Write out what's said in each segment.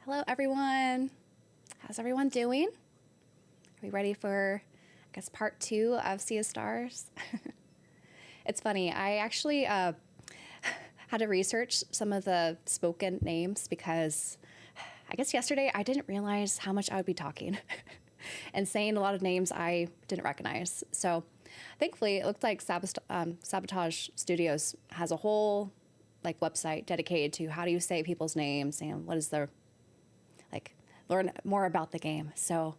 Hello, everyone. How's everyone doing? Are we ready for, I guess, part 2 of Sea of Stars? It's funny. I actually had to research some of the spoken names because I guess yesterday I didn't realize how much I would be talking and saying a lot of names I didn't recognize. So thankfully, it looked like Sabotage Studios has a whole website dedicated to how do you say people's names and what is their learn more about the game. So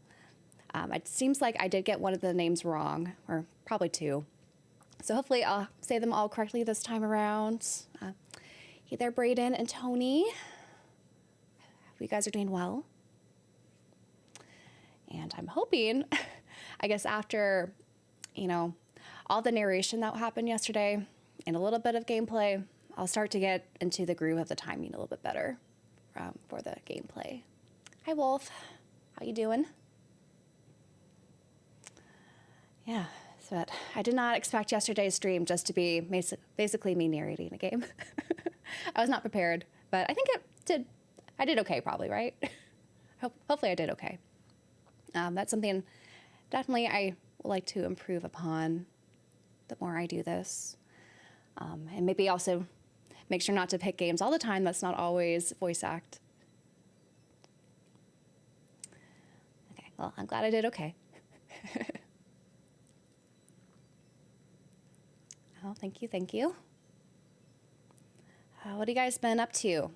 it seems like I did get one of the names wrong, or probably two. So hopefully I'll say them all correctly this time around. Hey there, Brayden and Tony. Hope you guys are doing well. And I'm hoping, I guess after, all the narration that happened yesterday and a little bit of gameplay, I'll start to get into the groove of the timing a little bit better for the gameplay. Hi, Wolf. How you doing? Yeah, so I did not expect yesterday's stream just to be basically me narrating a game. I was not prepared, but I think I did okay probably, right? Hopefully I did okay. That's something definitely I would like to improve upon the more I do this. And maybe also make sure not to pick games all the time that's not always voice act. Okay, well, I'm glad I did okay. Oh, thank you, thank you. What have you guys been up to,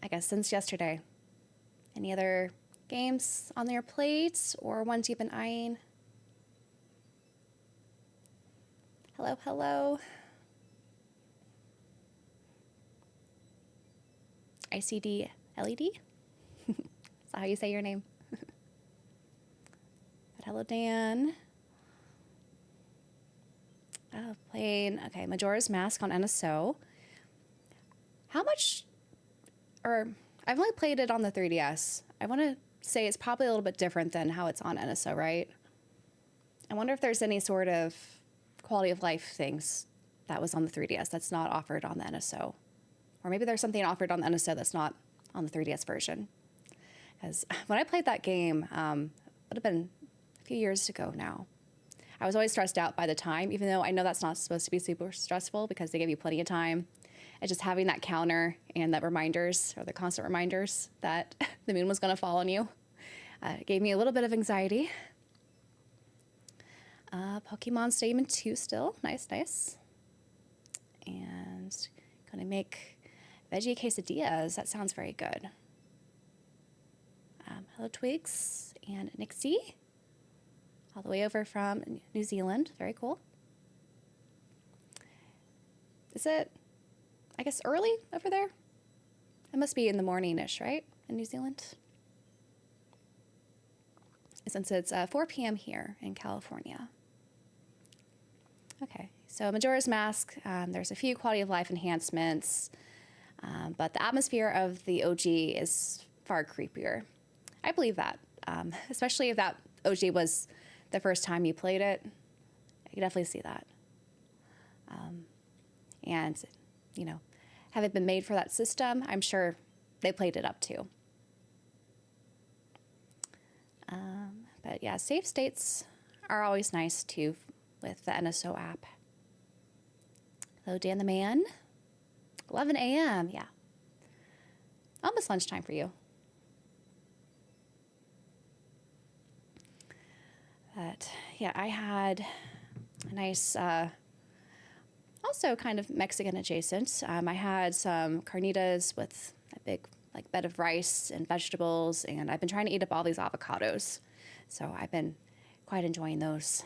I guess, since yesterday? Any other games on your plate or ones you've been eyeing? Hello, hello. ICD LED? Is that how you say your name? But hello, Dan. Playing, okay, Majora's Mask on NSO. How much, or I've only played it on the 3DS. I want to say it's probably a little bit different than how it's on NSO, right? I wonder if there's any sort of quality of life things that was on the 3DS that's not offered on the NSO. Or maybe there's something offered on the NSO that's not on the 3DS version. Because when I played that game, would have been a few years ago now, I was always stressed out by the time, even though I know that's not supposed to be super stressful because they give you plenty of time. And just having that counter and that reminders, or the constant reminders that the moon was going to fall on you, gave me a little bit of anxiety. Pokemon Stadium 2 still. Nice, nice. And gonna make veggie quesadillas. That sounds very good. Hello, Twigs and Nixie. All the way over from New Zealand. Very cool. Is it, I guess, early over there? It must be in the morning-ish, right? In New Zealand? Since it's 4 p.m. here in California. Okay, so Majora's Mask, there's a few quality of life enhancements, but the atmosphere of the OG is far creepier. I believe that, especially if that OG was the first time you played it. I can definitely see that. And, have it been made for that system, I'm sure they played it up too. But yeah, save states are always nice too with the NSO app. Hello, Dan the Man. 11 a.m., yeah. Almost lunchtime for you. But yeah, I had a nice, also kind of Mexican adjacent. I had some carnitas with a big bed of rice and vegetables, and I've been trying to eat up all these avocados. So I've been quite enjoying those.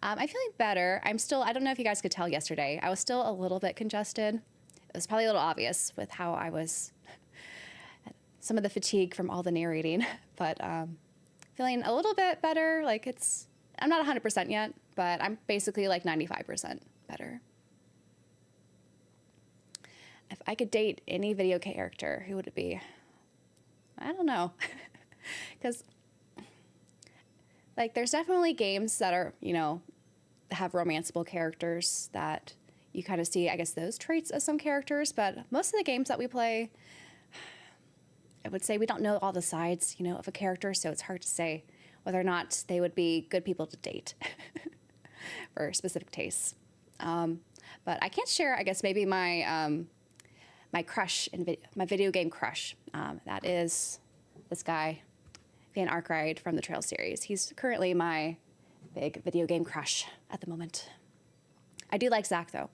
I'm feeling better. I don't know if you guys could tell yesterday, I was still a little bit congested. It was probably a little obvious with how I was, some of the fatigue from all the narrating, but feeling a little bit better. I'm not 100% yet, but I'm basically 95% better. If I could date any video character, who would it be? I don't know. Because, there's definitely games that are, have romanceable characters that you kind of see, I guess, those traits as some characters. But most of the games that we play, I would say we don't know all the sides, of a character, so it's hard to say whether or not they would be good people to date for specific tastes. But I can't share, I guess, maybe my my crush, my video game crush. That is this guy, Van Arkwright from the Trail series. He's currently my big video game crush at the moment. I do like Zach, though.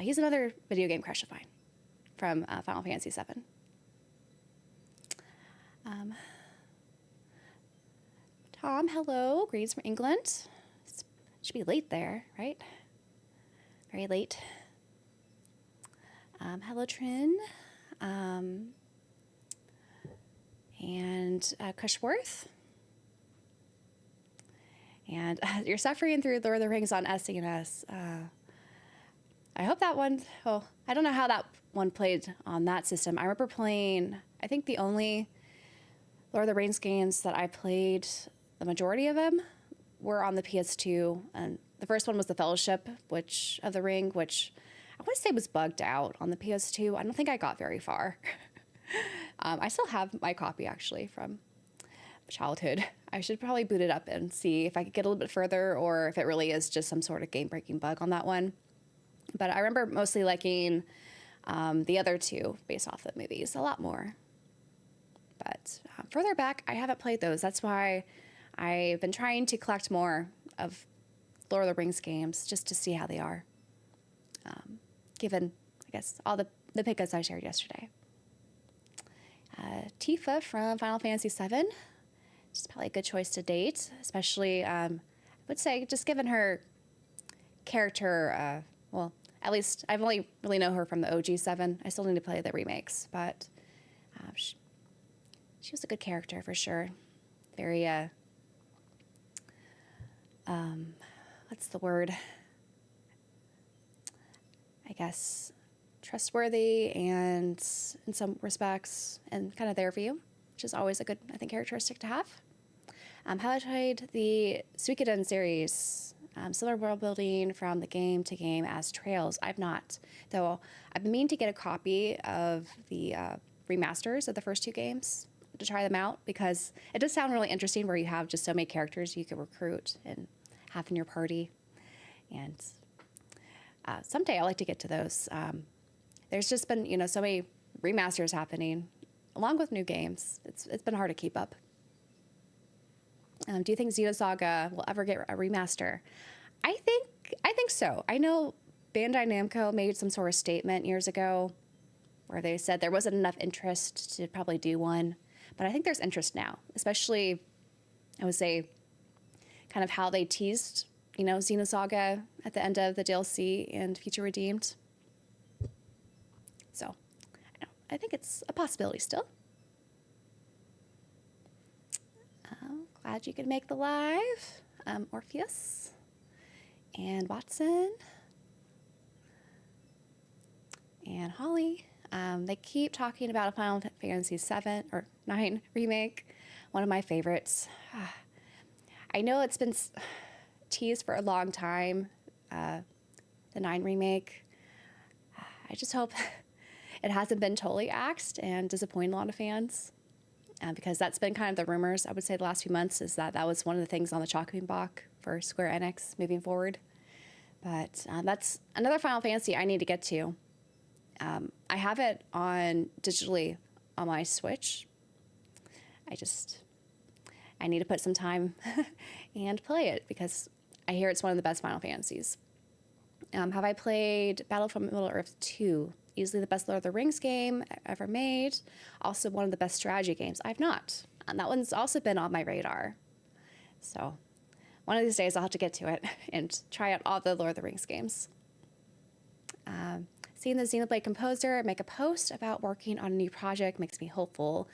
He's another video game crush of mine from Final Fantasy VII. Tom, hello. Greetings from England. It should be late there, right? Very late. Hello, Trin. And Cushworth. And you're suffering through Lord of the Rings on SNES. I hope that one, well, I don't know how that one played on that system. I remember playing, I think the only Lord of the Rings games that I played, the majority of them, were on the PS2. And the first one was The Fellowship of the Ring, which I want to say was bugged out on the PS2. I don't think I got very far. I still have my copy, actually, from childhood. I should probably boot it up and see if I could get a little bit further or if it really is just some sort of game-breaking bug on that one. But I remember mostly liking the other two based off the movies a lot more. But further back, I haven't played those. That's why I've been trying to collect more of Lord of the Rings games just to see how they are. Given, I guess, all the pickups I shared yesterday. Tifa from Final Fantasy VII. She's probably a good choice to date, especially, I would say, just given her character, well, at least I've only really know her from the OG 7. I still need to play the remakes, but she was a good character for sure. Very, what's the word? I guess trustworthy and in some respects and kind of there for you, which is always a good, I think, characteristic to have. How I played the Suikoden series, similar world building from the game to game as Trails. I've not, though I've been meaning to get a copy of the remasters of the first two games to try them out because it does sound really interesting where you have just so many characters you could recruit and have in your party. And someday I'd like to get to those. There's just been, so many remasters happening along with new games. It's been hard to keep up. Do you think Xenosaga will ever get a remaster? I think so. I know Bandai Namco made some sort of statement years ago where they said there wasn't enough interest to probably do one, but I think there's interest now, especially, I would say, kind of how they teased, Xenosaga at the end of the DLC and Future Redeemed. So, I think it's a possibility still. Glad you could make the live. Orpheus and Watson and Holly. They keep talking about a Final Fantasy 7 or 9 remake, one of my favorites. I know it's been teased for a long time, the 9 remake. I just hope it hasn't been totally axed and disappointed a lot of fans. Because that's been kind of the rumors, I would say, the last few months, is that was one of the things on the chopping block for Square Enix moving forward. But that's another Final Fantasy I need to get to. I have it on digitally on my Switch. I need to put some time and play it because I hear it's one of the best Final Fantasies. Have I played Battle from Middle-earth 2? Easily the best Lord of the Rings game ever made. Also one of the best strategy games. I've not. And that one's also been on my radar. So one of these days I'll have to get to it and try out all the Lord of the Rings games. Seeing the Xenoblade composer make a post about working on a new project makes me hopeful.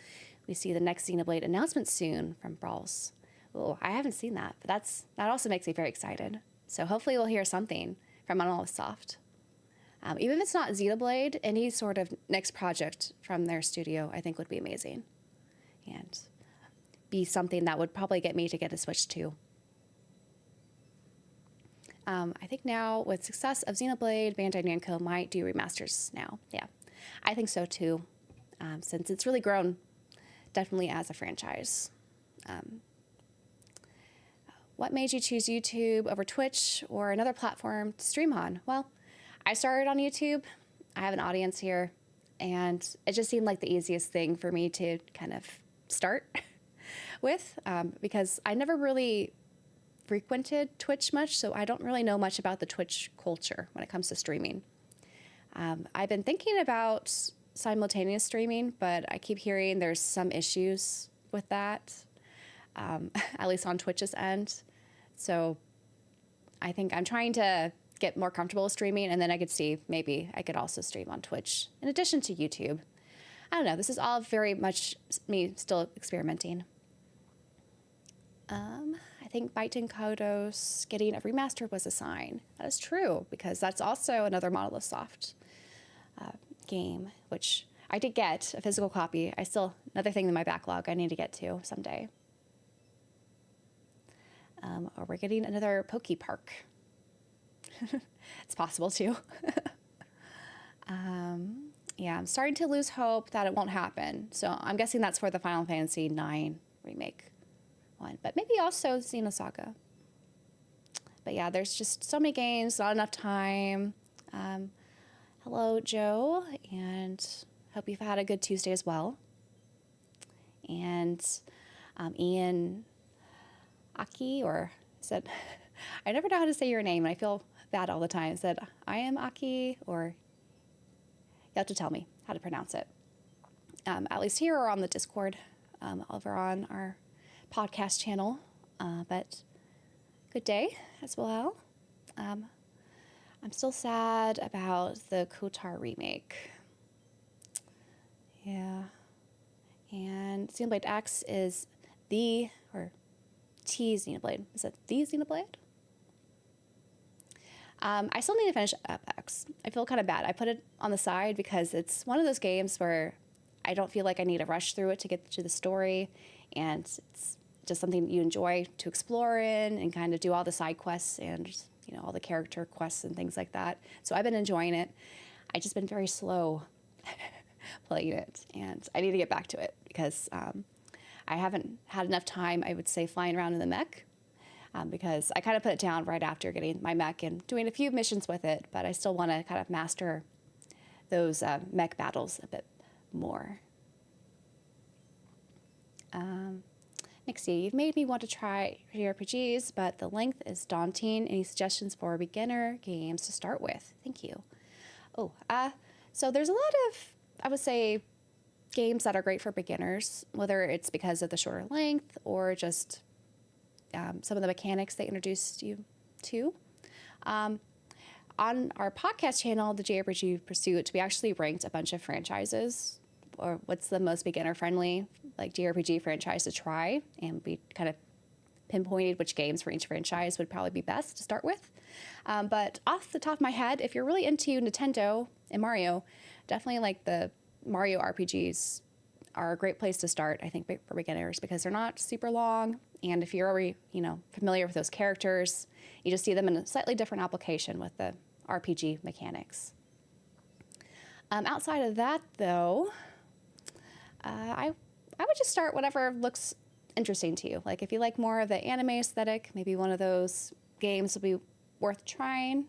We see the next Xenoblade announcement soon from Brawls. Oh, I haven't seen that, but that also makes me very excited. So hopefully we'll hear something from Monolith Soft. Even if it's not Xenoblade, any sort of next project from their studio, I think would be amazing. And be something that would probably get me to get a Switch too. I think now with success of Xenoblade, Bandai Namco might do remasters now. Yeah, I think so too. Since it's really grown definitely as a franchise. What made you choose YouTube over Twitch or another platform to stream on? Well, I started on YouTube. I have an audience here, and it just seemed like the easiest thing for me to kind of start with, because I never really frequented Twitch much, so I don't really know much about the Twitch culture when it comes to streaming. I've been thinking about simultaneous streaming, but I keep hearing there's some issues with that, at least on Twitch's end. So I think I'm trying to get more comfortable with streaming, and then I could see maybe I could also stream on Twitch in addition to YouTube. I don't know. This is all very much me still experimenting. I think Byton Kodos getting a remaster was a sign. That is true, because that's also another Monolith Soft game, which I did get a physical copy. Another thing in my backlog I need to get to someday. Or we're getting another Poke Park. It's possible too. Yeah, I'm starting to lose hope that it won't happen. So I'm guessing that's for the Final Fantasy IX remake one, but maybe also Xenosaga. But yeah, there's just so many games, not enough time. Hello, Joe, and hope you've had a good Tuesday as well. And Ian Aki, or said, I never know how to say your name, and I feel bad all the time. Said, I am Aki, or you have to tell me how to pronounce it. At least here or on the Discord, over on our podcast channel. But good day as well. I'm still sad about the Kotar remake. Yeah. And Xenoblade X is the, or T Xenoblade. Is it the Xenoblade? I still need to finish up X. I feel kind of bad. I put it on the side because it's one of those games where I don't feel like I need to rush through it to get to the story, and it's just something you enjoy to explore in and kind of do all the side quests and, you know, all the character quests and things like that. So I've been enjoying it. I've just been very slow playing it, and I need to get back to it because I haven't had enough time, I would say, flying around in the mech. Because I kind of put it down right after getting my mech and doing a few missions with it, but I still want to kind of master those mech battles a bit more. Nixie, you've made me want to try JRPGs, but the length is daunting. Any suggestions for beginner games to start with? Thank you. So there's a lot of, I would say, games that are great for beginners, whether it's because of the shorter length or just some of the mechanics they introduced you to. On our podcast channel, the JRPG Pursuit, we actually ranked a bunch of franchises, or what's the most beginner-friendly like JRPG franchise to try, and we kind of pinpointed which games for each franchise would probably be best to start with. But off the top of my head, if you're really into Nintendo and Mario, definitely like the Mario RPGs are a great place to start, I think, for beginners, because they're not super long. And if you're already, familiar with those characters, you just see them in a slightly different application with the RPG mechanics. Outside of that, though, I would just start whatever looks interesting to you. Like if you like more of the anime aesthetic, maybe one of those games would be worth trying.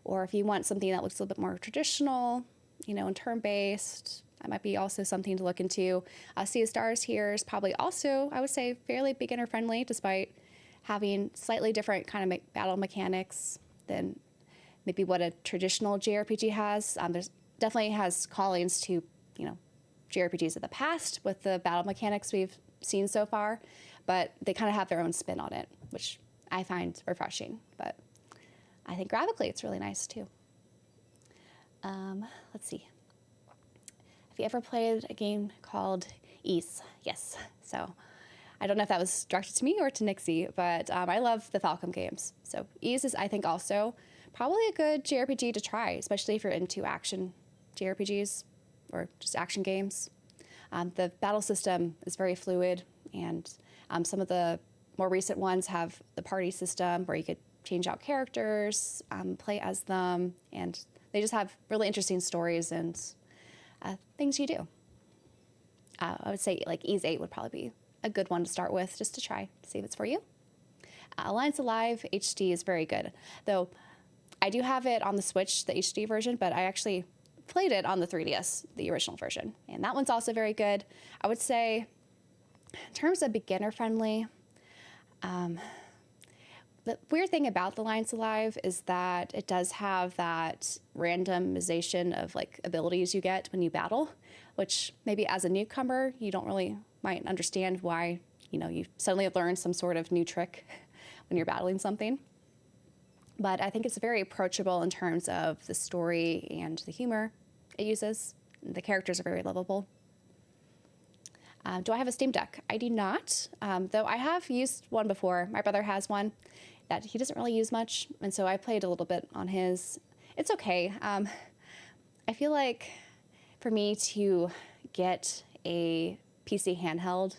Or if you want something that looks a little bit more traditional, and turn-based, that might be also something to look into. Sea of Stars here is probably also, I would say, fairly beginner-friendly, despite having slightly different kind of battle mechanics than maybe what a traditional JRPG has. There's definitely has callings to, JRPGs of the past with the battle mechanics we've seen so far, but they kind of have their own spin on it, which I find refreshing. But I think graphically it's really nice too. Let's see. Have you ever played a game called Ys? Yes. So I don't know if that was directed to me or to Nixie, but I love the Falcom games. So Ys is, I think, also probably a good JRPG to try, especially if you're into action JRPGs or just action games. The battle system is very fluid, and some of the more recent ones have the party system where you could change out characters, play as them, and they just have really interesting stories and things you do. I would say like Ease 8 would probably be a good one to start with, just to try, see if it's for you. Alliance Alive HD is very good, though I do have it on the Switch, the HD version, but I actually played it on the 3DS, the original version, and that one's also very good. I would say, in terms of beginner friendly, the weird thing about the Alliance Alive is that it does have that randomization of like abilities you get when you battle, which maybe as a newcomer, you don't really might understand why, you suddenly learn some sort of new trick when you're battling something. But I think it's very approachable in terms of the story and the humor it uses. The characters are very lovable. Do I have a Steam Deck? I do not, though I have used one before. My brother has one that he doesn't really use much, and so I played a little bit on his. It's okay. I feel like for me to get a PC handheld,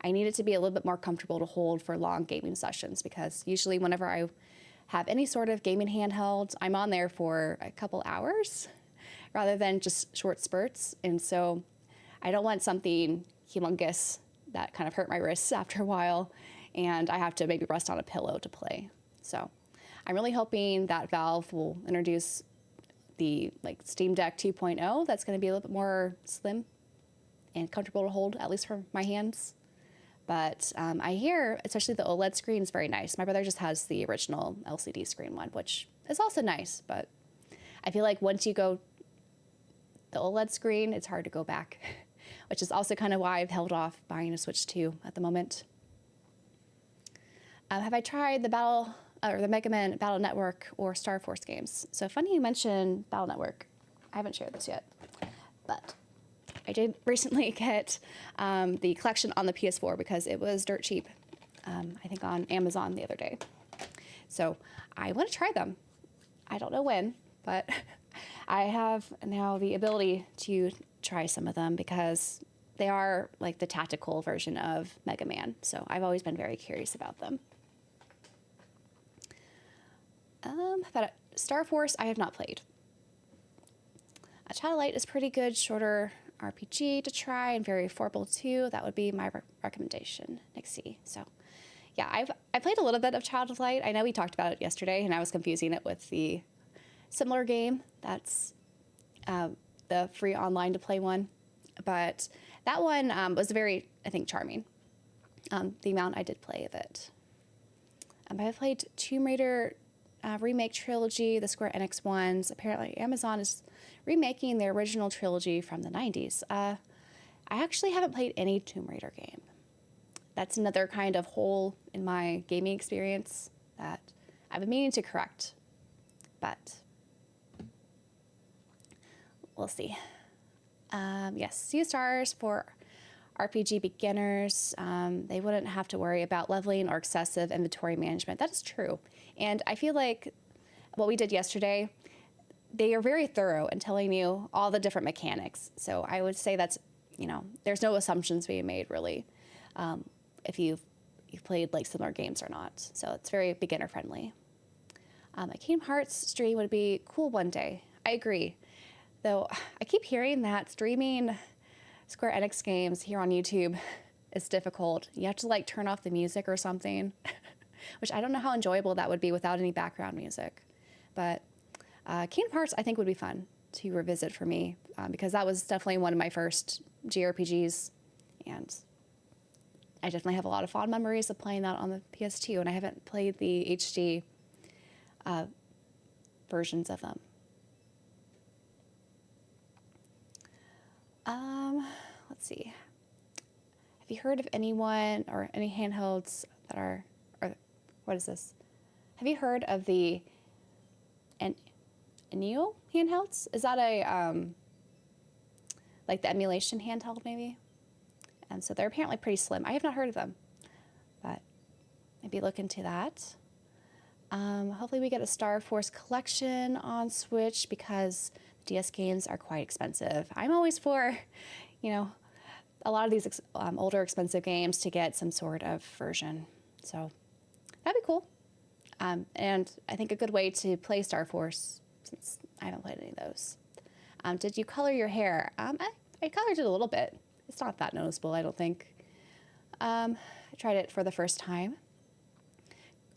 I need it to be a little bit more comfortable to hold for long gaming sessions, because usually whenever I have any sort of gaming handheld, I'm on there for a couple hours rather than just short spurts. And so I don't want something humongous that kind of hurt my wrists after a while, and I have to maybe rest on a pillow to play. So I'm really hoping that Valve will introduce the Steam Deck 2.0 that's going to be a little bit more slim and comfortable to hold, at least for my hands. But I hear, especially the OLED screen is very nice. My brother just has the original LCD screen one, which is also nice. But I feel like once you go the OLED screen, it's hard to go back, which is also kind of why I've held off buying a Switch 2 at the moment. Have I tried the Mega Man Battle Network or Star Force games? So funny you mentioned Battle Network. I haven't shared this yet, but I did recently get the collection on the PS4 because it was dirt cheap, I think on Amazon the other day. So I want to try them. I don't know when, but I have now the ability to try some of them because they are like the tactical version of Mega Man. So I've always been very curious about them. But Star Force, I have not played. Child of Light is pretty good, shorter RPG to try and very affordable too. That would be my recommendation. Nixie. So yeah, I played a little bit of Child of Light. I know we talked about it yesterday and I was confusing it with the similar game. That's the free online to play one. But that one was very, I think, charming. The amount I did play of it. I played Tomb Raider remake trilogy, the Square Enix ones. Apparently Amazon is remaking the original trilogy from the 90s. I actually haven't played any Tomb Raider game. That's another kind of hole in my gaming experience that I've been meaning to correct, but we'll see. Yes, Sea of Stars for RPG beginners. They wouldn't have to worry about leveling or excessive inventory management. That is true. And I feel like what we did yesterday, they are very thorough in telling you all the different mechanics. So I would say that's, there's no assumptions being made really, if you've played like similar games or not. So it's very beginner friendly. A Kingdom Hearts stream would be cool one day. I agree. Though I keep hearing that streaming Square Enix games here on YouTube is difficult. You have to turn off the music or something, which I don't know how enjoyable that would be without any background music. But Kingdom Hearts I think would be fun to revisit for me because that was definitely one of my first JRPGs, and I definitely have a lot of fond memories of playing that on the PS2, and I haven't played the HD versions of them. Let's see. Have you heard of anyone or any handhelds that are, or what is this? Have you heard of the Neo handhelds? Is that a, like the emulation handheld maybe? And so they're apparently pretty slim. I have not heard of them, but maybe look into that. Hopefully we get a Star Force collection on Switch because DS games are quite expensive. I'm always for, a lot of these older expensive games to get some sort of version. So that'd be cool. And I think a good way to play Star Force, since I haven't played any of those. Did you color your hair? I colored it a little bit. it's not that noticeable, I don't think. I tried it for the first time.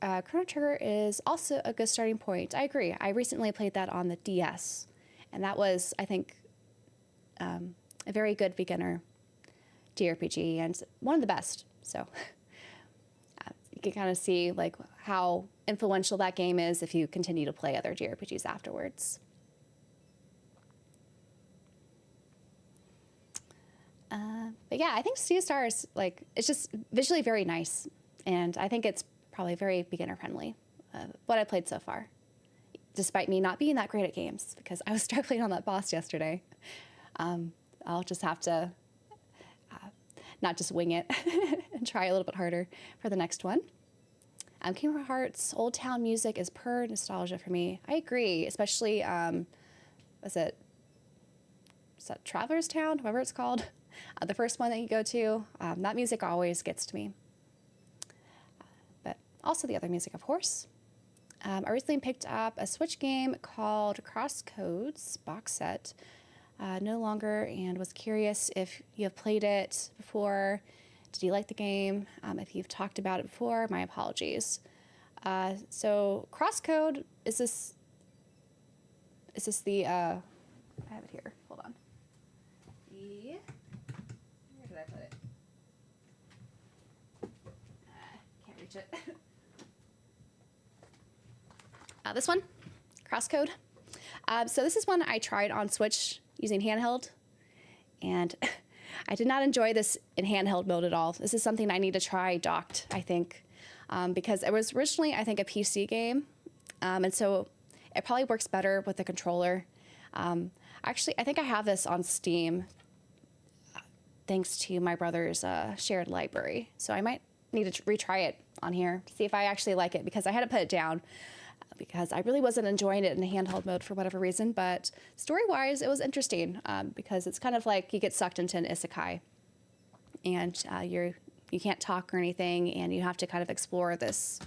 Chrono Trigger is also a good starting point. I agree. I recently played that on the DS, and that was, I think, a very good beginner JRPG and one of the best. So you can kind of see like how influential that game is if you continue to play other JRPGs afterwards. But yeah, I think Sea of Stars, like, it's just visually very nice, and I think it's probably very beginner friendly, what I played so far, despite me not being that great at games, because I was struggling on that boss yesterday. I'll just have to not just wing it and try a little bit harder for the next one. Kingdom Hearts Old Town music is pure nostalgia for me. I agree, especially, is that Traveler's Town, whatever it's called? The first one that you go to, that music always gets to me. But also the other music, of course. I recently picked up a Switch game called Crosscodes box set, no longer, and was curious if you have played it before. Did you like the game? If you've talked about it before, my apologies. So Crosscode, is this the, I have it here, hold on. Where did I put it? Can't reach it. This one, Crosscode. So this is one I tried on Switch using handheld, and I did not enjoy this in handheld mode at all. This is something I need to try docked, I think, because it was originally, I think, a PC game, and so it probably works better with the controller. Actually, I think I have this on Steam, thanks to my brother's shared library, so I might need to retry it on here, see if I actually like it, because I had to put it down, because I really wasn't enjoying it in a handheld mode for whatever reason, but story-wise, it was interesting, because it's kind of like you get sucked into an isekai, and you can't talk or anything, and you have to kind of explore this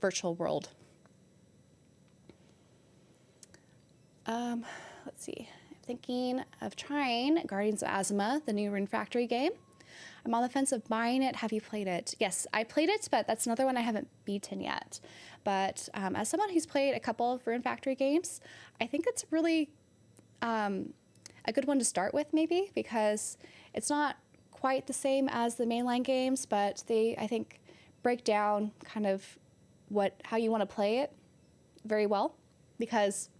virtual world. Let's see, I'm thinking of trying Guardians of Azuma, the new Rune Factory game. I'm on the fence of buying it. Have you played it? Yes, I played it, but that's another one I haven't beaten yet. But as someone who's played a couple of Rune Factory games, I think it's really a good one to start with, maybe, because it's not quite the same as the mainline games, but they, I think, break down kind of how you want to play it very well, because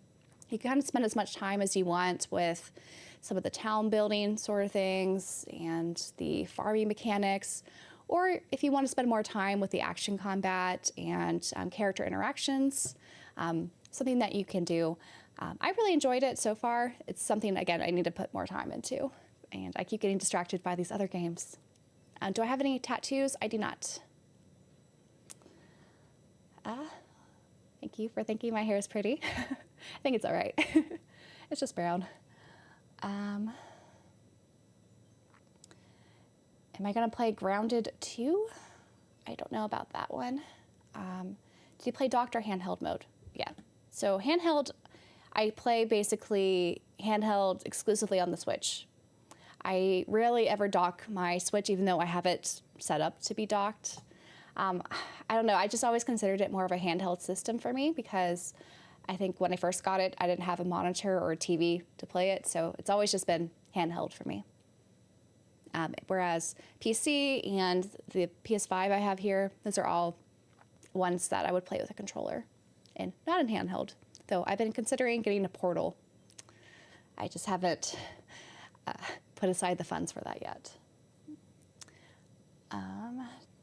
you can kind of spend as much time as you want with some of the town building sort of things and the farming mechanics, or if you want to spend more time with the action combat and character interactions, something that you can do. I really enjoyed it so far. It's something, again, I need to put more time into, and I keep getting distracted by these other games. Do I have any tattoos? I do not. Thank you for thinking my hair is pretty. I think it's all right. It's just brown. Am I going to play Grounded 2? I don't know about that one. Did you play docked or handheld mode? Yeah. So handheld, I play basically handheld exclusively on the Switch. I rarely ever dock my Switch, even though I have it set up to be docked. I don't know. I just always considered it more of a handheld system for me, because I think when I first got it, I didn't have a monitor or a TV to play it, so it's always just been handheld for me. Whereas PC and the PS5 I have here, those are all ones that I would play with a controller, and not in handheld, though I've been considering getting a Portal. I just haven't put aside the funds for that yet.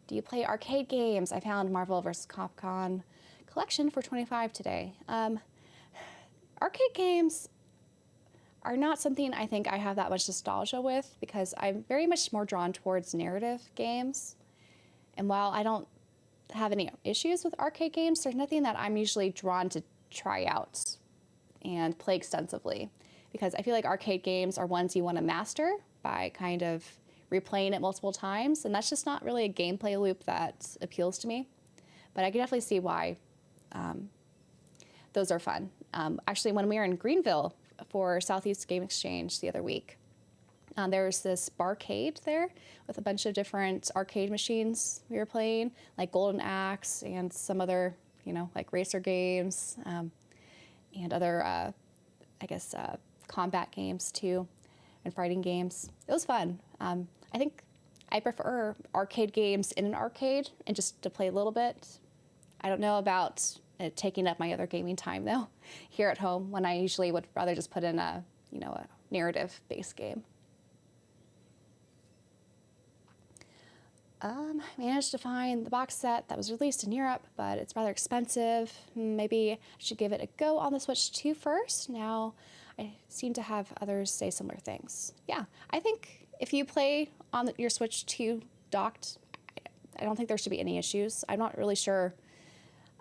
Do you play arcade games? I found Marvel vs. Capcom collection for $25 today. Arcade games are not something I think I have that much nostalgia with, because I'm very much more drawn towards narrative games. And while I don't have any issues with arcade games, there's nothing that I'm usually drawn to try out and play extensively, because I feel like arcade games are ones you want to master by kind of replaying it multiple times, and that's just not really a gameplay loop that appeals to me. But I can definitely see why those are fun. Actually, when we were in Greenville for Southeast Game Exchange the other week, There's this barcade there with a bunch of different arcade machines we were playing, like Golden Axe and some other, like racer games, and other, combat games too, and fighting games. It was fun. I think I prefer arcade games in an arcade and just to play a little bit. I don't know about it taking up my other gaming time though, here at home, when I usually would rather just put in a narrative-based game. I managed to find the box set that was released in Europe, but it's rather expensive. Maybe I should give it a go on the Switch 2 first. Now, I seem to have others say similar things. Yeah, I think if you play on your Switch 2 docked, I don't think there should be any issues. I'm not really sure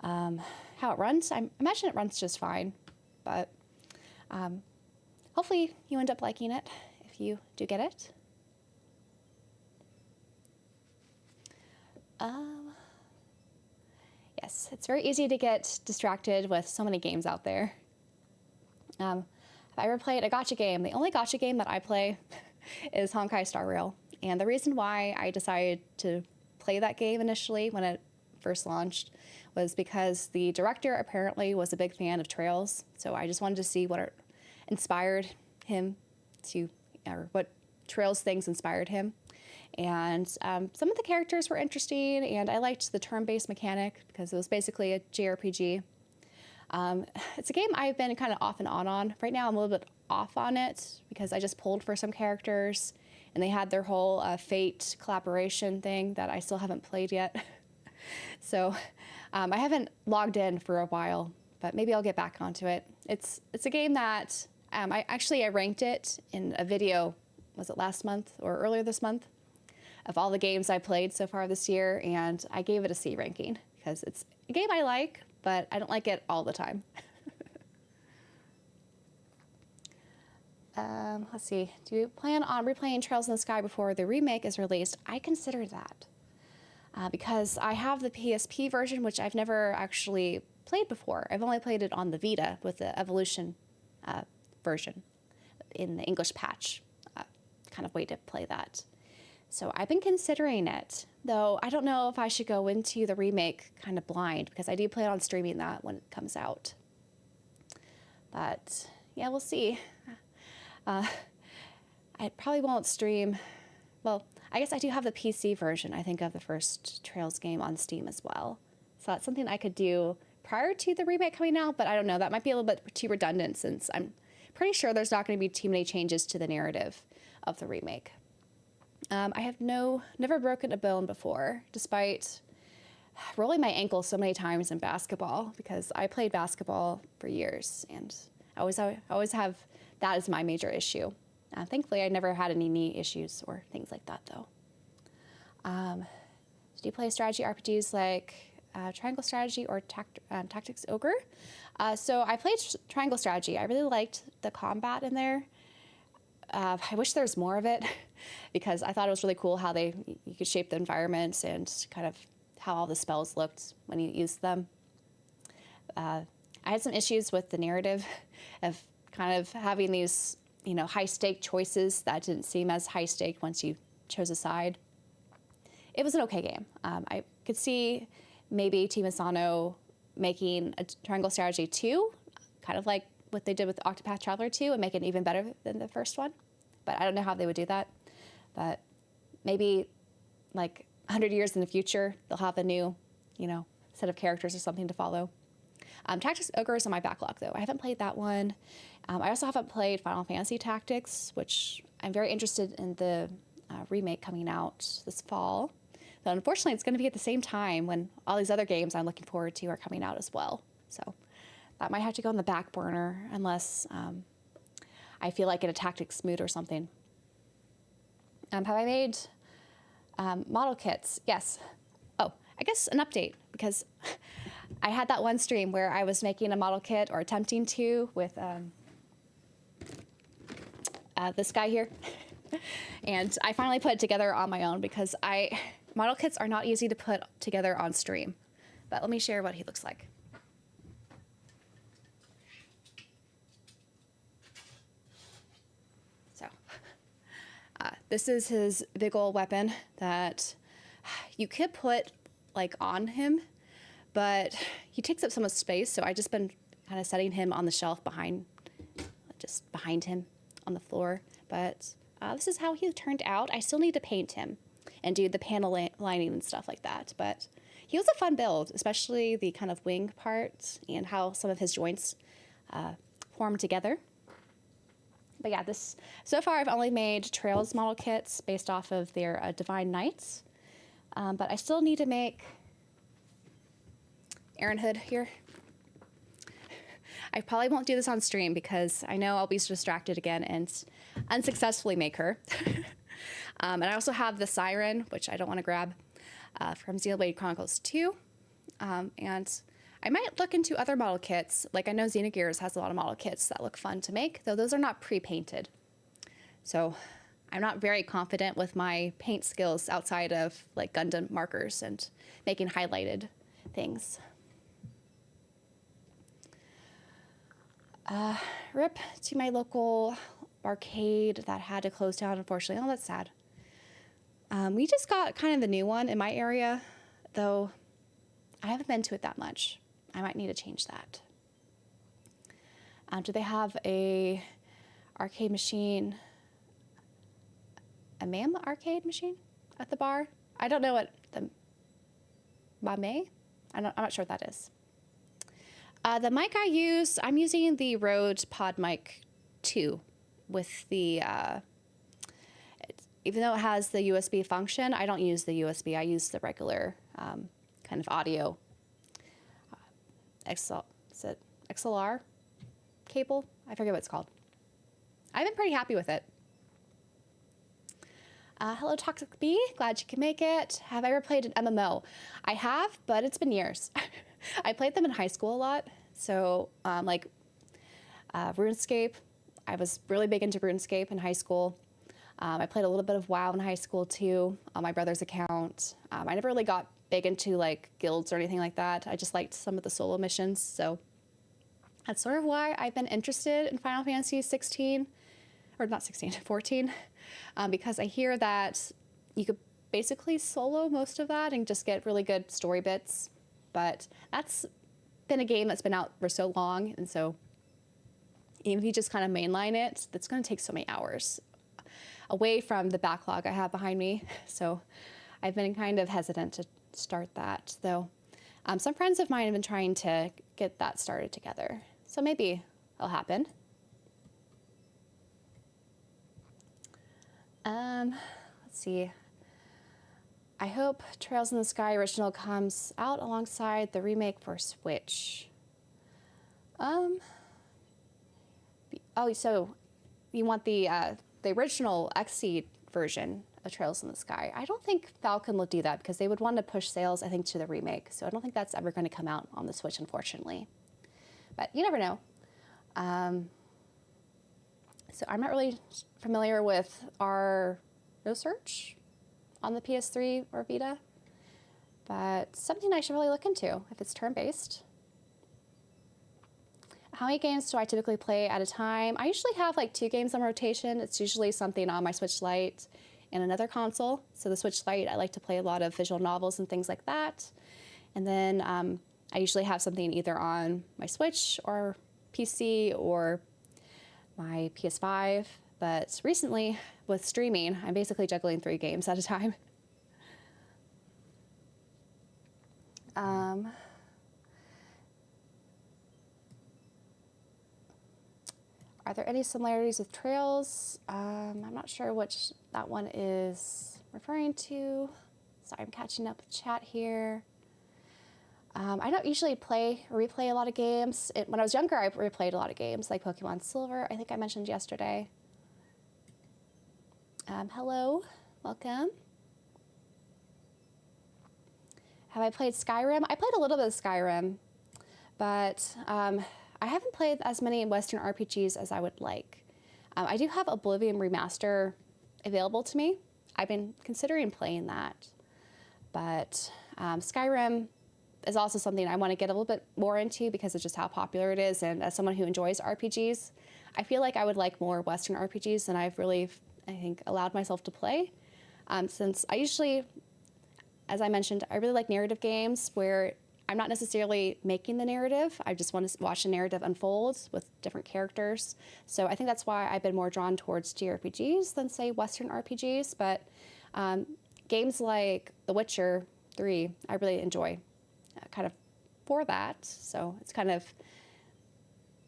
how it runs. I imagine it runs just fine, but hopefully you end up liking it if you do get it. Yes, it's very easy to get distracted with so many games out there. If I ever played a gacha game, the only gacha game that I play is Honkai Star Rail. And the reason why I decided to play that game initially when it first launched was because the director apparently was a big fan of Trails. So I just wanted to see what inspired him to, or what Trails things inspired him. And some of the characters were interesting, and I liked the turn-based mechanic because it was basically a JRPG. It's a game I've been kind of off and on. Right now I'm a little bit off on it because I just pulled for some characters, and they had their whole Fate collaboration thing that I still haven't played yet. So I haven't logged in for a while, but maybe I'll get back onto it. It's a game that I ranked it in a video, was it last month or earlier this month, of all the games I played so far this year, and I gave it a C ranking because it's a game I like, but I don't like it all the time. Let's see, do you plan on replaying Trails in the Sky before the remake is released? I consider that because I have the PSP version, which I've never actually played before. I've only played it on the Vita with the Evolution version in the English patch. Kind of way to play that. So I've been considering it, though I don't know if I should go into the remake kind of blind because I do plan on streaming that when it comes out. But yeah, we'll see. I probably won't stream. Well, I guess I do have the PC version, I think, of the first Trails game on Steam as well. So that's something I could do prior to the remake coming out, but I don't know. That might be a little bit too redundant since I'm pretty sure there's not going to be too many changes to the narrative of the remake. I have never broken a bone before, despite rolling my ankle so many times in basketball because I played basketball for years and I always have that as my major issue. Thankfully, I never had any knee issues or things like that, though. Do you play strategy RPGs like Triangle Strategy or Tactics Ogre? So I played Triangle Strategy. I really liked the combat in there. I wish there was more of it because I thought it was really cool how you could shape the environments and kind of how all the spells looked when you used them. I had some issues with the narrative of kind of having these, high-stake choices that didn't seem as high-stake once you chose a side. It was an okay game. I could see maybe Team Asano making a Triangle Strategy 2, kind of like what they did with Octopath Traveler 2 and make it even better than the first one. But I don't know how they would do that. But maybe like 100 years in the future, they'll have a new, set of characters or something to follow. Tactics Ogre is on my backlog, though. I haven't played that one. I also haven't played Final Fantasy Tactics, which I'm very interested in the remake coming out this fall. But unfortunately, it's going to be at the same time when all these other games I'm looking forward to are coming out as well. So that might have to go on the back burner unless I feel like in a tactics mood or something. Have I made model kits? Yes. Oh, I guess an update because I had that one stream where I was making a model kit or attempting to with this guy here. And I finally put it together on my own because model kits are not easy to put together on stream. But let me share what he looks like. So This is his big old weapon that you could put like on him, but he takes up so much space. So I just been kind of setting him on the shelf just behind him on the floor. But this is how he turned out. I still need to paint him and do the panel lining and stuff like that. But he was a fun build, especially the kind of wing part and how some of his joints form together. But yeah, so far I've only made Trails model kits based off of their Divine Knights. But I still need to make Aaron Hood here. I probably won't do this on stream because I know I'll be distracted again and unsuccessfully make her. And I also have the Siren, which I don't want to grab, from Xenoblade Chronicles 2. And I might look into other model kits. Like I know Xenogears has a lot of model kits that look fun to make, though those are not pre-painted. So I'm not very confident with my paint skills outside of like Gundam markers and making highlighted things. Rip to my local arcade that had to close down, unfortunately. Oh, that's sad. We just got kind of the new one in my area, though I haven't been to it that much. I might need to change that. Do they have a arcade machine, a MAM arcade machine at the bar? I don't know what the MAME? I'm not sure what that is. The mic I'm using the Rode Pod Mic 2 with the, even though it has the USB function, I don't use the USB. I use the regular kind of audio XLR cable. I forget what it's called. I've been pretty happy with it. Hello, Toxic Bee. Glad you can make it. Have I ever played an MMO? I have, but it's been years. I played them in high school a lot. So like RuneScape, I was really big into RuneScape in high school. I played a little bit of WoW in high school too, on my brother's account. I never really got big into like guilds or anything like that. I just liked some of the solo missions. So that's sort of why I've been interested in Final Fantasy 16, or not 16, 14, because I hear that you could basically solo most of that and just get really good story bits. But that's been a game that's been out for so long, and so even if you just kind of mainline it, that's going to take so many hours away from the backlog I have behind me. So I've been kind of hesitant to start that, though. Some friends of mine have been trying to get that started together, so maybe it'll happen. Let's see. I hope Trails in the Sky original comes out alongside the remake for Switch. Oh, so you want the original XC version of Trails in the Sky. I don't think Falcon will do that because they would want to push sales, I think, to the remake. So I don't think that's ever going to come out on the Switch, unfortunately. But you never know. So I'm not really familiar with our No Search on the PS3 or Vita, but something I should really look into if it's turn-based. How many games do I typically play at a time? I usually have like 2 games on rotation. It's usually something on my Switch Lite and another console. So the Switch Lite, I like to play a lot of visual novels and things like that. And then I usually have something either on my Switch or PC or my PS5. But recently, with streaming, I'm basically juggling 3 games at a time. Are there any similarities with Trails? I'm not sure which that one is referring to. Sorry, I'm catching up with chat here. I don't usually replay a lot of games. When I was younger, I replayed a lot of games, like Pokemon Silver, I think I mentioned yesterday. Hello, welcome. Have I played Skyrim? I played a little bit of Skyrim, but I haven't played as many Western RPGs as I would like. I do have Oblivion Remaster available to me. I've been considering playing that, but Skyrim is also something I want to get a little bit more into because of just how popular it is, and as someone who enjoys RPGs, I feel like I would like more Western RPGs than I've really I think, allowed myself to play. Since I usually, as I mentioned, I really like narrative games where I'm not necessarily making the narrative. I just want to watch the narrative unfold with different characters. So I think that's why I've been more drawn towards JRPGs than, say, Western RPGs. But games like The Witcher 3, I really enjoy kind of for that. So it's kind of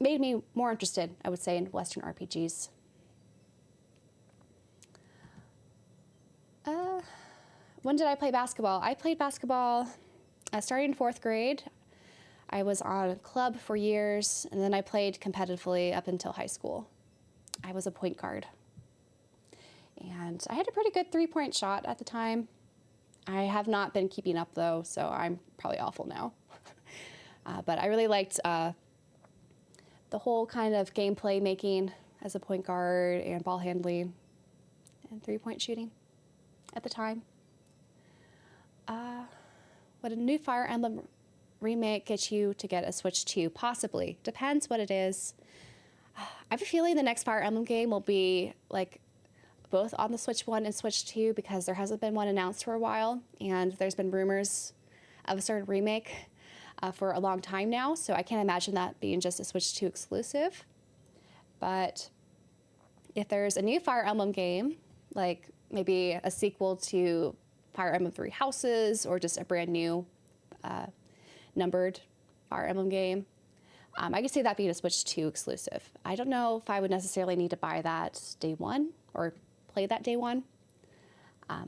made me more interested, I would say, in Western RPGs. When did I play basketball? I played basketball starting in 4th grade. I was on a club for years, and then I played competitively up until high school. I was a point guard. And I had a pretty good 3-point shot at the time. I have not been keeping up, though, so I'm probably awful now. But I really liked the whole kind of gameplay making as a point guard and ball handling and 3-point shooting at the time. Would a new Fire Emblem remake get you to get a Switch 2? Possibly. Depends what it is. I have a feeling the next Fire Emblem game will be like both on the Switch 1 and Switch 2 because there hasn't been one announced for a while, and there's been rumors of a certain remake for a long time now, so I can't imagine that being just a Switch 2 exclusive. But if there's a new Fire Emblem game, like maybe a sequel to Fire Emblem Three Houses or just a brand new numbered Fire Emblem game, I could see that being a Switch 2 exclusive. I don't know if I would necessarily need to buy that day one or play that day one. I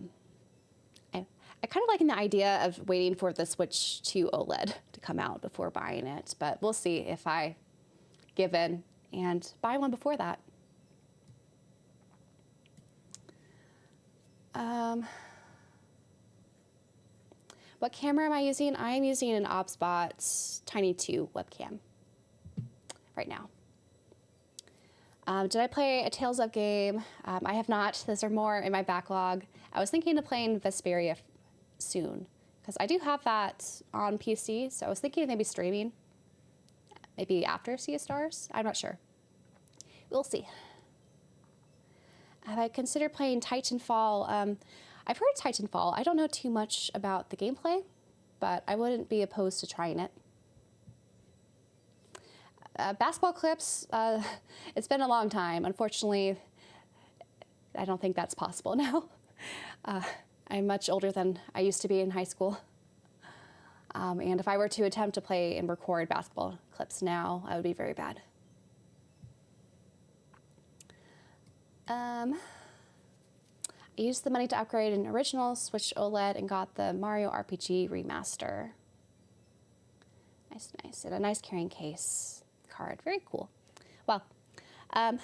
kind of like the idea of waiting for the Switch 2 OLED to come out before buying it, but we'll see if I give in and buy one before that. What camera am I using? I am using an OBSBot Tiny 2 webcam right now. Did I play a Tales of game? I have not. Those are more in my backlog. I was thinking of playing Vesperia soon because I do have that on PC, so I was thinking of maybe streaming, maybe after Sea of Stars. I'm not sure. We'll see. Have I considered playing Titanfall? I've heard Titanfall. I don't know too much about the gameplay, but I wouldn't be opposed to trying it. Basketball clips, it's been a long time. Unfortunately, I don't think that's possible now. I'm much older than I used to be in high school. And if I were to attempt to play and record basketball clips now, I would be very bad. I used the money to upgrade an original Switch OLED and got the Mario RPG remaster. Nice, nice. And a nice carrying case card. Very cool. Well, okay,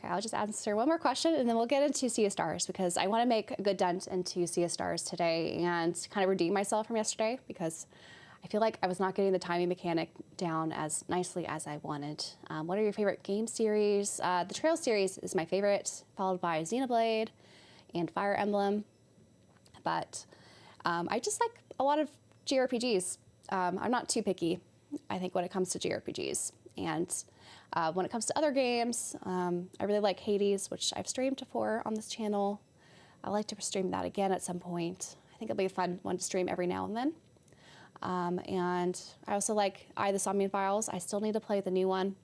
I'll just answer one more question and then we'll get into Sea of Stars because I want to make a good dent into Sea of Stars today and kind of redeem myself from yesterday because I feel like I was not getting the timing mechanic down as nicely as I wanted. What are your favorite game series? The Trail series is my favorite, followed by Xenoblade and Fire Emblem. But I just like a lot of JRPGs. I'm not too picky, I think, when it comes to JRPGs. And when it comes to other games, I really like Hades, which I've streamed before on this channel. I'd like to stream that again at some point. I think it'll be a fun one to stream every now and then. And I also like the Somnium Files. I still need to play the new one.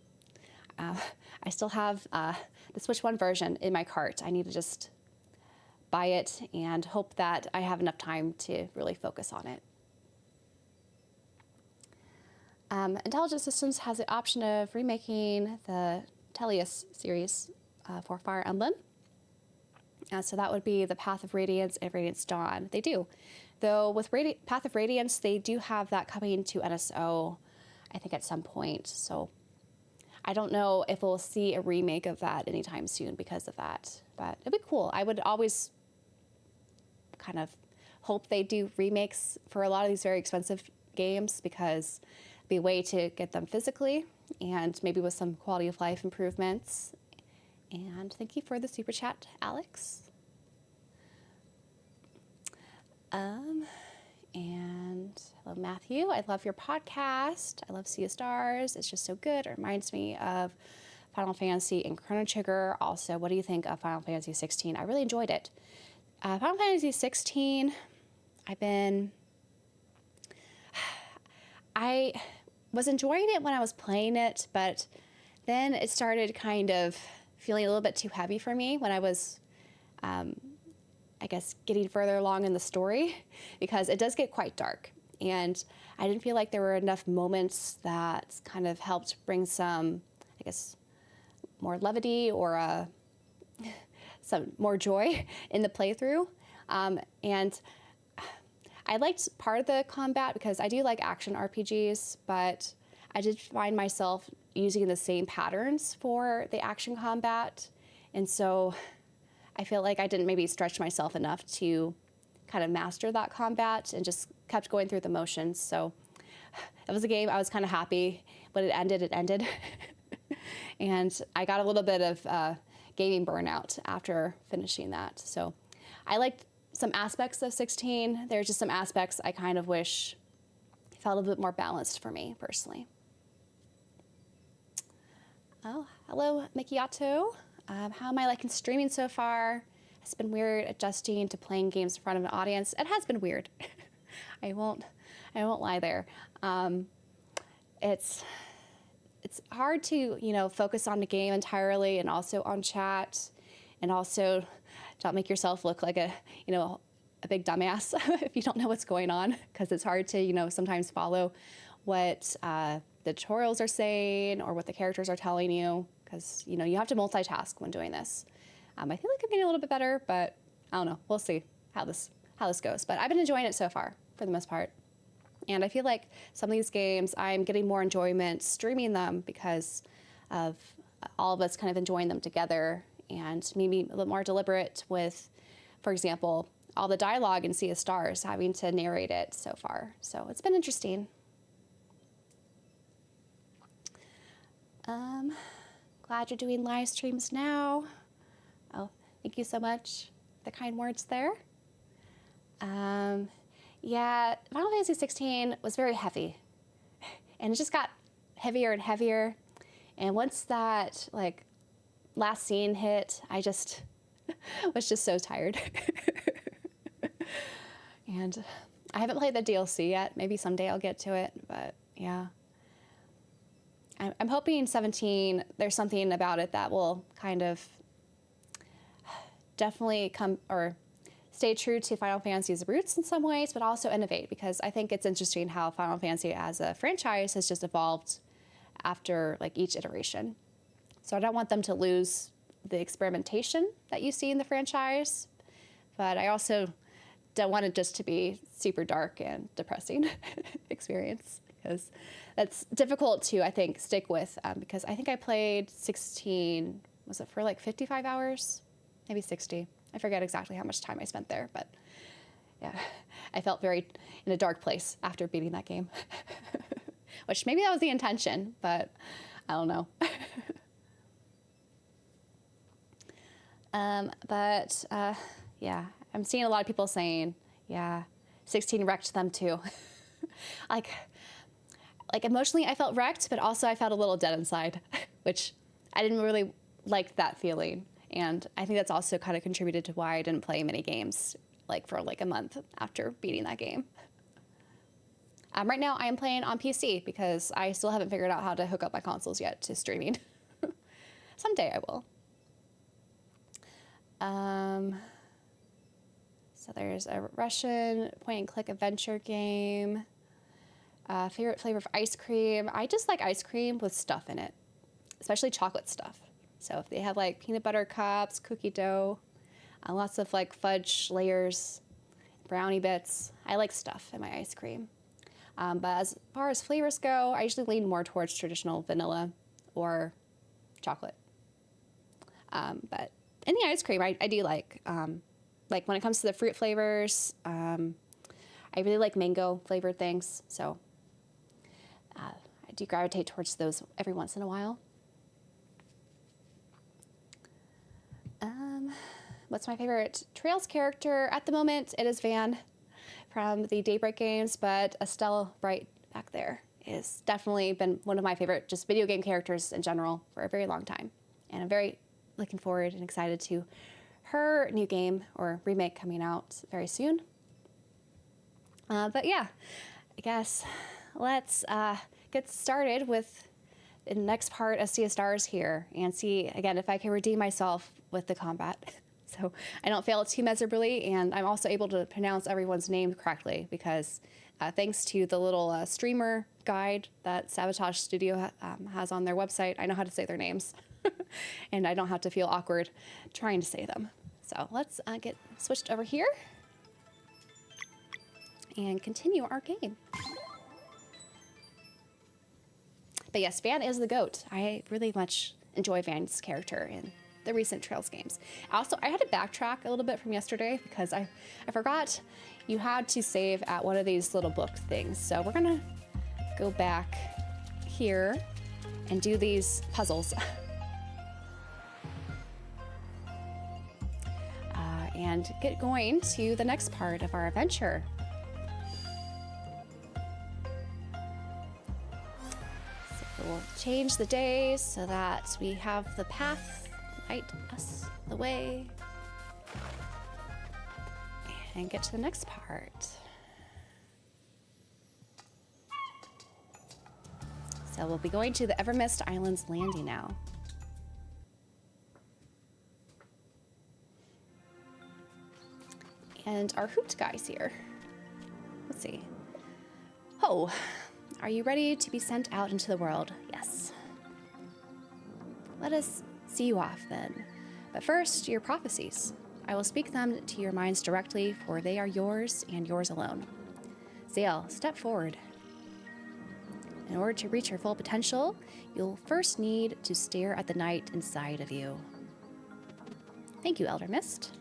I still have the Switch 1 version in my cart. I need to just buy it and hope that I have enough time to really focus on it. Intelligent Systems has the option of remaking the Teleus series for Fire Emblem. So that would be the Path of Radiance and Radiance Dawn. They do. Though with Path of Radiance, they do have that coming to NSO, I think, at some point. So I don't know if we'll see a remake of that anytime soon because of that. But it'd be cool. I would always kind of hope they do remakes for a lot of these very expensive games because it'd be a way to get them physically and maybe with some quality of life improvements. And thank you for the super chat, Alex. And hello, Matthew. I love your podcast. I love Sea of Stars. It's just so good. It reminds me of Final Fantasy and Chrono Trigger. Also, what do you think of Final Fantasy 16? I really enjoyed it. Final Fantasy 16, I was enjoying it when I was playing it, but then it started kind of feeling a little bit too heavy for me when I was, I guess, getting further along in the story, because it does get quite dark. And I didn't feel like there were enough moments that kind of helped bring some, I guess, more levity or some more joy in the playthrough. And I liked part of the combat because I do like action RPGs, but I did find myself using the same patterns for the action combat. And so I feel like I didn't maybe stretch myself enough to kind of master that combat and just kept going through the motions. So it was a game I was kind of happy when it ended. And I got a little bit of gaming burnout after finishing that. So I liked some aspects of 16. There's just some aspects I kind of wish felt a bit more balanced for me personally. Oh, hello, Mikiato. How am I liking streaming so far? It's been weird adjusting to playing games in front of an audience. It has been weird. I won't lie there. It's hard to, focus on the game entirely and also on chat, and also don't make yourself look like a big dumbass if you don't know what's going on, because it's hard to, sometimes follow what the tutorials are saying or what the characters are telling you, because, you have to multitask when doing this. I feel like I'm getting a little bit better, but I don't know. We'll see how this goes. But I've been enjoying it so far, for the most part. And I feel like some of these games, I'm getting more enjoyment streaming them because of all of us kind of enjoying them together, and maybe a little more deliberate with, for example, all the dialogue in Sea of Stars, having to narrate it so far. So it's been interesting. Glad you're doing live streams now. Oh, thank you so much for the kind words there. Yeah, Final Fantasy 16 was very heavy, and it just got heavier and heavier. And once that last scene hit, I just was just so tired. And I haven't played the DLC yet. Maybe someday I'll get to it, but yeah. I'm hoping 17, there's something about it that will kind of definitely come or stay true to Final Fantasy's roots in some ways, but also innovate, because I think it's interesting how Final Fantasy as a franchise has just evolved after each iteration. So I don't want them to lose the experimentation that you see in the franchise, but I also don't want it just to be super dark and depressing experience, because that's difficult to, I think, stick with, because I think I played 16, was it for 55 hours? Maybe 60. I forget exactly how much time I spent there, but yeah, I felt very in a dark place after beating that game, which maybe that was the intention, but I don't know. Yeah, I'm seeing a lot of people saying, yeah, 16 wrecked them too. Emotionally I felt wrecked, but also I felt a little dead inside, which I didn't really like that feeling. And I think that's also kind of contributed to why I didn't play many games for a month after beating that game. Right now I am playing on PC because I still haven't figured out how to hook up my consoles yet to streaming. Someday I will. So there's a Russian point-and-click adventure game. Favorite flavor of ice cream. I just like ice cream with stuff in it, especially chocolate stuff. So if they have peanut butter cups, cookie dough, lots of fudge layers, brownie bits, I like stuff in my ice cream. But as far as flavors go, I usually lean more towards traditional vanilla or chocolate. But any ice cream I do like. When it comes to the fruit flavors, I really like mango flavored things. So I do gravitate towards those every once in a while. What's my favorite Trails character? At the moment, it is Van from the Daybreak games, but Estelle right back there has definitely been one of my favorite just video game characters in general for a very long time. And I'm very looking forward and excited to her new game or remake coming out very soon. But yeah, I guess let's get started with the next part of Sea of Stars here and see, again, if I can redeem myself with the combat. So I don't fail too miserably, and I'm also able to pronounce everyone's name correctly because thanks to the little streamer guide that Sabotage Studio has on their website, I know how to say their names. And I don't have to feel awkward trying to say them. So let's get switched over here and continue our game. But yes, Van is the GOAT. I really much enjoy Van's character in the recent Trails games. Also, I had to backtrack a little bit from yesterday because I forgot you had to save at one of these little book things. So we're gonna go back here and do these puzzles. And get going to the next part of our adventure. So we'll change the days so that we have the path light us the way and get to the next part. So we'll be going to the Evermist Islands landing now. And our hoot guy's here. Let's see. Oh, are you ready to be sent out into the world? Yes. Let us see you off then. But first, your prophecies. I will speak them to your minds directly, for they are yours and yours alone. Zale, step forward. In order to reach your full potential, you'll first need to stare at the night inside of you. Thank you, Elder Mist.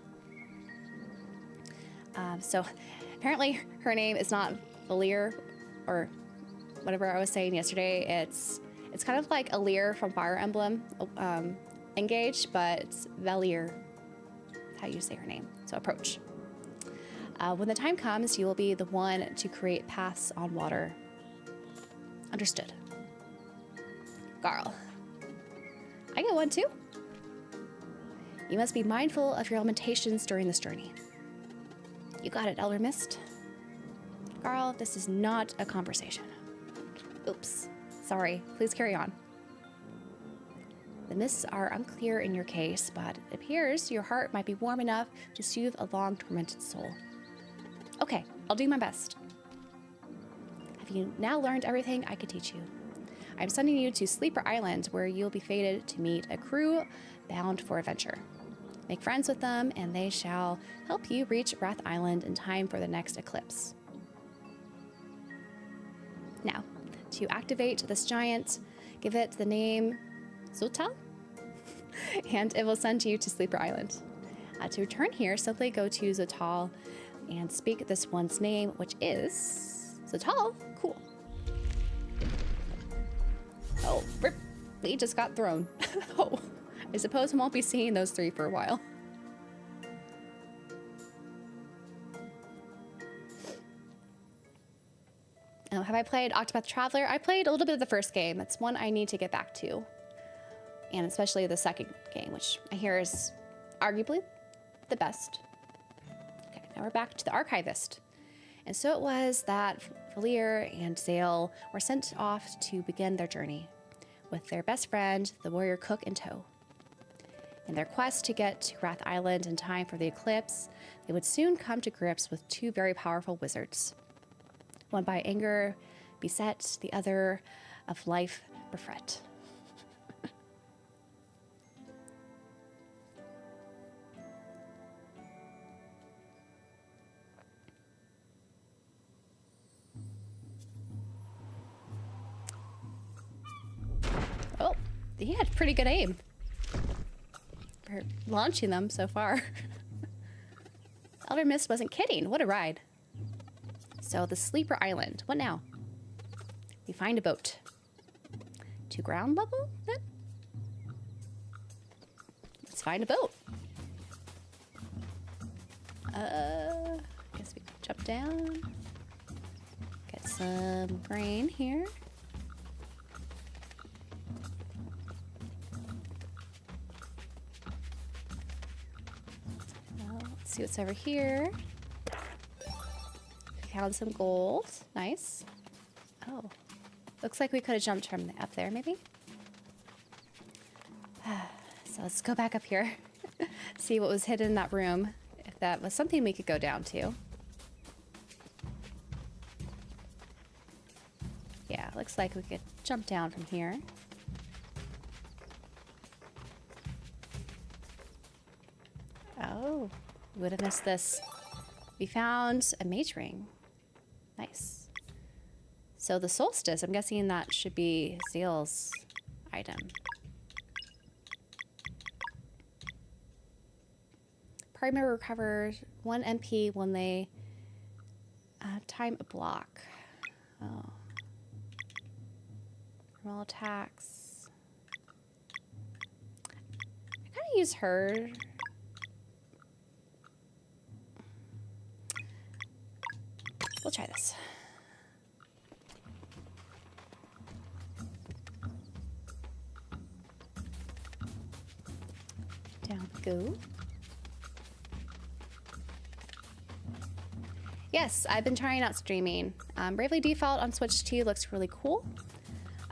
So apparently her name is not Valir or whatever I was saying yesterday. It's kind of like Alir from Fire Emblem Engage, but it's Valir. That's how you say her name. So approach. When the time comes, you will be the one to create paths on water. Understood. Garl. I get one too. You must be mindful of your limitations during this journey. You got it, Elder Mist. Garl, this is not a conversation. Oops. Sorry. Please carry on. The mists are unclear in your case, but it appears your heart might be warm enough to soothe a long-tormented soul. Okay, I'll do my best. Have you now learned everything I could teach you? I'm sending you to Sleeper Island, where you'll be fated to meet a crew bound for adventure. Make friends with them, and they shall help you reach Wrath Island in time for the next eclipse. Now, to activate this giant, give it the name Zotal, and it will send you to Sleeper Island. To return here, simply go to Zotal and speak this one's name, which is Zotal. Cool. Oh, rip. We just got thrown. Oh. I suppose I won't be seeing those three for a while. Have I played Octopath Traveler? I played a little bit of the first game. It's one I need to get back to. And especially the second game, which I hear is arguably the best. Okay, now we're back to the Archivist. And so it was that Valir and Zale were sent off to begin their journey with their best friend, the warrior cook, in tow. In their quest to get to Wrath Island in time for the eclipse, they would soon come to grips with two very powerful wizards. One by anger beset, the other of life befret. Oh, he had pretty good aim for launching them so far. Elder Mist wasn't kidding. What a ride. So the Sleeper Island. What now? We find a boat. To ground level, then? Let's find a boat. Guess we can jump down. Get some grain here. Let's see what's over here. Found some gold. Nice. Oh. Looks like we could have jumped from up there, maybe? So let's go back up here. See what was hidden in that room. If that was something we could go down to. Yeah, looks like we could jump down from here. Oh, we would have missed this. We found a mage ring. Nice. So the solstice, I'm guessing that should be Zeal's item. Party member recovers 1 MP when they time a block. Oh. Roll attacks. I kind of use her. We'll try this. Down we go. Yes, I've been trying out streaming. Bravely Default on Switch 2 looks really cool.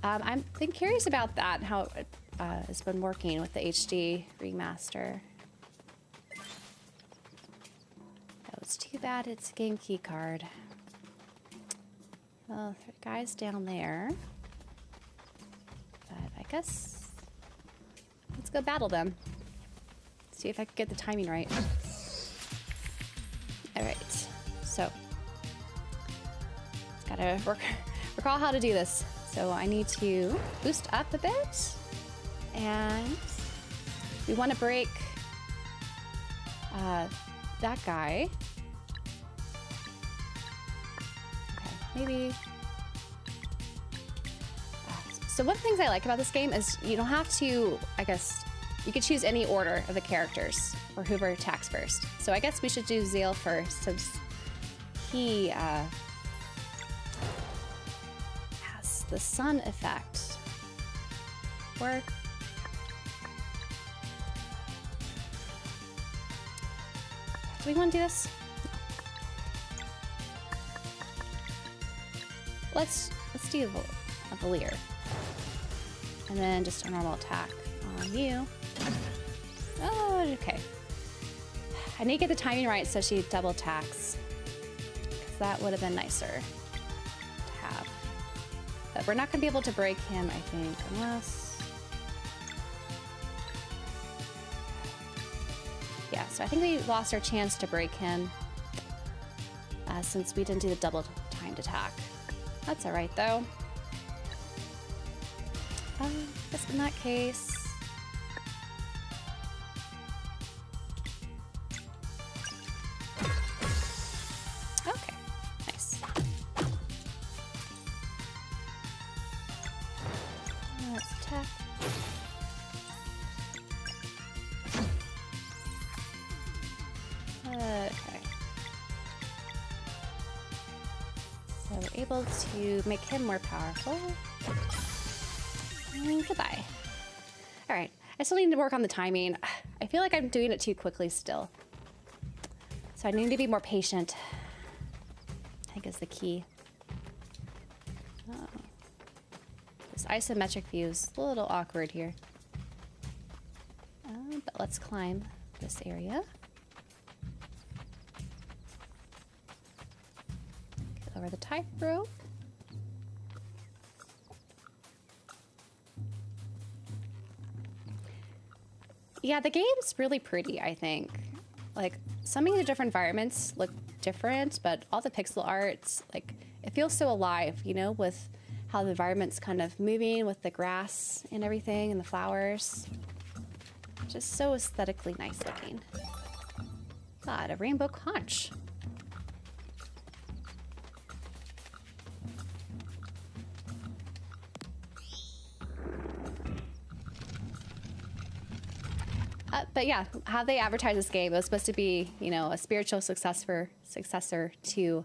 I've been curious about that, how it has been working with the HD remaster. That was too bad it's a game key card. Well, the guy's down there. But I guess let's go battle them. See if I can get the timing right. All right, so gotta recall how to do this. So I need to boost up a bit, and we want to break that guy. Okay, maybe. So one of the things I like about this game is you don't have to, I guess, you could choose any order of the characters or whoever attacks first. So I guess we should do Zeal first since he has the sun effect. Or do we want to do this? Let's do a Valier. And then just a normal attack on you. Oh, okay. I need to get the timing right so she double attacks. Because that would have been nicer to have. But we're not going to be able to break him, I think, unless... Yeah, so I think we lost our chance to break him since we didn't do the double timed attack. That's alright, though. I guess in that case... Okay, nice. Let's attack. Okay. So we're able to make him more powerful. And goodbye. All right, I still need to work on the timing. I feel like I'm doing it too quickly still. So I need to be more patient, I think is the key. Oh. This isometric view is a little awkward here. But let's climb this area. Get over the tightrope. Yeah, the game's really pretty, I think. Like, some of the different environments look different, but all the pixel arts, like, it feels so alive, you know, with how the environment's kind of moving with the grass and everything and the flowers. Just so aesthetically nice looking. God, a rainbow conch. But yeah, how they advertise this game, it was supposed to be, you know, a spiritual successor to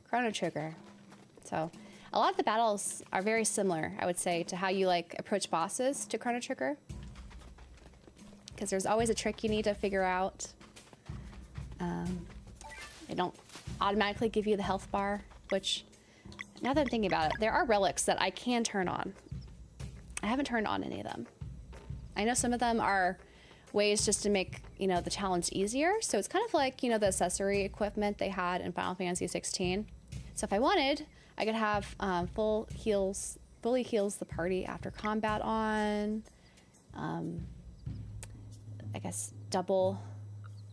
Chrono Trigger. So a lot of the battles are very similar, I would say, to how you like approach bosses to Chrono Trigger. Because there's always a trick you need to figure out. They don't automatically give you the health bar, which, now that I'm thinking about it, there are relics that I can turn on. I haven't turned on any of them. I know some of them are ways just to make, you know, the challenge easier. So it's kind of like, you know, the accessory equipment they had in Final Fantasy 16. So if I wanted, I could have fully heals the party after combat on. I guess double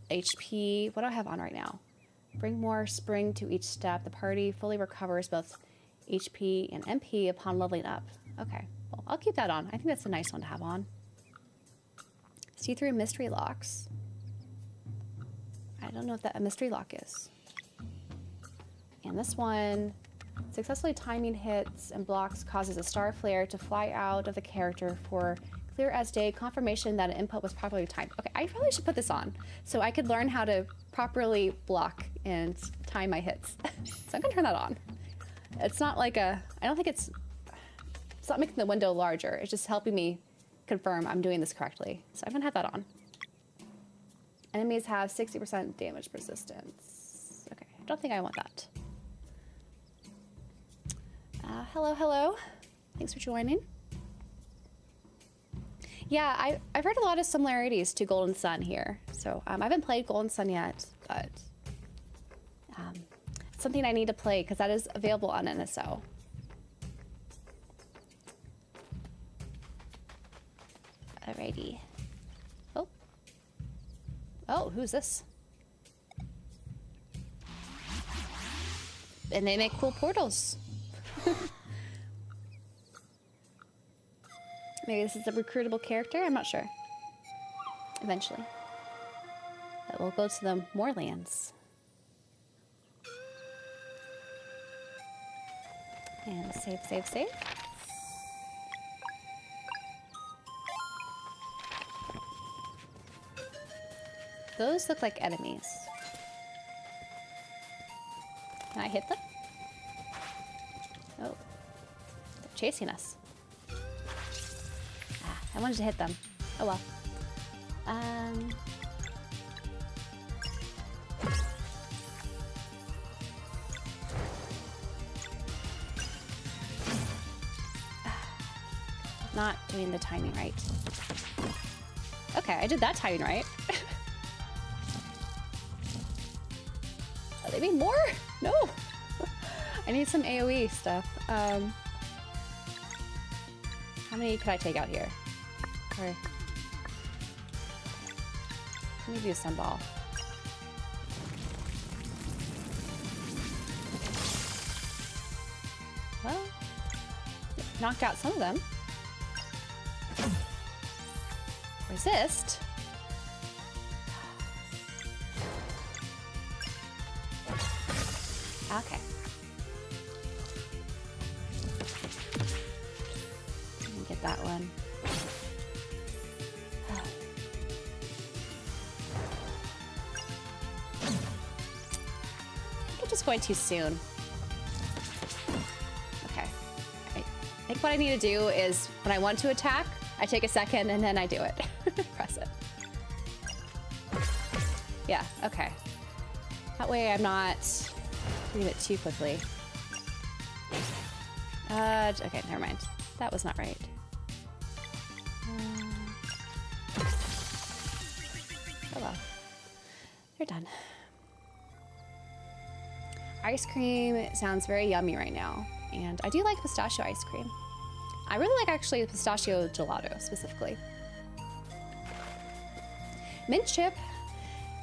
HP. What do I have on right now? Bring more spring to each step. The party fully recovers both HP and MP upon leveling up. Okay, well, I'll keep that on. I think that's a nice one to have on. See through mystery locks. I don't know if that a mystery lock is. And this one, successfully timing hits and blocks causes a star flare to fly out of the character for clear as day, confirmation that an input was properly timed. Okay, I probably should put this on so I could learn how to properly block and time my hits. So I'm gonna turn that on. It's not like I don't think it's not making the window larger. It's just helping me confirm I'm doing this correctly. So I'm gonna have that on. Enemies have 60% damage persistence. Okay, I don't think I want that. Hello, hello. Thanks for joining. Yeah, I've heard a lot of similarities to Golden Sun here. So I haven't played Golden Sun yet, but it's something I need to play because that is available on NSO. Alrighty. Oh. Oh, who's this? And they make cool portals. Maybe this is a recruitable character? I'm not sure. Eventually. But we'll go to the Moorlands. And save, save, save. Those look like enemies. Can I hit them? Oh. They're chasing us. I wanted to hit them. Oh well. Not doing the timing right. Okay, I did that timing right. Oh, they need more? No. I need some AoE stuff. How many could I take out here? Or, let me do some ball. Well, knocked out some of them. Resist. Okay. Let me get that one. Going too soon. Okay. I think what I need to do is when I want to attack, I take a second and then I do it. Press it. Yeah, okay. That way I'm not doing it too quickly. Okay, never mind. That was not right. Oh well. They're done. Ice cream sounds very yummy right now, and I do like pistachio ice cream. I really like actually pistachio gelato specifically. Mint chip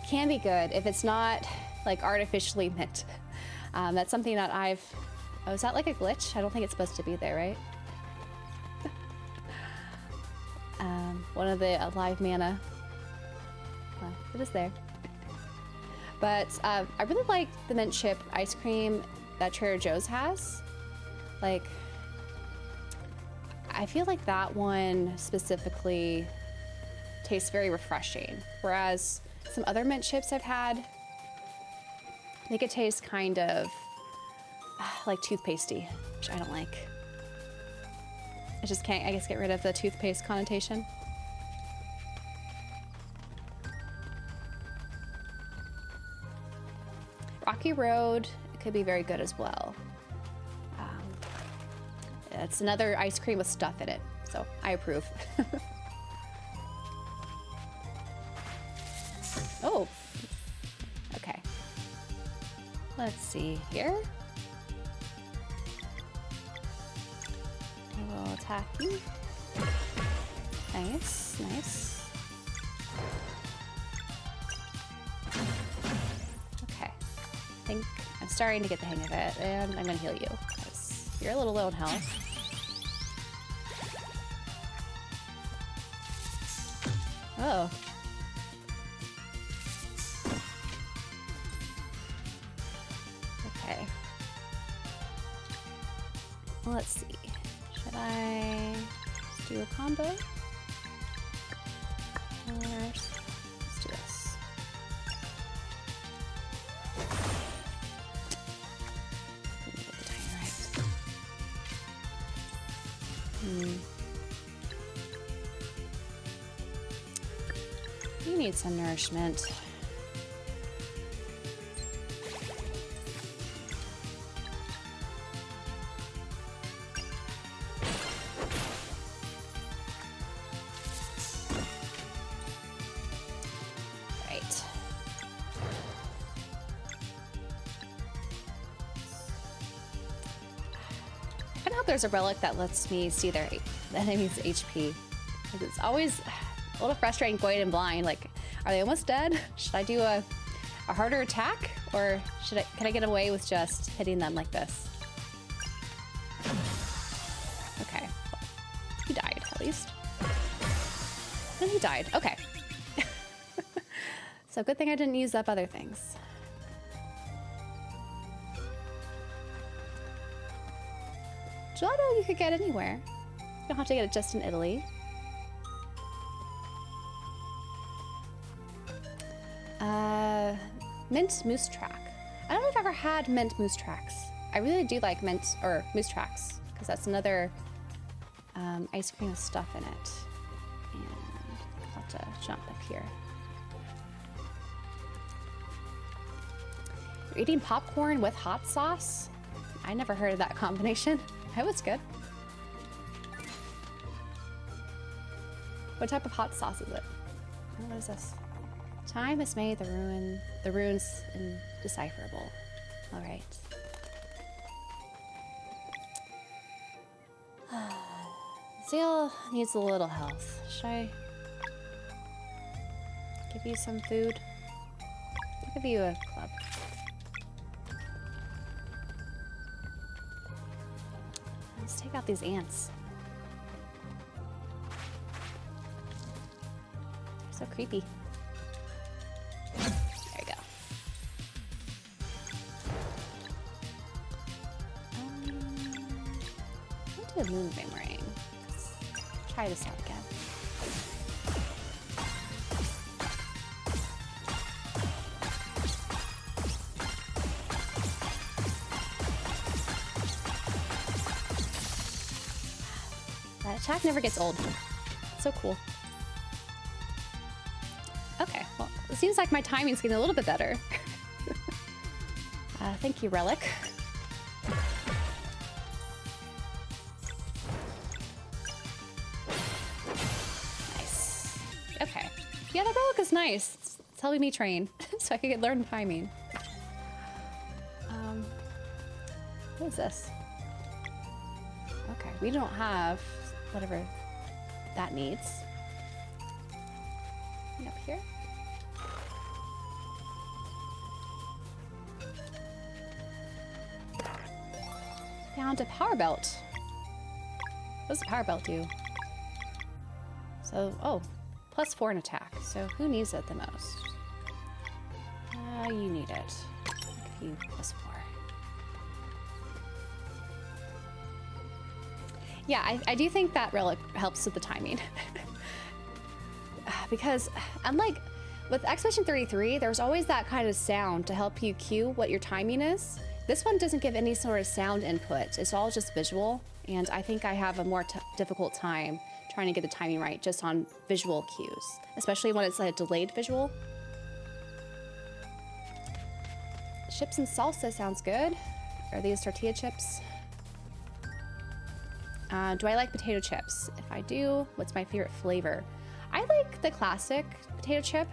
can be good if it's not like artificially mint. That's something that I've... Oh, is that like a glitch? I don't think it's supposed to be there, right? One of the live mana. Well, it is there. But I really like the mint chip ice cream that Trader Joe's has. Like, I feel like that one specifically tastes very refreshing. Whereas some other mint chips I've had, they could taste kind of like toothpastey, which I don't like. I just can't, I guess, get rid of the toothpaste connotation. Rocky Road could be very good as well. It's another ice cream with stuff in it, so I approve. Oh, okay. Let's see here. I will attack you. Nice, nice. Okay, I think I'm starting to get the hang of it, and I'm gonna heal you, because you're a little low in health. Oh. Okay. Well, let's see. Should I just do a combo? Or let's do this. Let me get the timing right. You need some nourishment. Right. I hope there's a relic that lets me see the enemy's HP. It's always a little frustrating going in blind. Like, are they almost dead? Should I do a harder attack, or can I get away with just hitting them like this? Okay, he died at least. And he died. Okay. So good thing I didn't use up other things. Gelato you could get anywhere. You don't have to get it just in Italy. Mint moose track. I don't know if I've ever had mint moose tracks. I really do like mint or moose tracks because that's another ice cream with stuff in it. And I'll have to jump up here. You're eating popcorn with hot sauce? I never heard of that combination. That was good. What type of hot sauce is it? What is this? Time has made the runes indecipherable. All right. Zeal needs a little health. Should I give you some food? I'll give you a club. Let's take out these ants. So creepy. There we go. What do a moon boomerang? Let's try this out again. That attack never gets old. It's so cool. Okay, well, it seems like my timing's getting a little bit better. Thank you, Relic. Nice. Okay. Yeah, that Relic is nice. It's helping me train, so I can learn timing. What is this? Okay, we don't have whatever that needs. Up here. Found a power belt. What does a power belt do? So, oh, +4 in attack. So who needs it the most? You need it. I'll give you +4. Yeah, I do think that relic helps with the timing. Because unlike with Expedition 33, there's always that kind of sound to help you cue what your timing is. This one doesn't give any sort of sound input. It's all just visual, and I think I have a more difficult time trying to get the timing right just on visual cues, especially when it's a delayed visual. Chips and salsa sounds good. Are these tortilla chips? Do I like potato chips? If I do, what's my favorite flavor? I like the classic potato chip.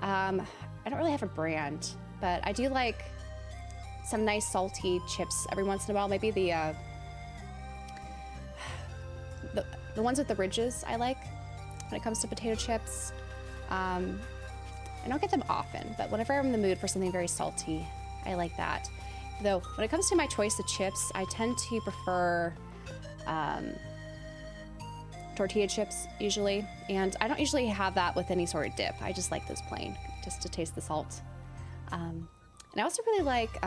I don't really have a brand, but I do like some nice salty chips every once in a while. Maybe the ones with the ridges I like when it comes to potato chips. I don't get them often, but whenever I'm in the mood for something very salty, I like that. Though when it comes to my choice of chips, I tend to prefer tortilla chips usually, and I don't usually have that with any sort of dip. I just like those plain, just to taste the salt. And I also really like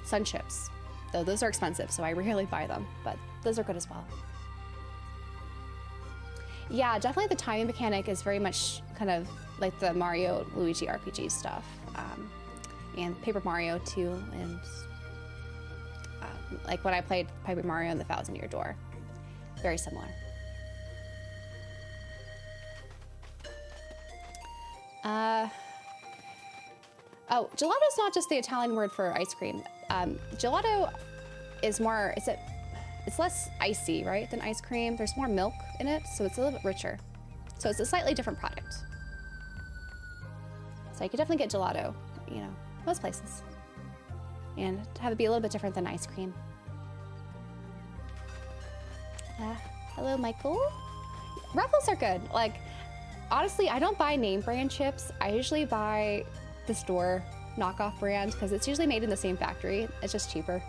sun chips, though those are expensive, so I rarely buy them, but those are good as well. Yeah, definitely the timing mechanic is very much kind of like the Mario Luigi RPG stuff, and Paper Mario too, and like when I played Paper Mario and the Thousand Year Door. Very similar. Oh, gelato is not just the Italian word for ice cream. Gelato is more, it's less icy, right, than ice cream. There's more milk in it, so it's a little bit richer. So it's a slightly different product. So you could definitely get gelato, you know, most places. And have it be a little bit different than ice cream. Hello, Michael. Ruffles are good. Like, honestly, I don't buy name brand chips. I usually buy the store knockoff brand because it's usually made in the same factory. It's just cheaper.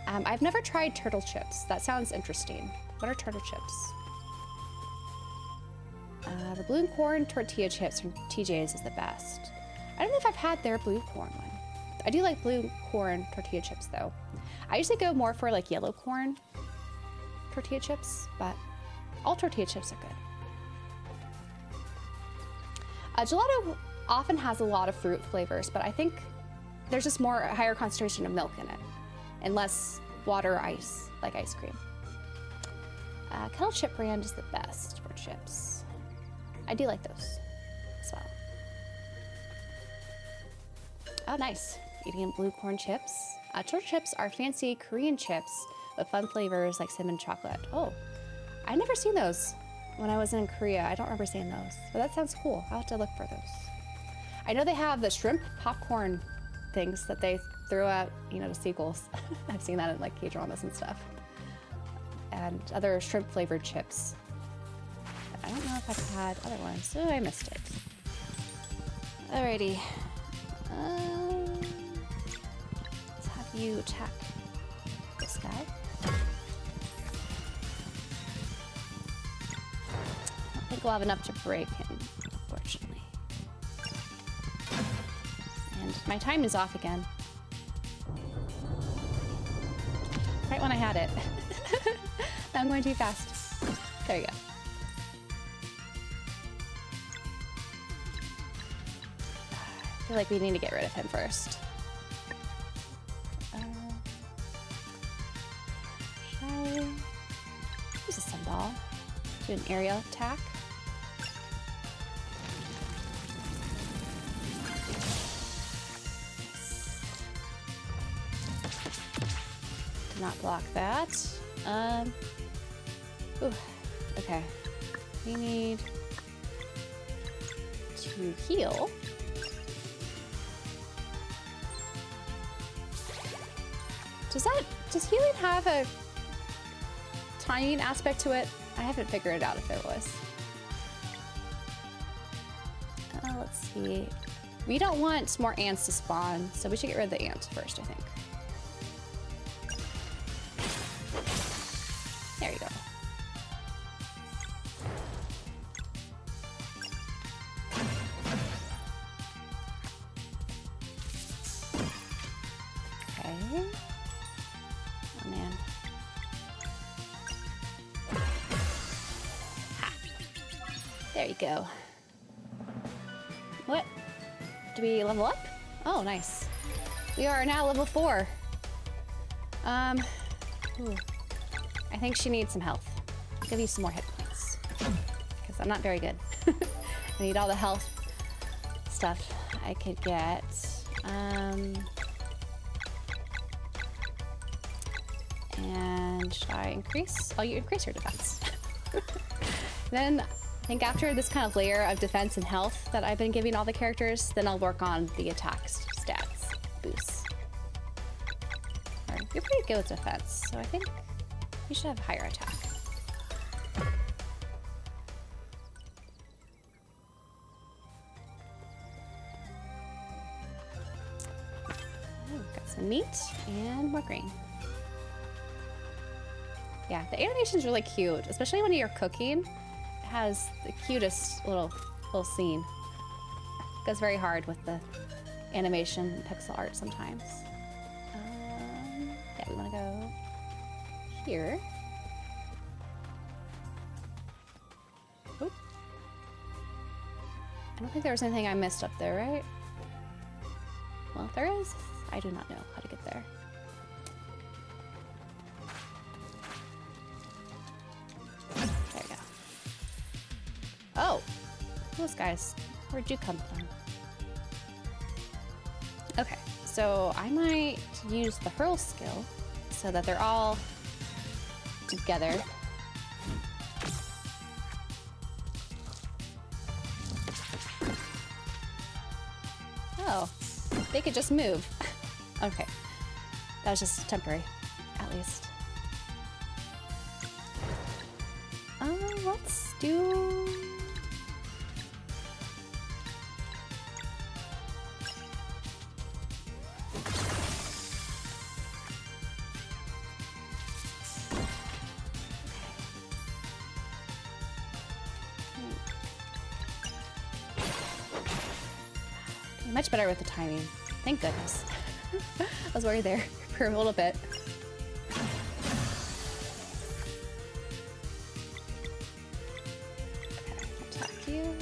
I've never tried turtle chips. That sounds interesting. What are turtle chips? The blue corn tortilla chips from TJ's is the best. I don't know if I've had their blue corn one. I do like blue corn tortilla chips though. I usually go more for like yellow corn tortilla chips, but all tortilla chips are good. Gelato often has a lot of fruit flavors, but I think there's just a higher concentration of milk in it and less water or ice, like ice cream. Kettle Chip brand is the best for chips. I do like those as well. Oh, nice. Eating blue corn chips. Turtle chips are fancy Korean chips with fun flavors like cinnamon chocolate. Oh, I've never seen those when I was in Korea. I don't remember seeing those, but that sounds cool. I'll have to look for those. I know they have the shrimp popcorn things that they throw out, you know, to seagulls. I've seen that in like K-dramas and stuff. And other shrimp flavored chips. I don't know if I've had other ones, so I missed it. Alrighty. Let's have you attack this guy. I don't think we'll have enough to break him, unfortunately. And my time is off again. Right when I had it. Now I'm going too fast. There you go. I feel like we need to get rid of him first. Shall we use a sunball? Do an aerial attack. Do not block that. Ooh, okay. We need to heal. Does healing have a timing aspect to it? I haven't figured it out if there was. Let's see. We don't want more ants to spawn, so we should get rid of the ant first, I think. There you go. Okay. Oh man. Ha. There you go. What? Do we level up? Oh, nice. We are now level 4. Ooh. I think she needs some health. I'll give you some more hit points. Because I'm not very good. I need all the health stuff I could get. And should I increase? Oh, you increase your defense. Then I think after this kind of layer of defense and health that I've been giving all the characters, then I'll work on the attack stats boosts. Right, you're pretty good with defense, so I think you should have higher attack. Ooh, got some meat and more grain. Yeah, the animation's really cute, especially when you're cooking. It has the cutest little scene. It goes very hard with the animation and pixel art sometimes. Yeah, we want to go here. Oop. I don't think there was anything I missed up there, right? Well, if there is, I do not know how to get there. There we go. Oh, those guys, where'd you come from? Okay, so I might use the hurl skill so that they're all together. Oh, they could just move. Okay, that was just temporary, at least. Let's do... Much better with the timing. Thank goodness. I was worried there for a little bit. Okay, attack you.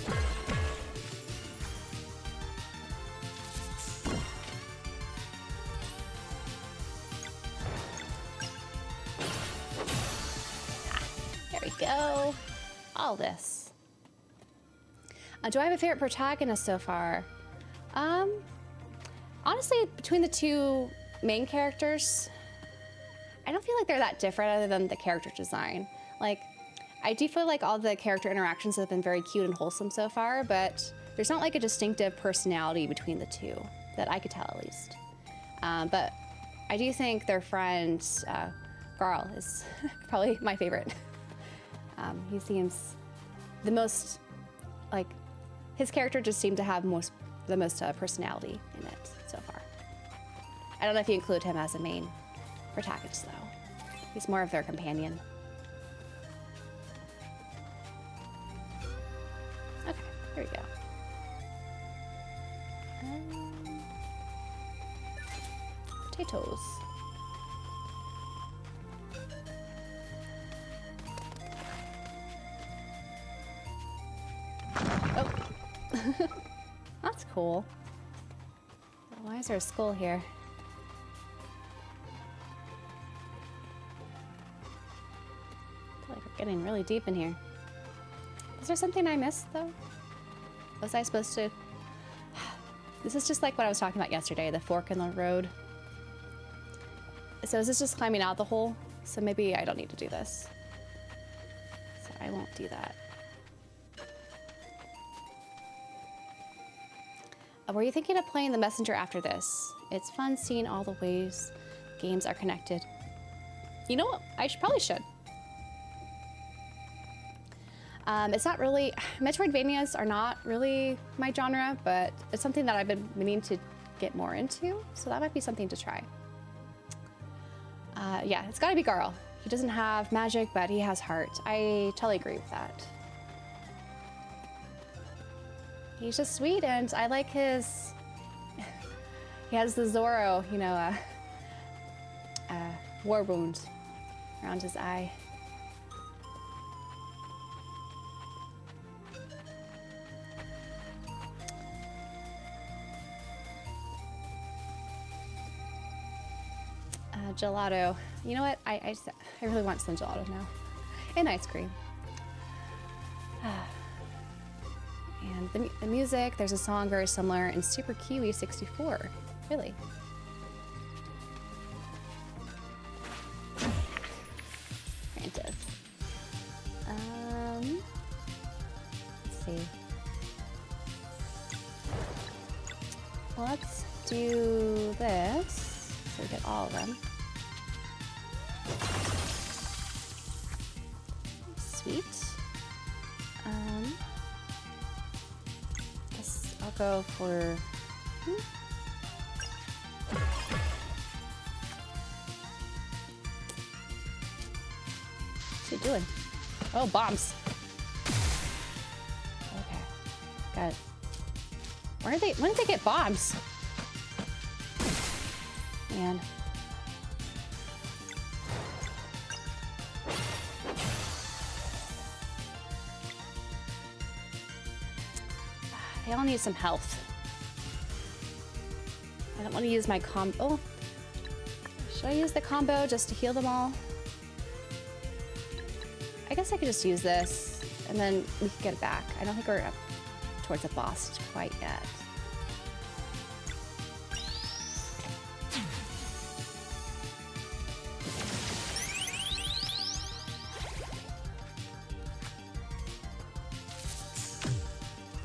There we go. All this. Do I have a favorite protagonist so far? Honestly, between the two main characters, I don't feel like they're that different other than the character design. Like, I do feel like all the character interactions have been very cute and wholesome so far, but there's not like a distinctive personality between the two, that I could tell at least. But I do think their friend, Garl, is probably my favorite. He seems the most, like, his character just seemed to have the most personality in it so far. I don't know if you include him as a main protagonist though. He's more of their companion. Okay, here we go. Potatoes. Oh. That's cool. Why is there a skull here? I feel like we're getting really deep in here. Is there something I missed though? Was I supposed to? This is just like what I was talking about yesterday, the fork in the road. So is this just climbing out the hole? So maybe I don't need to do this. So I won't do that. Were you thinking of playing the Messenger after this? It's fun seeing all the ways games are connected. You know what? Probably should. It's not really... Metroidvanias are not really my genre, but it's something that I've been meaning to get more into, so that might be something to try. Yeah, it's gotta be Garl. He doesn't have magic, but he has heart. I totally agree with that. He's just sweet, and I like his... He has the Zoro, you know, war wound around his eye. Gelato. You know what? I really want some gelato now. And ice cream. And the music, there's a song very similar in Super Kiwi 64. Really? Preemptive. Let's see. Let's do this so we get all of them. Sweet. Guess I'll go for. What's he doing? Oh, bombs. Okay. Got it. When did they get bombs? Man. They all need some health. I don't want to use my combo. Oh. Should I use the combo just to heal them all? I guess I could just use this and then we can get it back. I don't think we're up towards the boss quite yet.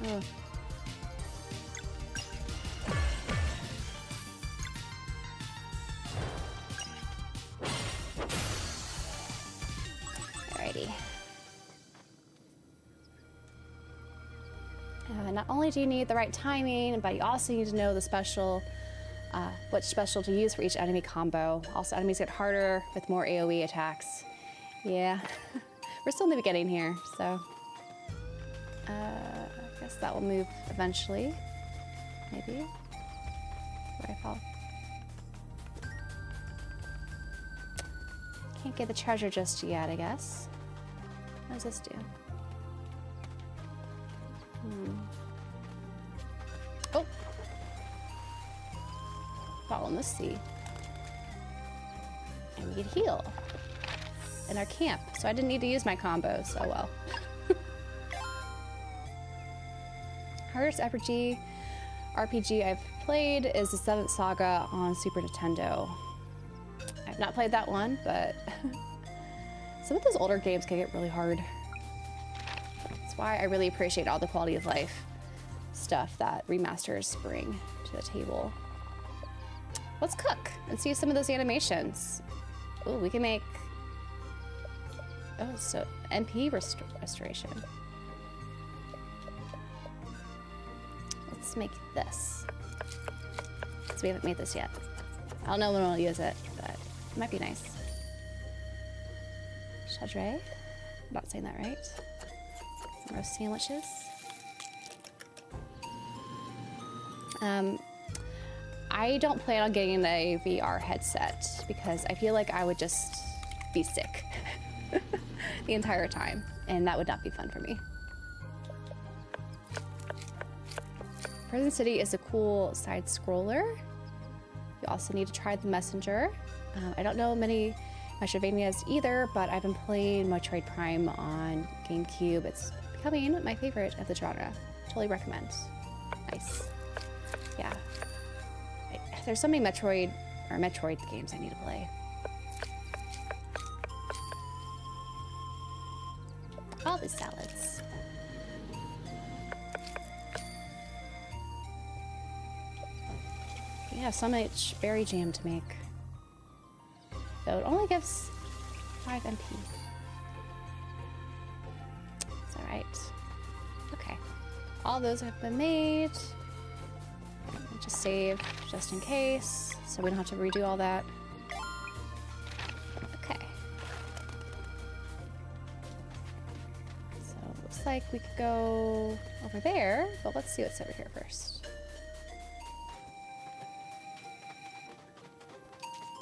Oh. Alrighty. Not only do you need the right timing, but you also need to know the special, which special to use for each enemy combo. Also, enemies get harder with more AoE attacks. Yeah, we're still in the beginning here, so I guess that will move eventually. Maybe. Where I fall. Can't get the treasure just yet, I guess. What does this do? Oh! Fall in the sea. And we could heal in our camp. So I didn't need to use my combos. Oh well. Hardest RPG I've played is the 7th Saga on Super Nintendo. I've not played that one, but some of those older games can get really hard. That's why I really appreciate all the quality of life stuff that remasters bring to the table. Let's cook and see some of those animations. Oh, we can make... Oh, so MP restoration. Let's make this. So we haven't made this yet. I don't know when we'll use it, but it might be nice. Chadre. I'm not saying that right. Roast sandwiches. I don't plan on getting a VR headset because I feel like I would just be sick the entire time, and that would not be fun for me. Prison City is a cool side scroller. You also need to try The Messenger. I don't know many Metroidvanias either, but I've been playing Metroid Prime on GameCube. It's becoming my favorite of the genre. Totally recommend. Nice. Yeah. There's so many Metroid games I need to play. All the salads. We have so much berry jam to make. Though it only gives 5 MP. It's alright. Okay. All those have been made. Just save, just in case, so we don't have to redo all that. Okay. So it looks like we could go over there, but let's see what's over here first.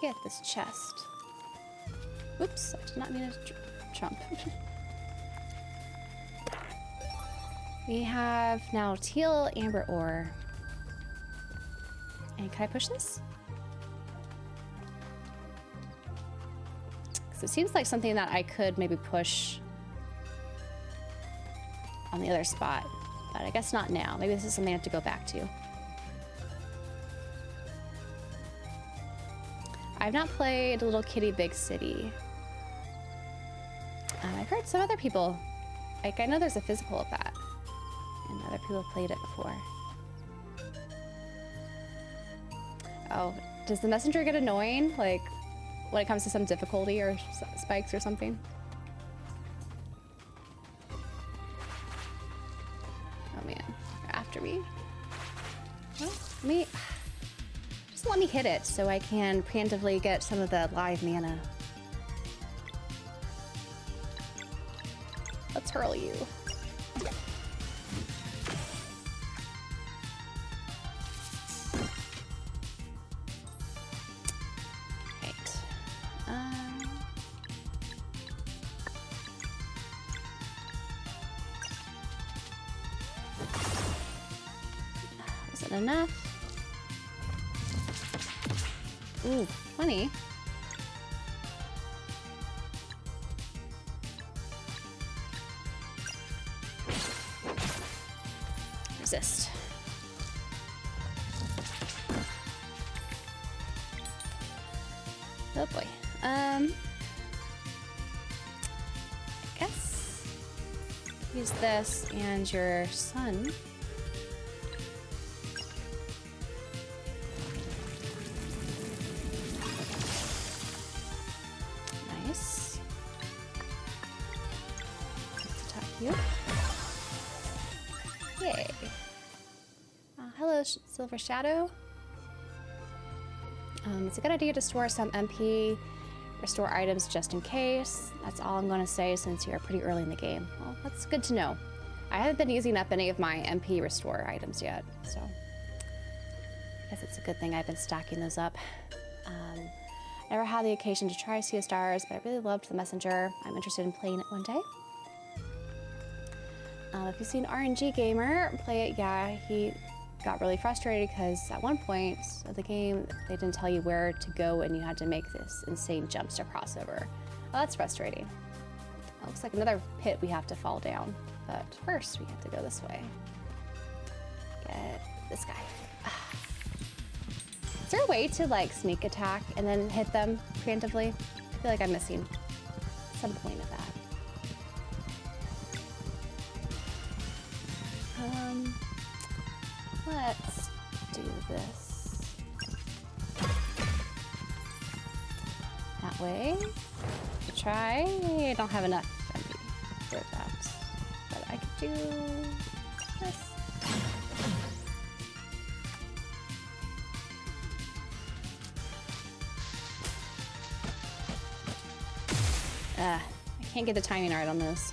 Get this chest. Oops, I did not mean to jump. We have now teal amber ore. And can I push this? Because it seems like something that I could maybe push on the other spot. But I guess not now. Maybe this is something I have to go back to. I've not played Little Kitty Big City. I've heard some other people, like I know there's a physical of that, and other people have played it before. Oh, does the messenger get annoying, like when it comes to some difficulty or spikes or something? Oh man, you're after me. Well, just let me hit it so I can preemptively get some of the live mana. Let's hurl you. Right. Is it enough? Ooh, 20. Resist. Oh boy. I guess use this and your son. Nice. Let's attack you. Yay. Hello, Silver Shadow. It's a good idea to store some MP, restore items just in case. That's all I'm going to say since you're pretty early in the game. Well, that's good to know. I haven't been using up any of my MP restore items yet, so I guess it's a good thing I've been stacking those up. Never had the occasion to try Sea of Stars, but I really loved the Messenger. I'm interested in playing it one day. If you've seen RNG Gamer play it, yeah, he got really frustrated because at one point of the game, they didn't tell you where to go and you had to make this insane jumps to cross over. Well, that's frustrating. It looks like another pit we have to fall down, but first we have to go this way. Get this guy. Is there a way to like sneak attack and then hit them preemptively? I feel like I'm missing some point of that. Let's do this. That way. To try. I don't have enough MP for that. But I could do this. I can't get the timing right on this.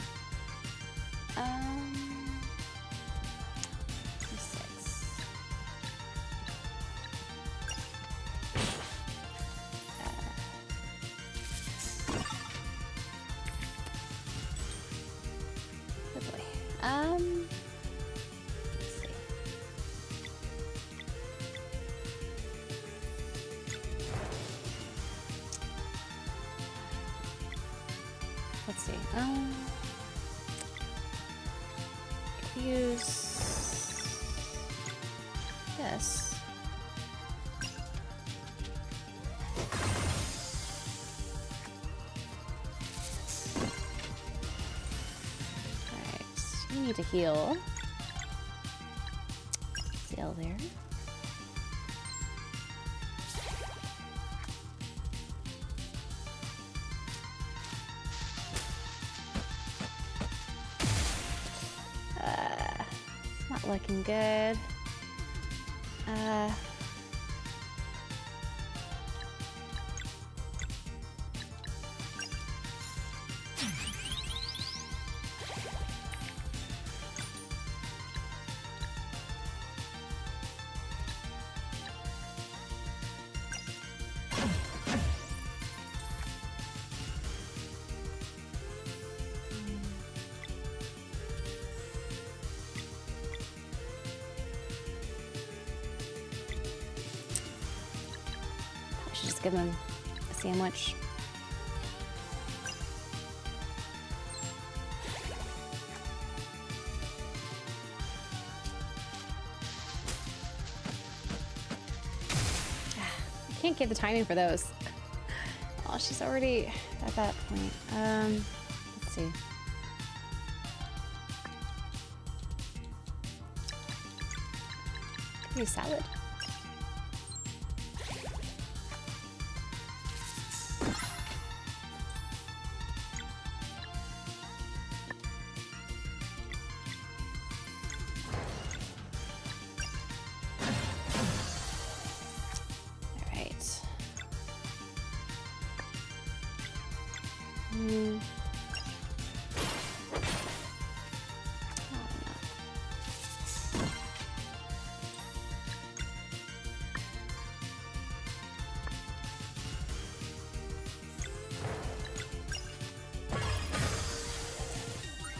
Let's see. Use this. Alright, you need to heal. Sail there. Looking good. Just give him a sandwich. can't get the timing for those. Oh, she's already at that point. Let's see. Could use salad.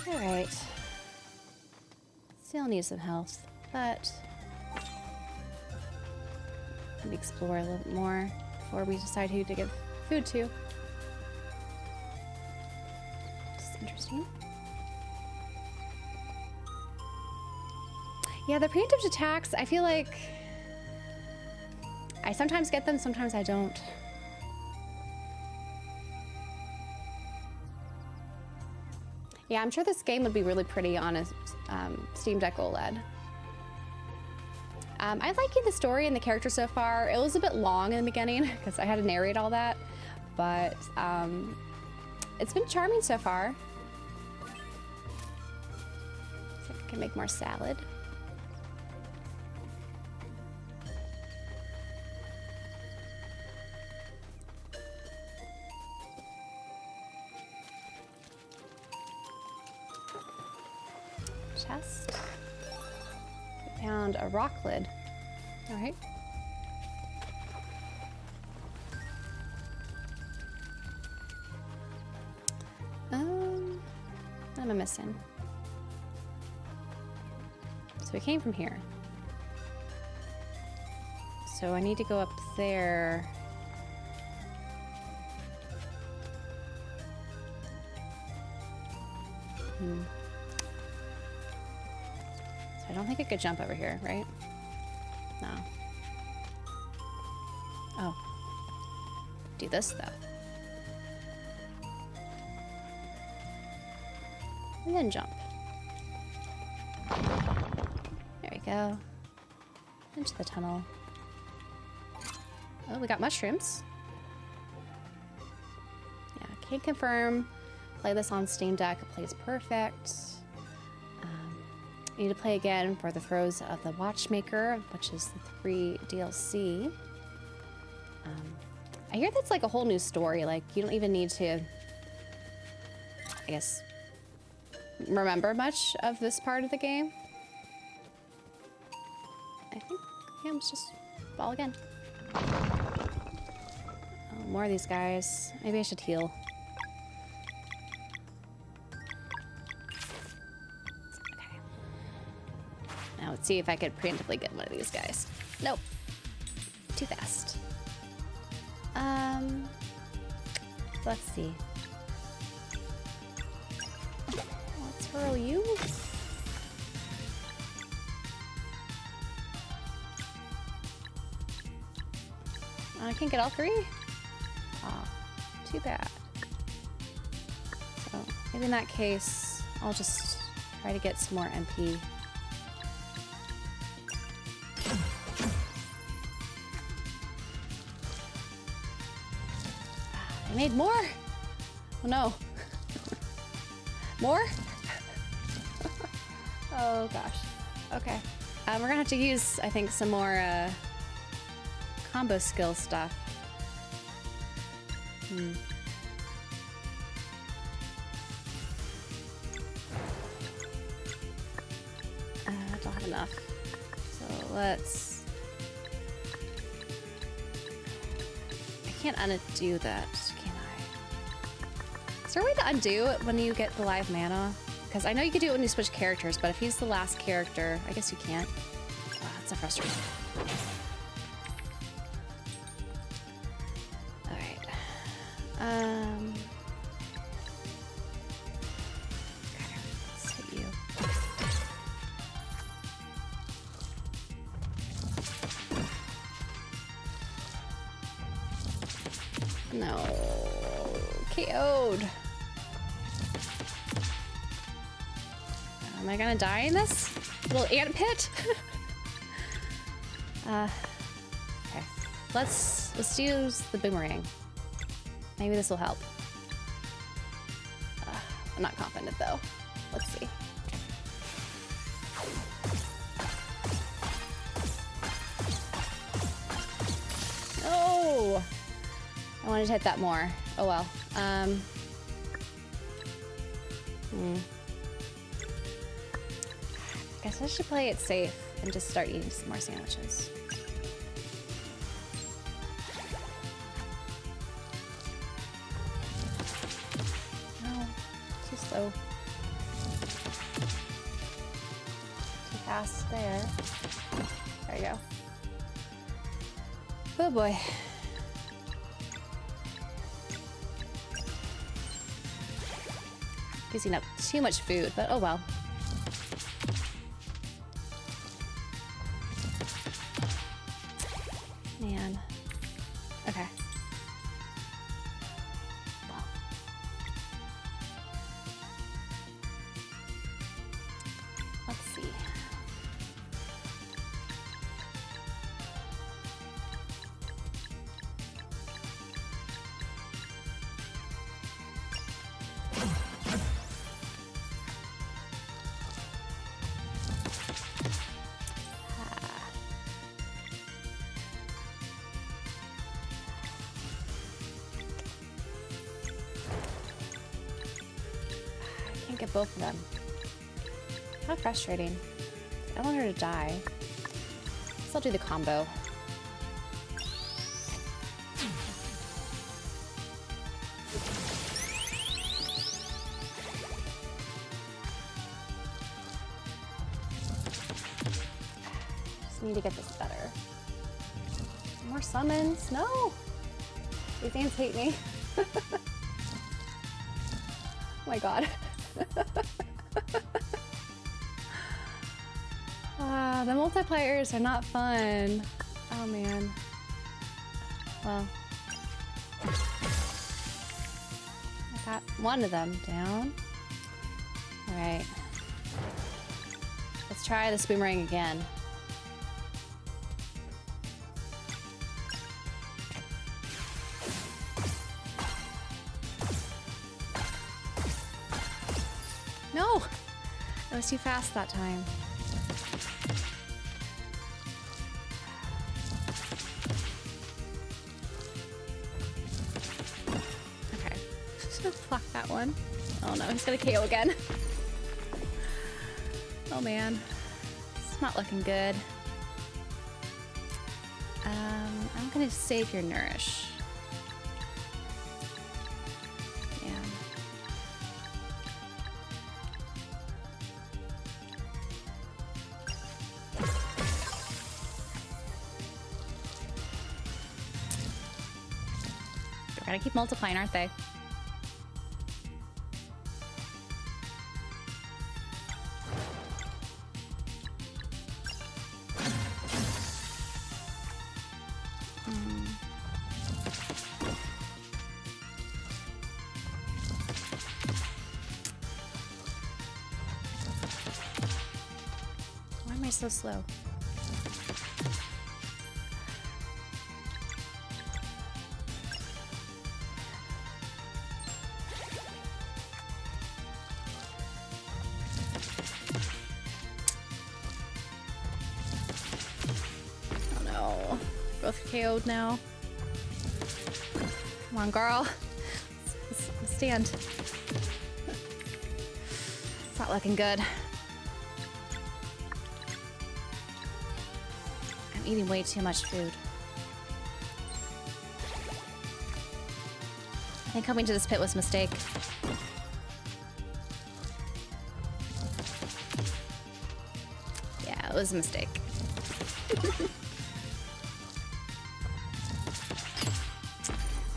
Alright. Still need some health, but let me explore a little bit more before we decide who to give food to. This is interesting. Yeah, the preemptive attacks, I feel like I sometimes get them, sometimes I don't. Yeah, I'm sure this game would be really pretty on a Steam Deck OLED. I like the story and the character so far. It was a bit long in the beginning because I had to narrate all that, but it's been charming so far. See if I can make more salad. Chest. We found a rock lid. All right. What am I missing? So we came from here. So I need to go up there. I don't think I could jump over here, right? No. Oh. Do this, though. And then jump. There we go. Into the tunnel. Oh, we got mushrooms. Yeah, can't confirm. Play this on Steam Deck. It plays perfect. I need to play again for the Throes of the Watchmaker, which is the 3 DLC. I hear that's like a whole new story. Like, you don't even need to, I guess, remember much of this part of the game. I think, yeah, let's just fall again. Oh, more of these guys. Maybe I should heal. Now let's see if I could preemptively get one of these guys. Nope. Too fast. Let's see. Let's hurl you. I can't get all 3? Aw, too bad. So maybe in that case, I'll just try to get some more MP. I made more! Oh no. More? Oh gosh. Okay. We're gonna have to use, I think, some more combo skill stuff. I don't have enough. So let's... I can't undo that, can I? Is there a way to undo it when you get the live mana? Because I know you can do it when you switch characters, but if he's the last character, I guess you can't. Oh, that's so frustrating. Alright. Let's hit you. No. KO'd. Am I gonna die in this little ant pit? Okay. Let's use the boomerang. Maybe this will help. I'm not confident though. Let's see. No! I wanted to hit that more. Oh well. Guess I should play it safe and just start eating some more sandwiches. No, too slow. Too fast there. There you go. Oh boy. Using up too much food, but oh well. Man. Okay. Well. Let's see. Get both of them. How frustrating. I don't want her to die. Guess I'll do the combo. Just need to get this better. More summons. No! These ants hate me. Oh my god. The multiplayers are not fun. Oh man. Well, I got one of them down. All right. Let's try this boomerang again. No! It was too fast that time. Okay. Just block that one. Oh no, he's gonna KO again. Oh man. It's not looking good. I'm gonna save your nourish. Gotta keep multiplying, aren't they? Why am I so slow? Both KO'd now. Come on, girl. Let's stand. It's not looking good. I'm eating way too much food. I think coming to this pit was a mistake. Yeah, it was a mistake.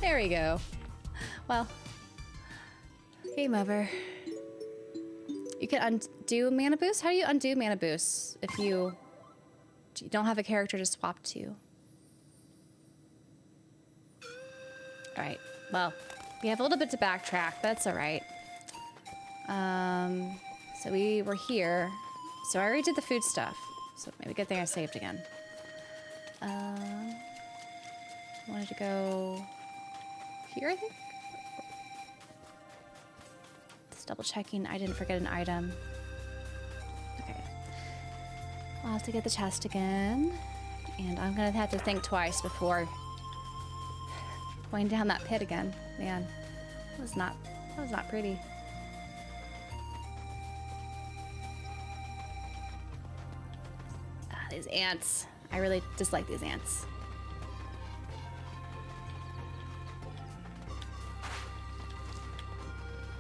There we go. Well, game over. You can undo mana boost? How do you undo mana boost if you don't have a character to swap to? Alright, well, we have a little bit to backtrack. That's alright. So we were here. So I already did the food stuff. So maybe good thing I saved again. Wanted to go here, I think? Just double checking I didn't forget an item. Okay. I'll have to get the chest again. And I'm gonna have to think twice before going down that pit again. Man, that was not pretty. These ants. I really dislike these ants.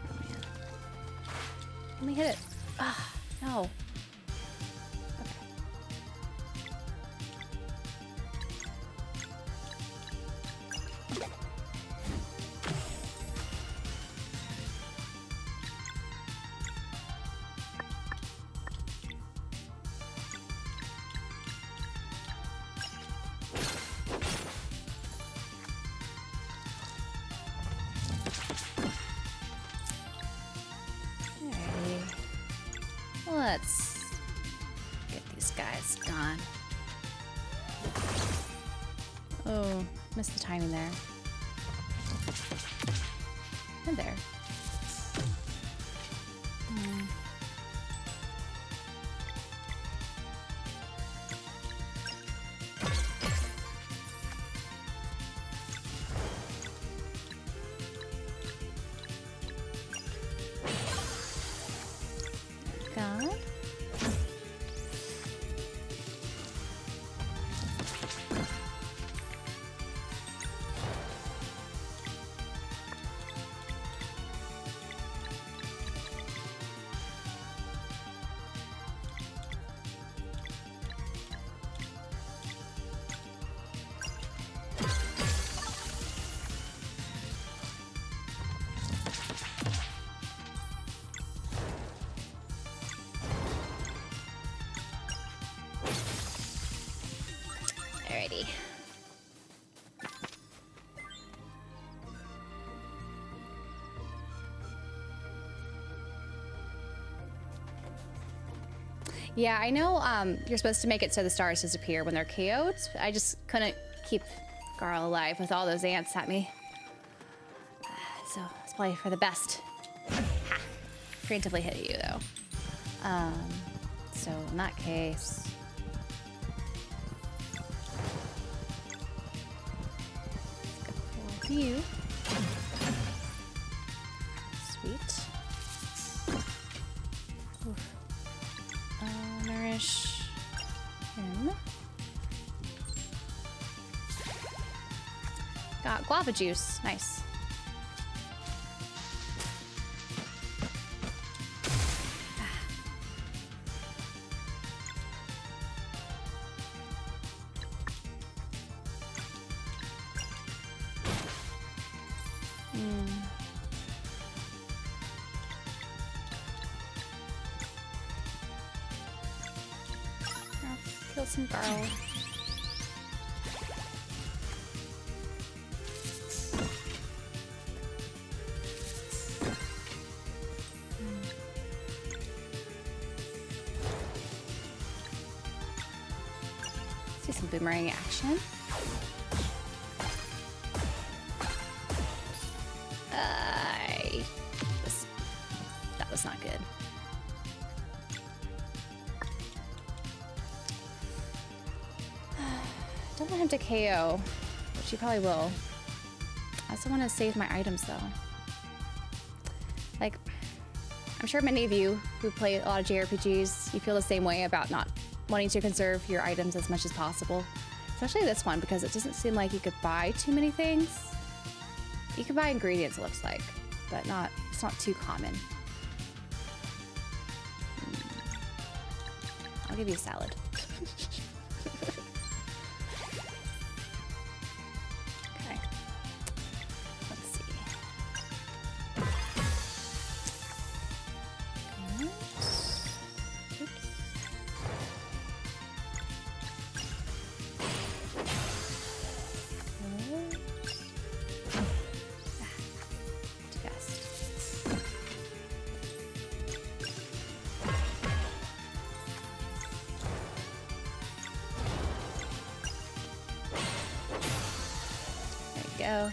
Oh man. Let me hit it. Ah, no. Let's get these guys gone. Oh, missed the timing there. And there. Alrighty. Yeah, I know you're supposed to make it so the stars disappear when they're KO'd. I just couldn't keep Garl alive with all those ants at me. So it's probably for the best. Ha! Preemptively hit you though. So in that case, let's go you. Sweet. Oof. Nourish him. Got guava juice. Nice. Kill some Garl. See some boomerang action. That was not good. Don't want him to KO, which he probably will. I also want to save my items though. Like, I'm sure many of you who play a lot of JRPGs, you feel the same way about not wanting to conserve your items as much as possible. Especially this one, because it doesn't seem like you could buy too many things. You can buy ingredients, it looks like, but it's not too common. I'll give you a salad. Okay. Let's see. Oops. Uh-oh.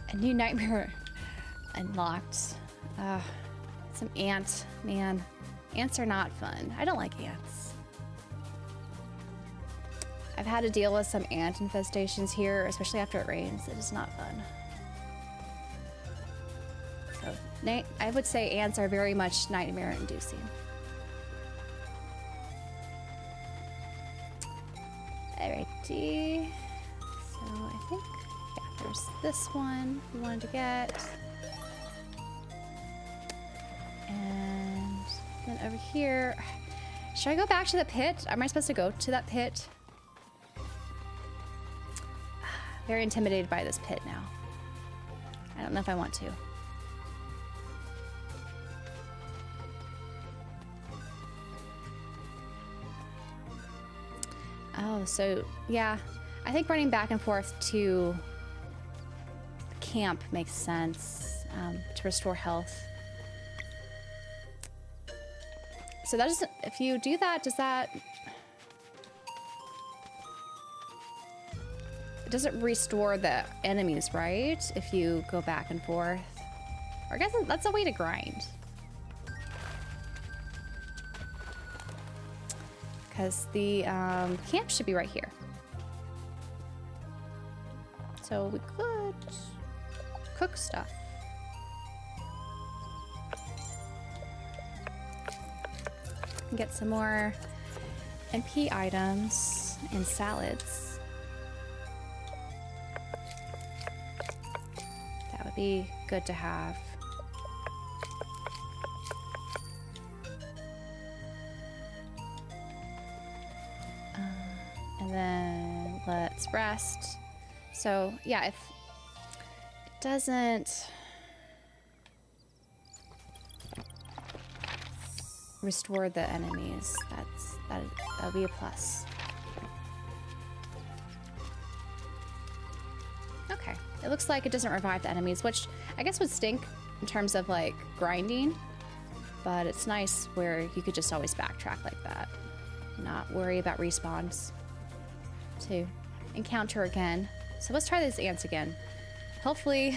A new nightmare unlocked. Some ant, man. Ants are not fun. I don't like ants. I've had to deal with some ant infestations here, especially after it rains. It is not fun. So, I would say ants are very much nightmare-inducing. Alrighty. So, I think, yeah, there's this one we wanted to get. And then over here, should I go back to the pit? Am I supposed to go to that pit? Very intimidated by this pit now. I don't know if I want to. Oh, so yeah, I think running back and forth to camp makes sense, to restore health. So that doesn't, if you do that, does that, it doesn't restore the enemies, right? If you go back and forth. Or I guess that's a way to grind. Because the camp should be right here. So we could cook stuff. And get some more MP items and salads. That would be good to have. And then let's rest. So yeah, if it doesn't restore the enemies, that'll be a plus. Okay, it looks like it doesn't revive the enemies, which I guess would stink in terms of like grinding, but it's nice where you could just always backtrack like that, not worry about respawns to encounter again. So let's try these ants again. Hopefully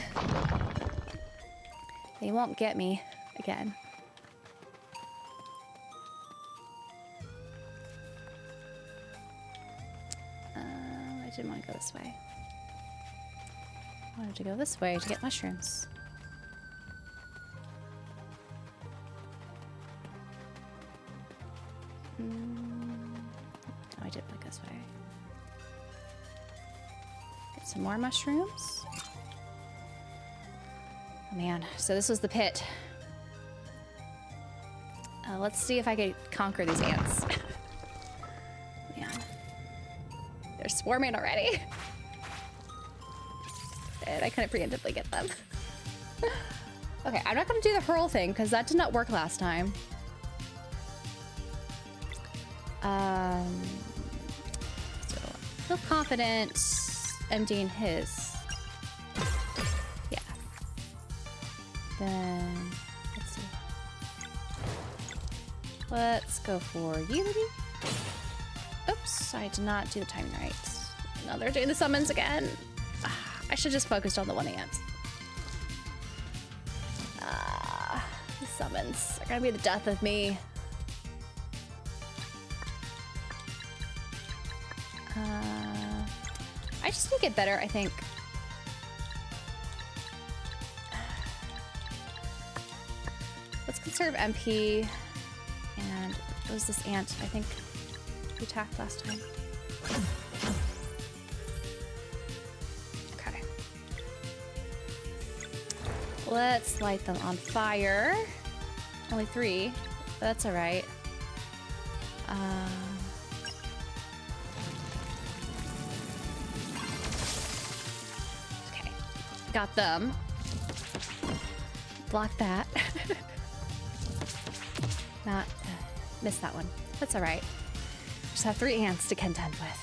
they won't get me again. I didn't want to go this way. I wanted to go this way to get mushrooms. Oh, I did look this way. Get some more mushrooms. Oh man, so this was the pit. Let's see if I can conquer these ants. Man. They're swarming already. And I couldn't preemptively get them. Okay, I'm not gonna do the hurl thing because that did not work last time. So I feel confident emptying his. Yeah. Then let's see. Let's go for you. Oops, I did not do the timing right. No, they're doing the summons again. I should just focused on the one ant. The summons are gonna be the death of me. I just need to get better, I think. Let's conserve MP. And what was this ant? I think we attacked last time. Okay. Let's light them on fire. Only 3, but that's all right. Okay, got them. Block that. Not missed that one. That's all right. Just have 3 ants to contend with.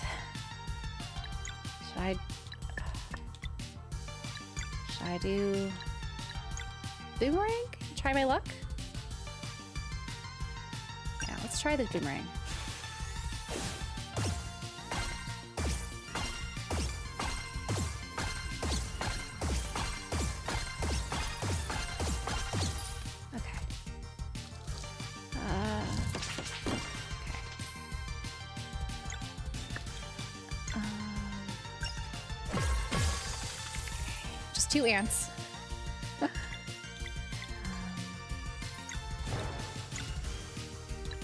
Should I do boomerang? Try my luck? Let's try the boomerang. Okay. Just 2 ants.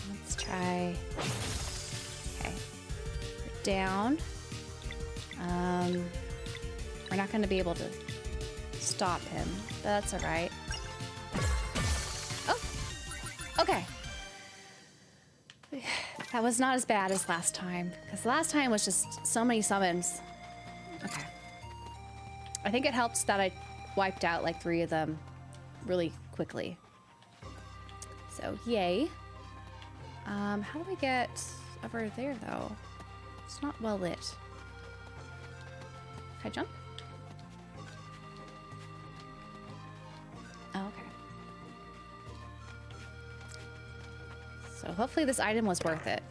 Let's try. Okay. We're down. We're not going to be able to stop him, but that's all right. Oh, okay. That was not as bad as last time, because last time was just so many summons. Okay. I think it helped that I wiped out like 3 of them really quickly. So, yay. How do we get over there, though? It's not well lit. Can I jump? Oh, okay. So hopefully this item was worth it.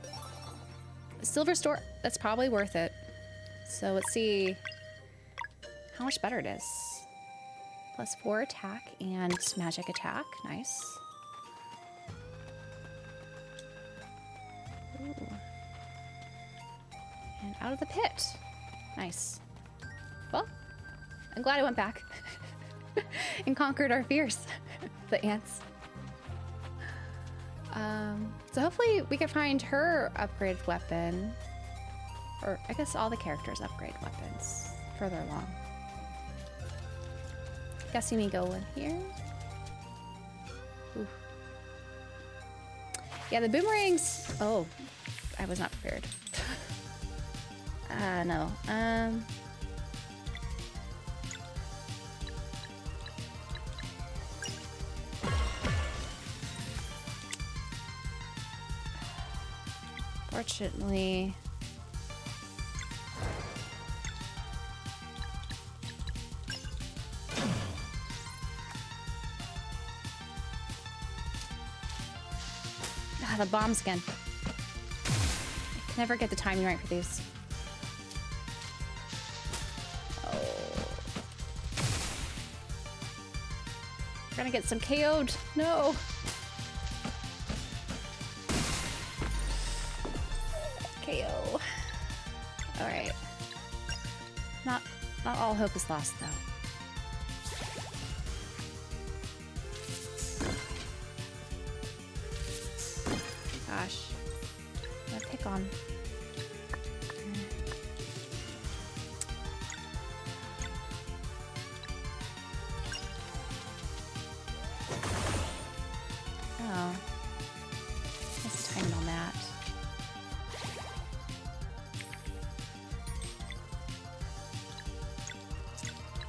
The silver store, that's probably worth it. So let's see how much better it is. +4 attack and magic attack. Nice. Ooh. And out of the pit. Nice. Well, I'm glad I went back and conquered our fears, the ants. So hopefully we can find her upgraded weapon, or I guess all the characters upgrade weapons further along. Guessing we go in here. Ooh. Yeah, the boomerangs. Oh, I was not prepared. No. Fortunately, the bombs again. I can never get the timing right for these. Oh. We're gonna get some KO'd. No. KO. All right. Not all hope is lost, though. Gosh. I'm gonna pick on. Oh. Let's time it on that.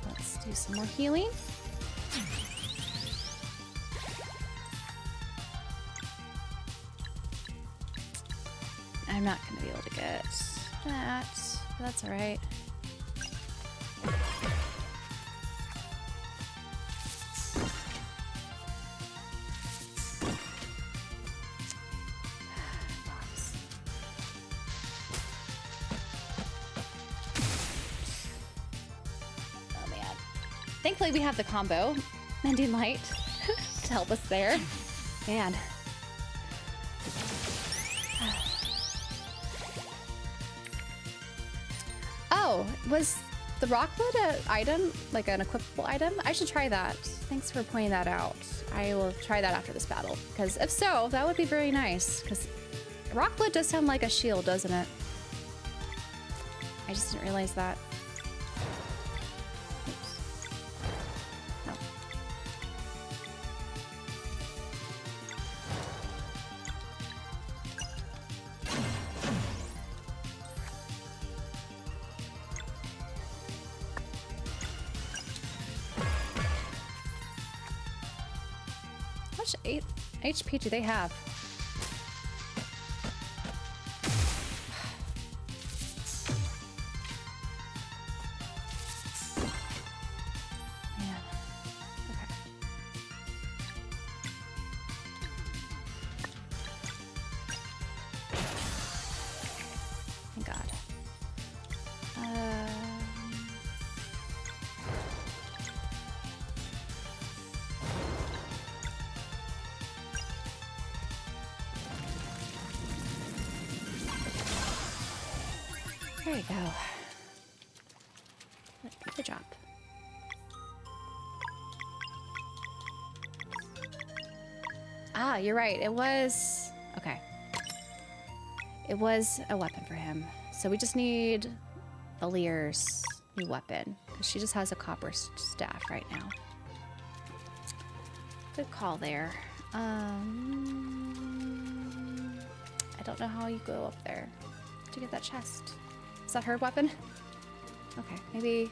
Let's do some more healing. I'm not going to be able to get that, but that's all right. Oh man. Thankfully we have the combo, Mending Light, to help us there. Man. Oh, was the rocklet an item, like an equipable item? I should try that. Thanks for pointing that out. I will try that after this battle, because if so, that would be very nice, because rocklet does sound like a shield, doesn't it? I just didn't realize that. Oops. No. How much HP do they have? Man. Okay. There you go. Good job. Ah, you're right. It was... Okay. It was a weapon for him. So we just need Valier's new weapon. Because she just has a copper staff right now. Good call there. I don't know how you go up there to get that chest. Is that her weapon? Okay, maybe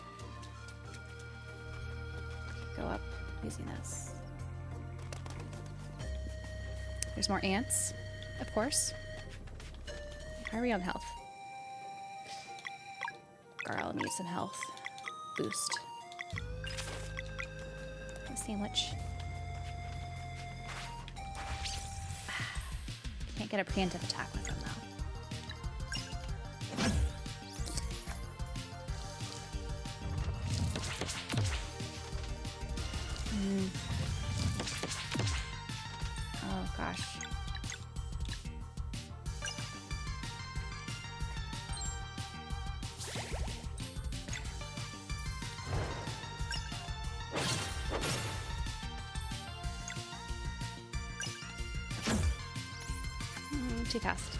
go up using this. There's more ants, of course. How are we on health? Girl needs some health boost. A sandwich. Can't get a preemptive attack with him though. Oh gosh. Too fast.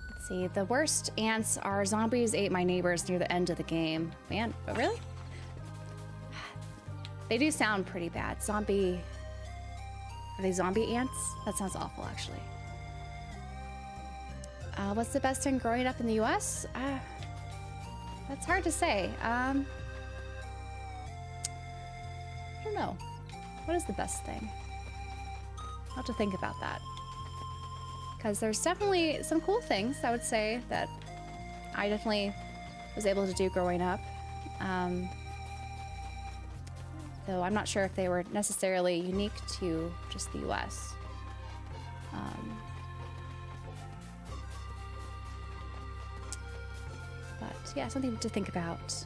Let's see, the worst ants are zombies ate my neighbors near the end of the game. Man, but really? They do sound pretty bad. Zombie... Are they zombie ants? That sounds awful, actually. What's the best thing growing up in the US? That's hard to say. I don't know. What is the best thing? I'll have to think about that. Because there's definitely some cool things, I would say, that I definitely was able to do growing up. Though I'm not sure if they were necessarily unique to just the US. But yeah, something to think about.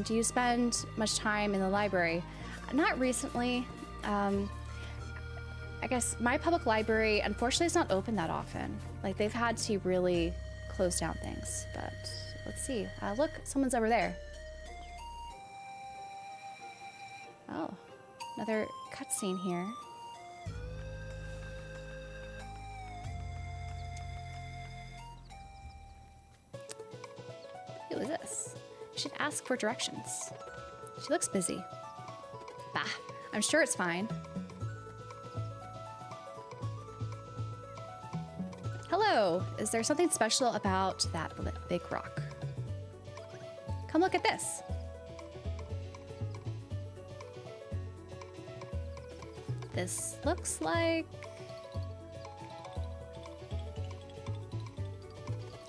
Do you spend much time in the library? Not recently. I guess my public library, unfortunately, is not open that often. Like, they've had to really close down things. But let's see. Look, someone's over there. Oh, another cutscene here. Who is this? You should ask for directions. She looks busy. Bah, I'm sure it's fine. Hello, is there something special about that big rock? Come look at this. This looks like...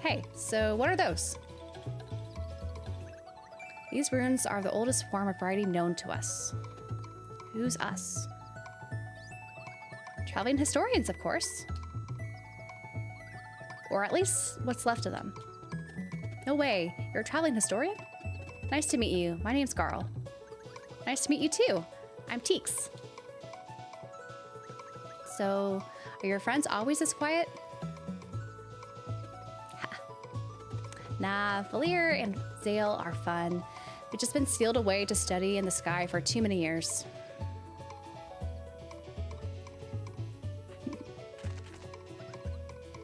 Hey, so what are those? These runes are the oldest form of writing known to us. Who's us? Traveling historians, of course. Or at least what's left of them. No way, you're a traveling historian? Nice to meet you. My name's Garl. Nice to meet you too. I'm Teeks. So, are your friends always this quiet? Ha. Nah, Valier and Zale are fun. They've just been sealed away to study in the sky for too many years.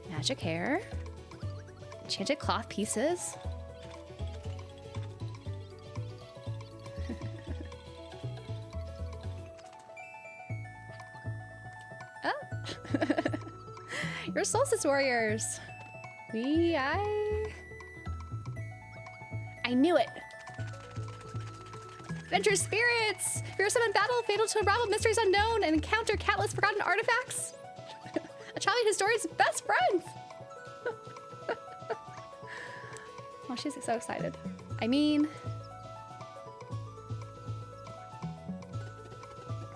Magic hair. Enchanted cloth pieces. Oh. You're solstice warriors. I knew it. Adventure spirits! Fearsome in battle, fatal to unravel mysteries unknown, and encounter countless forgotten artifacts. A traveling historian's best friends. Oh, she's so excited. I mean,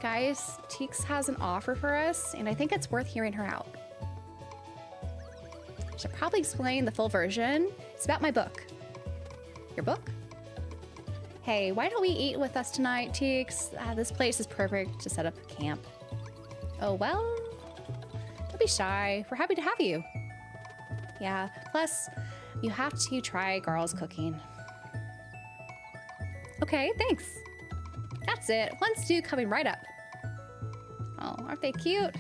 guys, Teeks has an offer for us, and I think it's worth hearing her out. I should probably explain the full version. It's about my book. Your book? Hey, why don't we eat with us tonight, Teeks? This place is perfect to set up camp. Oh, well, don't be shy. We're happy to have you. Yeah, plus, you have to try Garl's cooking. Okay, thanks. That's it. One stew coming right up. Oh, aren't they cute?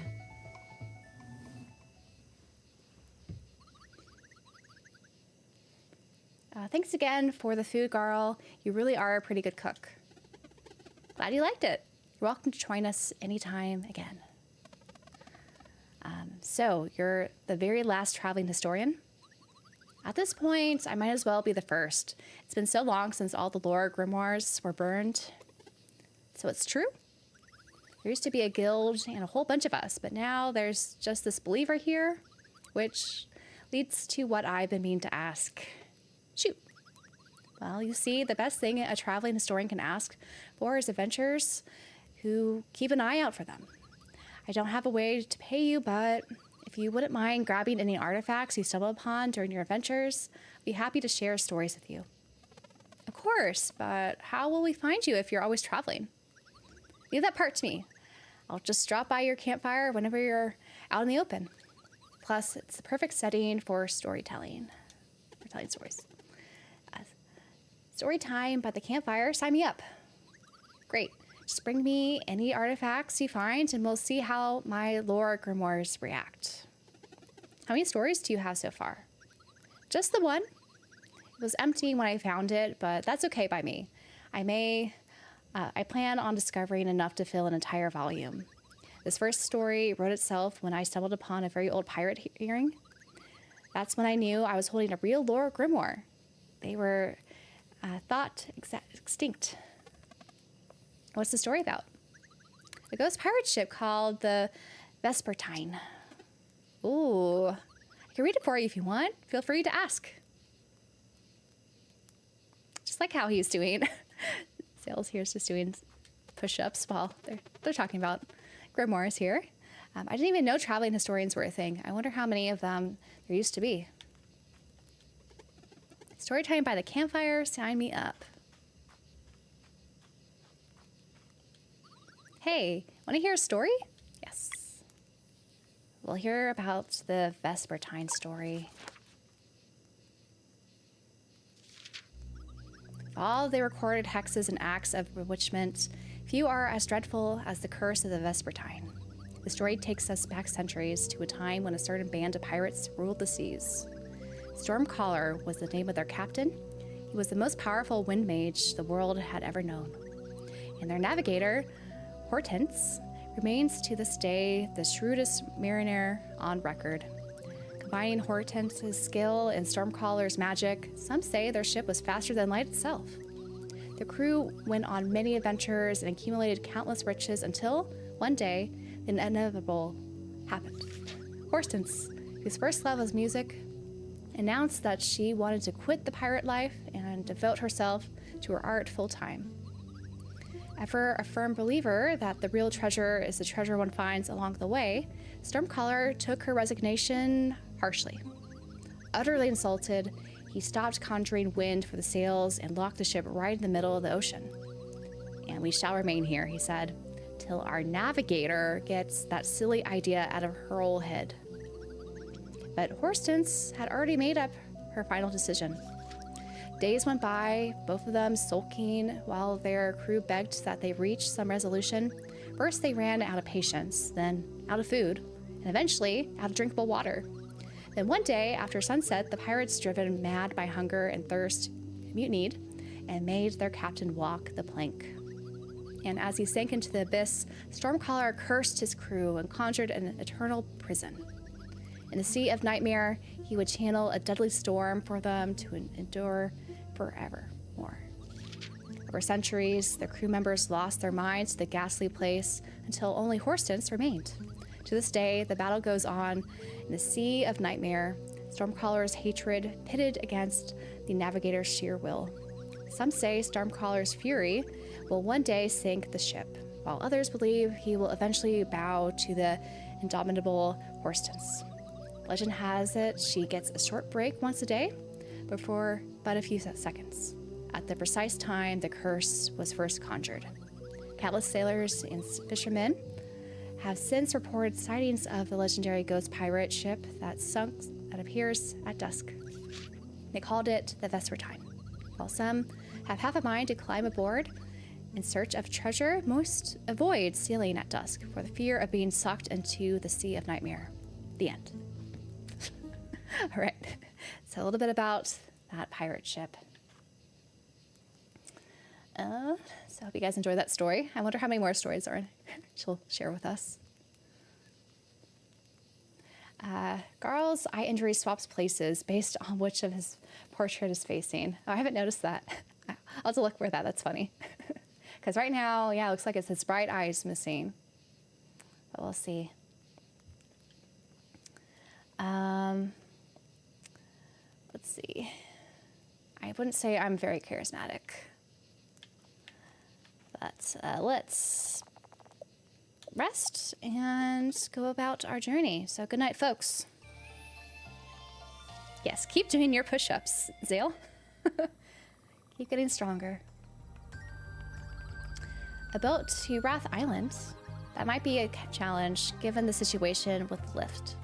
Thanks again for the food, Garl. You really are a pretty good cook. Glad you liked it. You're welcome to join us anytime again. So, you're the very last traveling historian? At this point, I might as well be the first. It's been so long since all the lore grimoires were burned. So it's true? There used to be a guild and a whole bunch of us, but now there's just this believer here, which leads to what I've been meaning to ask. Shoot. Well, you see, the best thing a traveling historian can ask for is adventurers who keep an eye out for them. I don't have a way to pay you, but if you wouldn't mind grabbing any artifacts you stumble upon during your adventures, I'd be happy to share stories with you. Of course, but how will we find you if you're always traveling? Leave that part to me. I'll just drop by your campfire whenever you're out in the open. Plus, it's the perfect setting for storytelling. For telling stories. Story time by the campfire. Sign me up. Great. Just bring me any artifacts you find and we'll see how my lore grimoires react. How many stories do you have so far? Just the one. It was empty when I found it, but that's okay by me. I plan on discovering enough to fill an entire volume. This first story wrote itself when I stumbled upon a very old pirate hearing. That's when I knew I was holding a real lore grimoire. They were thought extinct. What's the story about? A ghost pirate ship called the Vespertine. Ooh, I can read it for you if you want. Feel free to ask. Just like how he's doing. Sales here is just doing push-ups while they're talking about grimoires here. I didn't even know traveling historians were a thing. I wonder how many of them there used to be. Storytime by the campfire, sign me up. Hey, want to hear a story? Yes. We'll hear about the Vespertine story. Of all the recorded hexes and acts of bewitchment, few are as dreadful as the curse of the Vespertine. The story takes us back centuries to a time when a certain band of pirates ruled the seas. Stormcaller was the name of their captain. He was the most powerful wind mage the world had ever known. And their navigator, Hortense, remains to this day the shrewdest mariner on record. Combining Hortense's skill and Stormcaller's magic, some say their ship was faster than light itself. The crew went on many adventures and accumulated countless riches until, one day, the inevitable happened. Hortense, whose first love was music, announced that she wanted to quit the pirate life and devote herself to her art full-time. Ever a firm believer that the real treasure is the treasure one finds along the way, Stormcaller took her resignation harshly. Utterly insulted, he stopped conjuring wind for the sails and locked the ship right in the middle of the ocean. And we shall remain here, he said, till our navigator gets that silly idea out of her old head. But Hortense had already made up her final decision. Days went by, both of them sulking while their crew begged that they reach some resolution. First, they ran out of patience, then out of food, and eventually out of drinkable water. Then one day, after sunset, the pirates, driven mad by hunger and thirst, mutinied and made their captain walk the plank. And as he sank into the abyss, Stormcaller cursed his crew and conjured an eternal prison. In the Sea of Nightmare, he would channel a deadly storm for them to endure forevermore. Over centuries, the crew members lost their minds to the ghastly place until only Horstense remained. To this day, the battle goes on in the Sea of Nightmare, Stormcrawler's hatred pitted against the Navigator's sheer will. Some say Stormcrawler's fury will one day sink the ship, while others believe he will eventually bow to the indomitable Horstense. Legend has it she gets a short break once a day, before but a few seconds, at the precise time the curse was first conjured. Countless sailors and fishermen have since reported sightings of the legendary ghost pirate ship that appears at dusk. They called it the Vespertine. While some have half a mind to climb aboard in search of treasure, most avoid sailing at dusk for the fear of being sucked into the Sea of Nightmare. The end. All right, so a little bit about that pirate ship. So I hope you guys enjoyed that story. I wonder how many more stories she'll share with us. Garl's eye injury swaps places based on which of his portrait is facing. Oh, I haven't noticed that. I'll have to look for that. That's funny. Because right now, yeah, it looks like it's his bright eyes missing. But we'll see. Let's see. I wouldn't say I'm very charismatic. But let's rest and go about our journey. So good night, folks. Yes, keep doing your push-ups, Zale. Keep getting stronger. A boat to Wrath Island. That might be a challenge given the situation with the lift.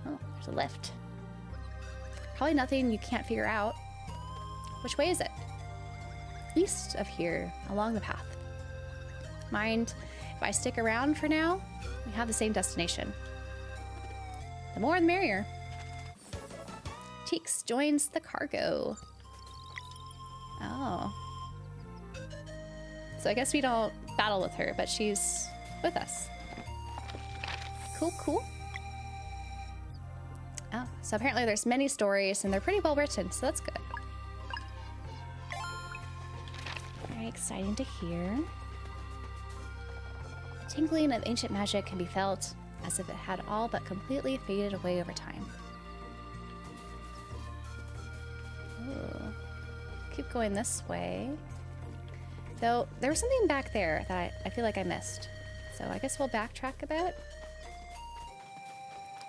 Oh, there's a lift. Probably nothing you can't figure out. Which way is it? East of here, along the path. Mind if I stick around for now? We have the same destination. The more the merrier. Teeks joins the cargo. Oh. So I guess we don't battle with her, but she's with us. Cool, cool. Oh, so apparently there's many stories and they're pretty well written, so that's good. Very exciting to hear. The tingling of ancient magic can be felt as if it had all but completely faded away over time. Ooh. Keep going this way. Though there was something back there that I feel like I missed. So I guess we'll backtrack a bit.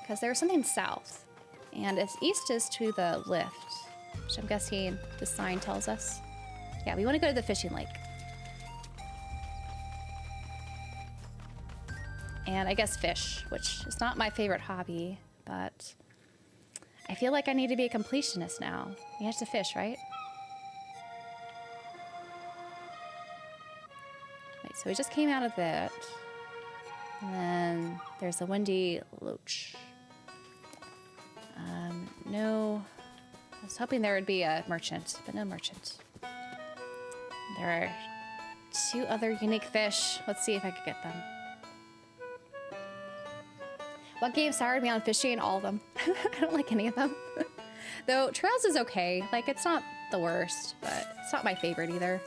Because there was something south. And it's east is to the lift, which I'm guessing the sign tells us. Yeah, we want to go to the fishing lake. And I guess fish, which is not my favorite hobby, but I feel like I need to be a completionist now. You have to fish, right? Wait, so we just came out of that. And then there's a windy loach. No, I was hoping there would be a merchant, but no merchant. There are 2 other unique fish. Let's see if I could get them. What game soured me on fishing? All of them. I don't like any of them. Though Trails is okay. Like, it's not the worst, but it's not my favorite either.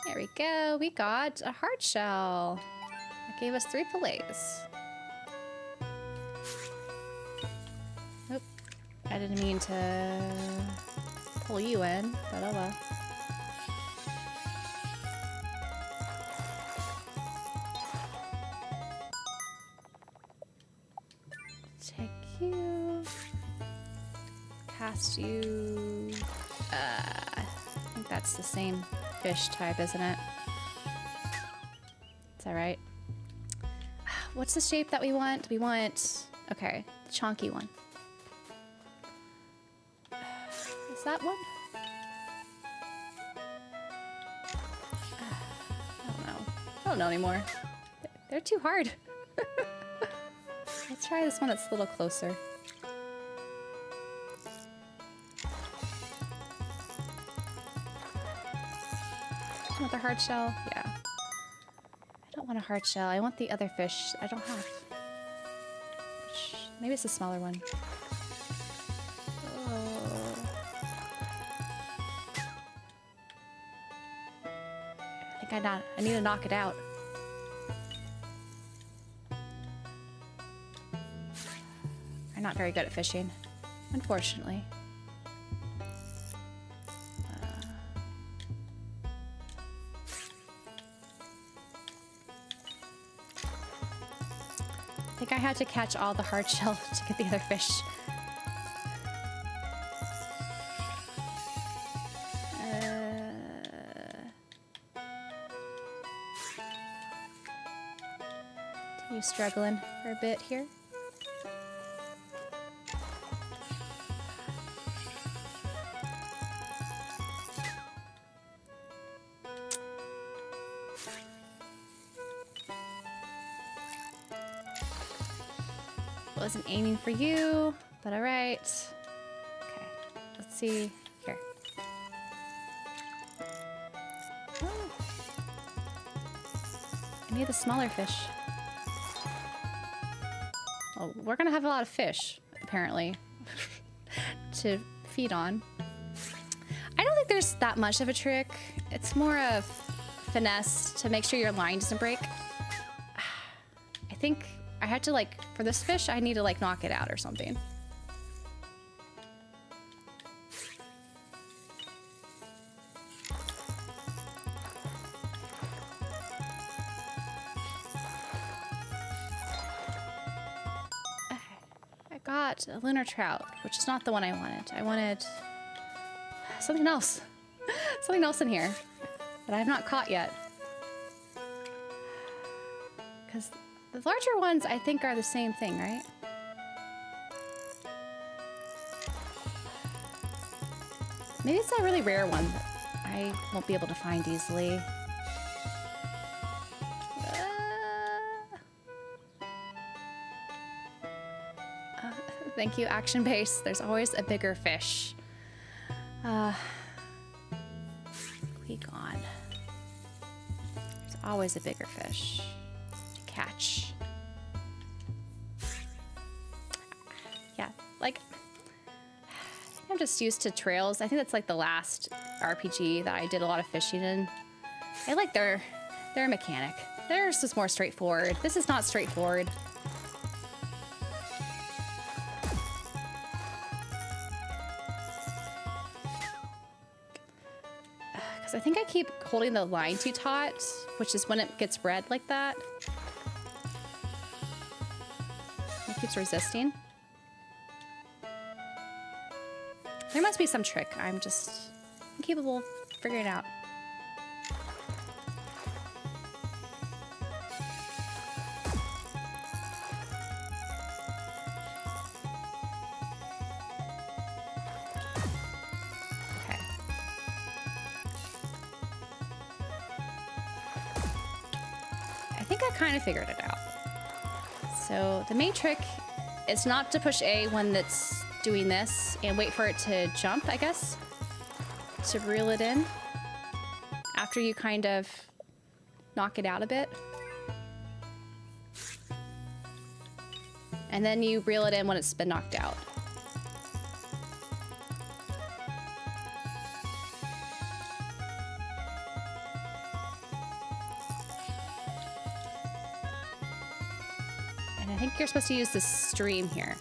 There we go. We got a hard shell. That gave us 3 fillets. Nope. I didn't mean to pull you in, but oh well. Take you. Cast you. I think that's the same fish type, isn't it? It's alright. What's the shape that we want? We want, okay, the chonky one. Is that one? I don't know. I don't know anymore. They're too hard. Let's try this one that's a little closer. Another hard shell? Yeah. don't want a hard shell. I want the other fish I don't have. Maybe it's a smaller one. Oh. I think I need to knock it out. I'm not very good at fishing, unfortunately. I think I had to catch all the hard shell to get the other fish. You struggling for a bit here? Wasn't aiming for you, but all right. Okay, let's see here. Oh. I need the smaller fish. Well, we're gonna have a lot of fish, apparently, to feed on. I don't think there's that much of a trick. It's more of finesse to make sure your line doesn't break. I think I had to, like, for this fish, I need to, like, knock it out or something. Okay. I got a lunar trout, which is not the one I wanted. I wanted something else. Something else in here that I have not caught yet. Because the larger ones, I think, are the same thing, right? Maybe it's a really rare one that I won't be able to find easily. Thank you, Action Base. There's always a bigger fish. We gone. There's always a bigger fish to catch. Yeah, like, I'm just used to trails. I think that's like the last RPG that I did a lot of fishing in. I like their mechanic. Theirs is more straightforward. This is not straightforward. Because I think I keep holding the line too taut, which is when it gets red like that. It keeps resisting. There must be some trick. I'm incapable of figuring it out. Okay. I think I kind of figured it out. So the main trick is not to push A when it's doing this and wait for it to jump, I guess, to reel it in after you kind of knock it out a bit. And then you reel it in when it's been knocked out. And I think you're supposed to use the stream here.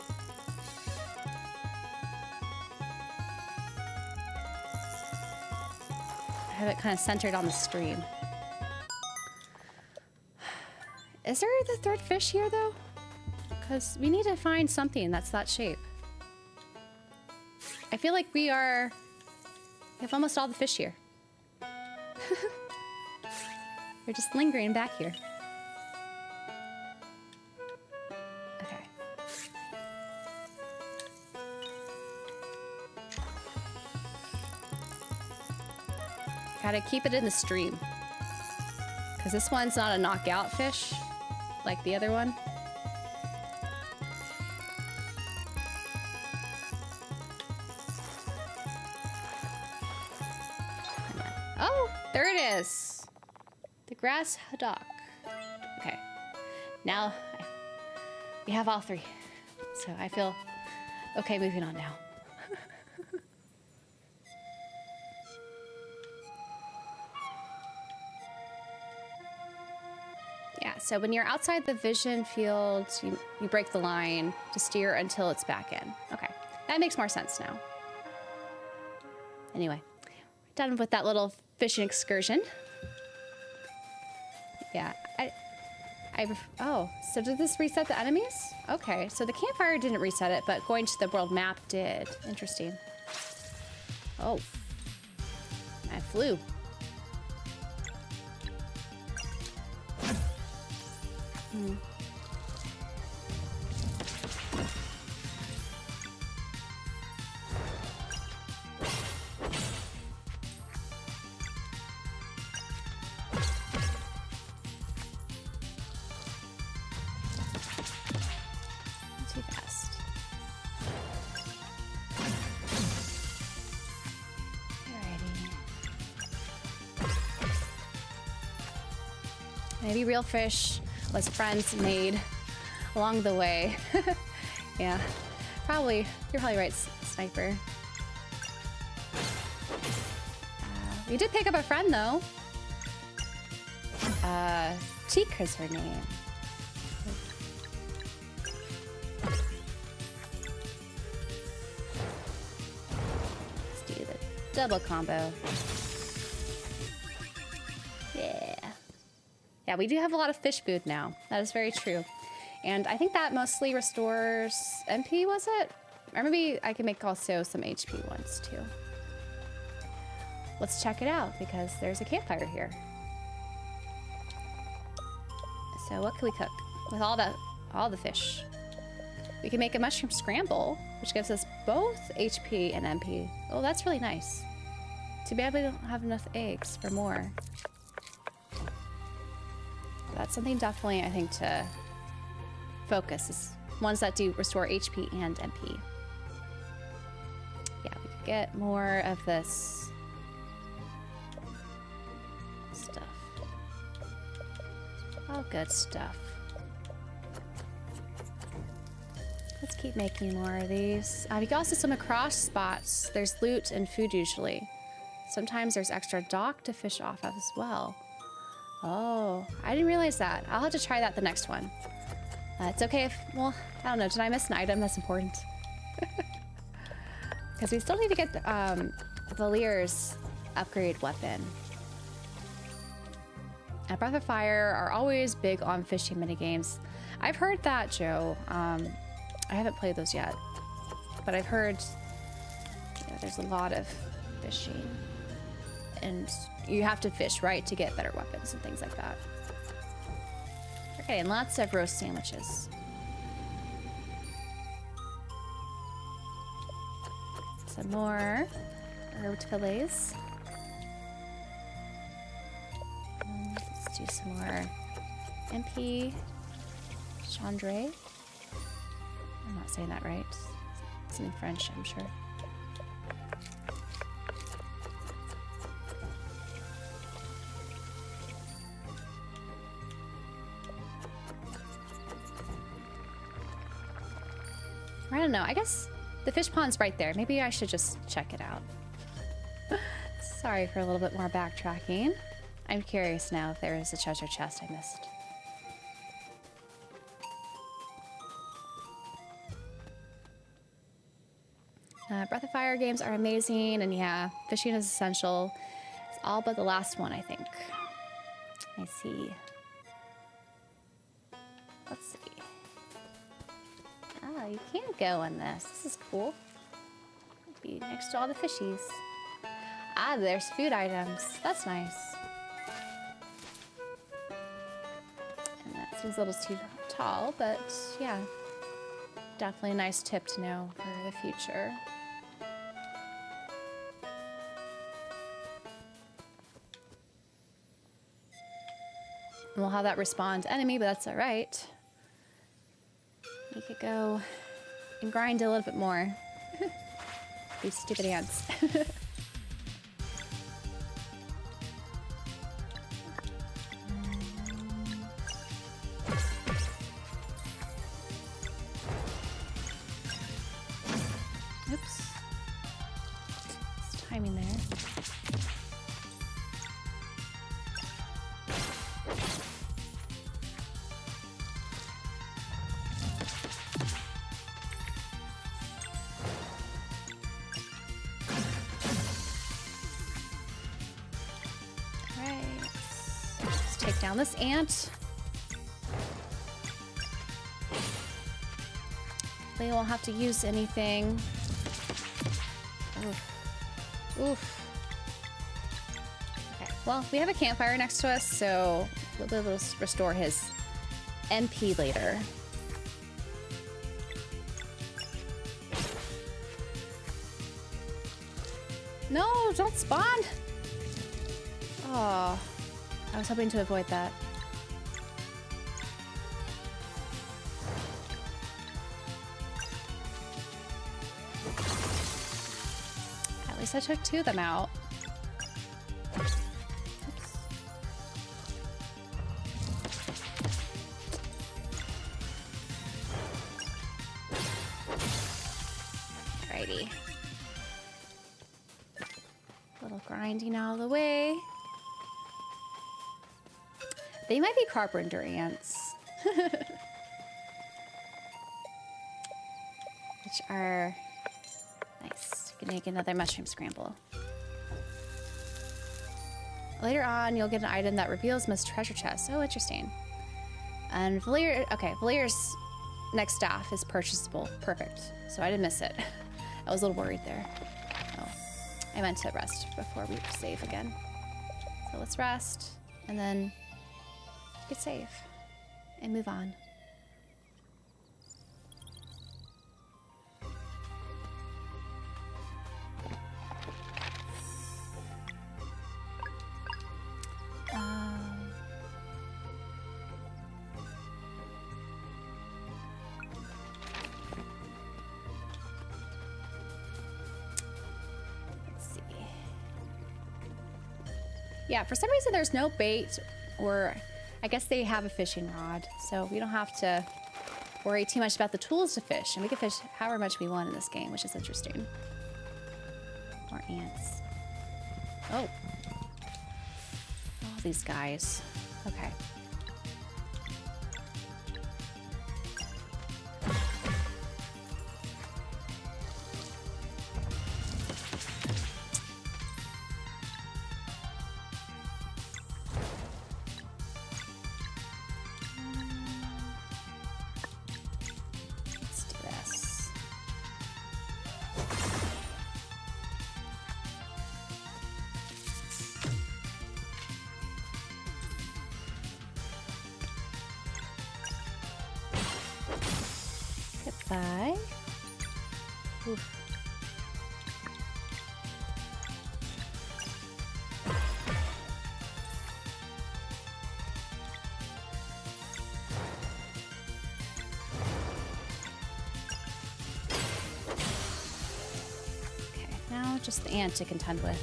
Have it kind of centered on the stream. Is there the third fish here, though? Because we need to find something that's that shape. I feel like we have almost all the fish here. We're just lingering back here. Okay. Gotta keep it in the stream. Because this one's not a knockout fish like the other one. Oh, there it is. The grass haddock. Now we have all 3. So I feel okay moving on now. Yeah, so when you're outside the vision field, you break the line to steer until it's back in. Okay, that makes more sense now. Anyway, done with that little fishing excursion. Yeah, oh, so did this reset the enemies? Okay, so the campfire didn't reset it, but going to the world map did. Interesting. Oh, I flew. Too fast. Alrighty. Maybe real fish was friends made along the way. Yeah, probably. You're probably right, Sniper. We did pick up a friend though. Cheek is her name. Let's do the double combo. Yeah. Yeah, we do have a lot of fish food now. That is very true. And I think that mostly restores MP, was it? Or maybe I can make also some HP ones too. Let's check it out because there's a campfire here. So what can we cook with all the fish? We can make a mushroom scramble, which gives us both HP and MP. Oh, that's really nice. Too bad we don't have enough eggs for more. That's something definitely I think to focus is ones that do restore HP and MP. Yeah, we could get more of this stuff. All good stuff. Let's keep making more of these. We can also swim across spots. There's loot and food usually. Sometimes there's extra dock to fish off of as well. Oh, I didn't realize that. I'll have to try that the next one. It's okay if, well, I don't know. Did I miss an item that's important? Because we still need to get Valir's upgrade weapon. Breath of Fire are always big on fishing minigames. I've heard that, Joe. I haven't played those yet. But I've heard there's a lot of fishing. And you have to fish, right, to get better weapons and things like that. Okay, and lots of roast sandwiches. Some more herbed fillets. Let's do some more MP Chandre. I'm not saying that right. It's in French, I'm sure. I don't know. I guess the fish pond's right there. Maybe I should just check it out. Sorry for a little bit more backtracking. I'm curious now if there is a treasure chest I missed. Breath of Fire games are amazing, and yeah, fishing is essential. It's all but the last one, I think. I see. Let's see. Oh, you can go in this. This is cool. Be next to all the fishies. Ah, there's food items. That's nice. And that seems a little too tall, but yeah. Definitely a nice tip to know for the future. And we'll have that respond to enemy, but that's all right. We could go and grind a little bit more. These stupid ants. timing there. Take down this ant. They won't have to use anything. Oof. Oof. Okay, well, we have a campfire next to us, so we'll be able to restore his MP later. No, don't spawn! Oh. I was hoping to avoid that. At least I took 2 of them out. Oops. Alrighty. Little grinding out of the way. They might be carpenter ants. Which are nice. Gonna make another mushroom scramble. Later on, you'll get an item that reveals most treasure chests. Oh, interesting. And Valier's next staff is purchasable. Perfect. So I didn't miss it. I was a little worried there. Oh, I meant to rest before we save again. So let's rest and then get save and move on. Let's see. Yeah, for some reason there's no bait, or I guess they have a fishing rod, so we don't have to worry too much about the tools to fish, and we can fish however much we want in this game, which is interesting. More ants. Oh. All these guys. Okay. Goodbye. Oof. Okay, now just the ant to contend with.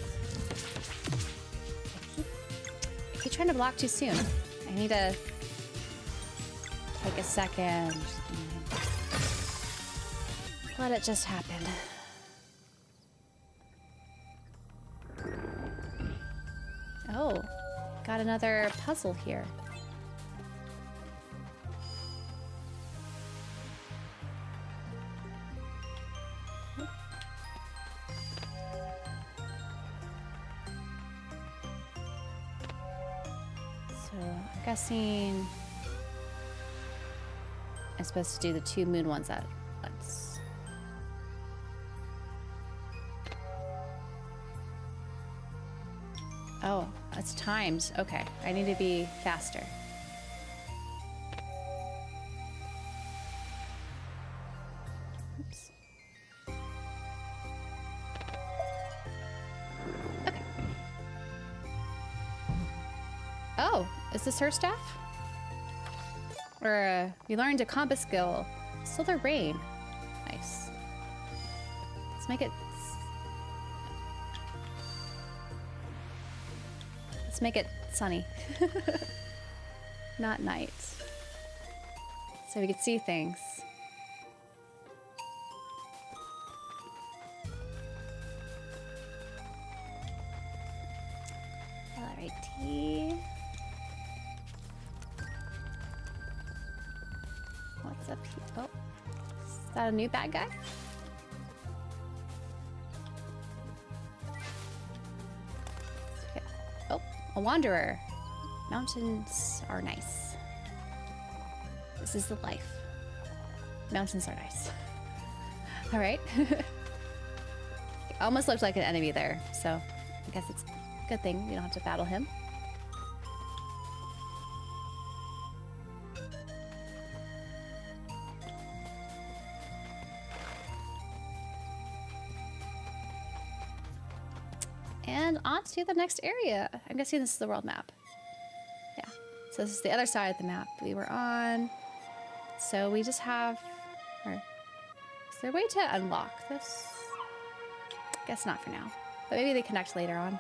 I keep trying to block too soon. I need to take a second. Let it just happen. Oh, got another puzzle here. So, I'm guessing I'm supposed to do the 2 moon ones at once. Oh, it's timed. Okay, I need to be faster. Oops. Okay. Oh, is this her staff? Or you learned a combat skill. Solar Rain. Nice. Let's make it... make it sunny. Not night. So we can see things. Alrighty. What's up here? Oh, is that a new bad guy? Okay. Oh, a wanderer. Mountains are nice. This is the life. Mountains are nice. All right. Almost looked like an enemy there, so I guess it's a good thing we don't have to battle him. And on to the next area. I'm guessing this is the world map. Yeah, so this is the other side of the map we were on. So we just have, or is there a way to unlock this? I guess not for now, but maybe they connect later on.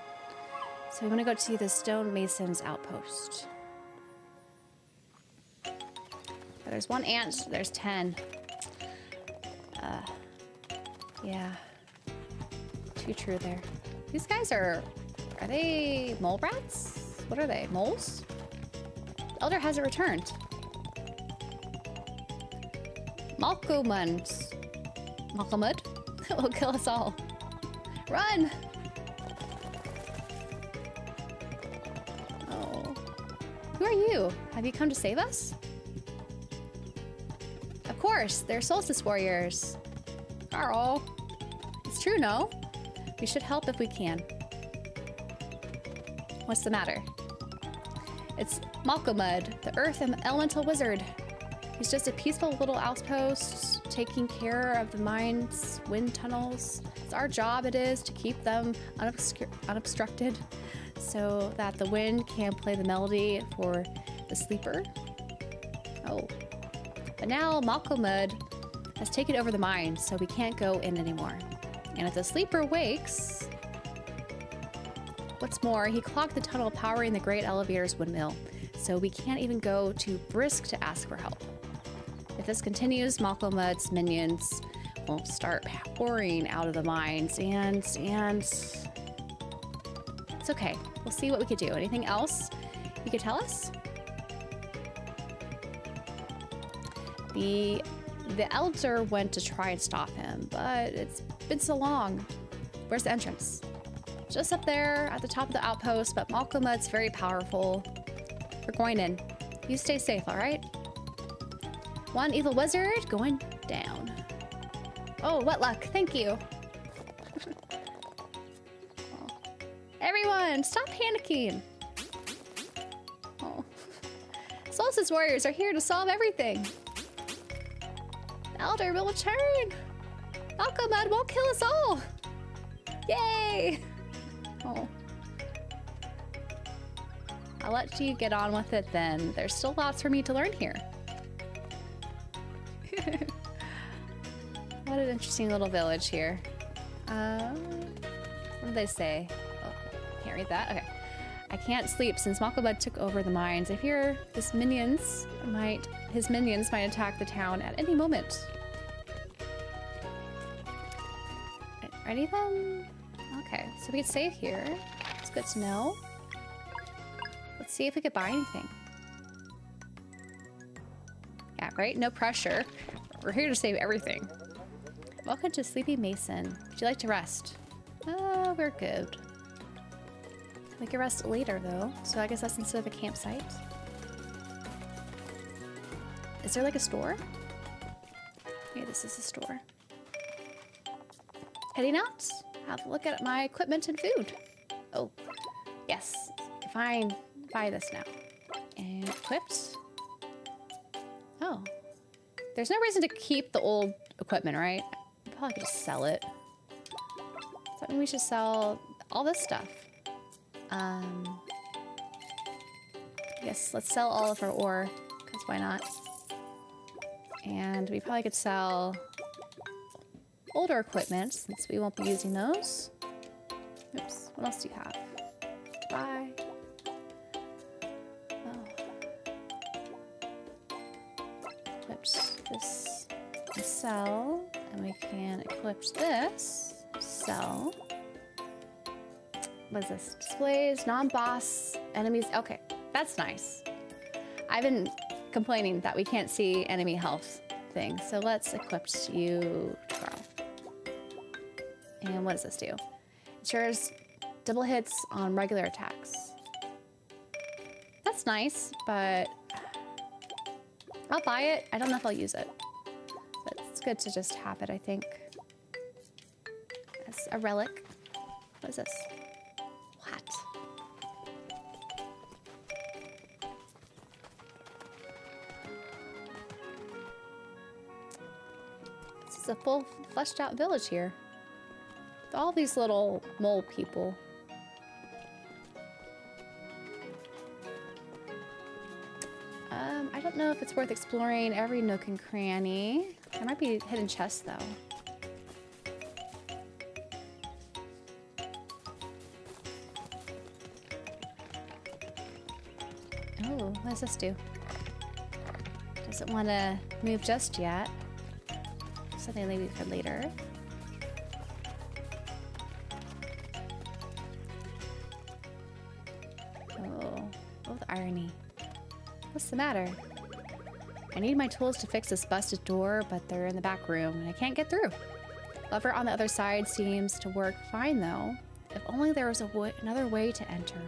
So we want to go to the stonemason's outpost. Oh, there's one ant, there's 10. Yeah, too true there. These guys are they mole rats? What are they, moles? The elder hasn't returned. Malcolmud will kill us all. Run! Oh. Who are you? Have you come to save us? Of course, they're solstice warriors. Carl. It's true, no? We should help if we can. What's the matter? It's Malcolmud, the earth and elemental wizard. He's just a peaceful little outpost taking care of the mine's wind tunnels. It's our job it is to keep them unobstructed so that the wind can play the melody for the sleeper. Oh. But now Malcolmud has taken over the mine, so we can't go in anymore. And if the sleeper wakes... What's more, he clogged the tunnel powering the great elevator's windmill, so we can't even go to Brisk to ask for help. If this continues, Malcolmud's minions will start pouring out of the mines, and it's okay. We'll see what we could do. Anything else you could tell us? The elder went to try and stop him, but it's been so long. Where's the entrance? Just up there at the top of the outpost, but Malcolmud's very powerful. We're going in. You stay safe, all right? One evil wizard going down. Oh, what luck. Thank you. Oh. Everyone, stop panicking. Oh. Solstice warriors are here to solve everything. The elder will return. Malcolmud won't kill us all. Yay. Oh. I'll let you get on with it then. There's still lots for me to learn here. What an interesting little village here. What did they say? Oh, can't read that. Okay. I can't sleep since Malcolmud took over the mines. I fear his minions might attack the town at any moment. Ready then? Okay, so we can save here. It's good to know. Let's see if we could buy anything. Yeah, right? No pressure. We're here to save everything. Welcome to Sleepy Mason. Would you like to rest? Oh, we're good. We can rest later though, so I guess that's instead of a campsite. Is there like a store? Okay, this is a store. Heading out. Have a look at my equipment and food. Oh, yes. Fine. Buy this now. And equipped. Oh. There's no reason to keep the old equipment, right? Probably could just sell it. So that means we should sell all this stuff. I guess let's sell all of our ore, because why not? And we probably could sell older equipment, since we won't be using those. Oops, what else do you have? Buy. Oh. Oops, this sell, and we can equip this, sell. What is this? Displays, non-boss enemies. Okay, that's nice. I've been complaining that we can't see enemy health thing. So let's equip you, Carl. And what does this do? Ensures double hits on regular attacks. That's nice, but I'll buy it. I don't know if I'll use it. But it's good to just have it, I think. As a relic. What is this? What? This is a full fleshed out village here. With all these little mole people. I don't know if it's worth exploring every nook and cranny. There might be hidden chests though. Oh, what does this do? Doesn't want to move just yet. Something maybe for later. Oh, the irony. What's the matter? I need my tools to fix this busted door, but they're in the back room and I can't get through. Lever on the other side seems to work fine though. If only there was another way to enter.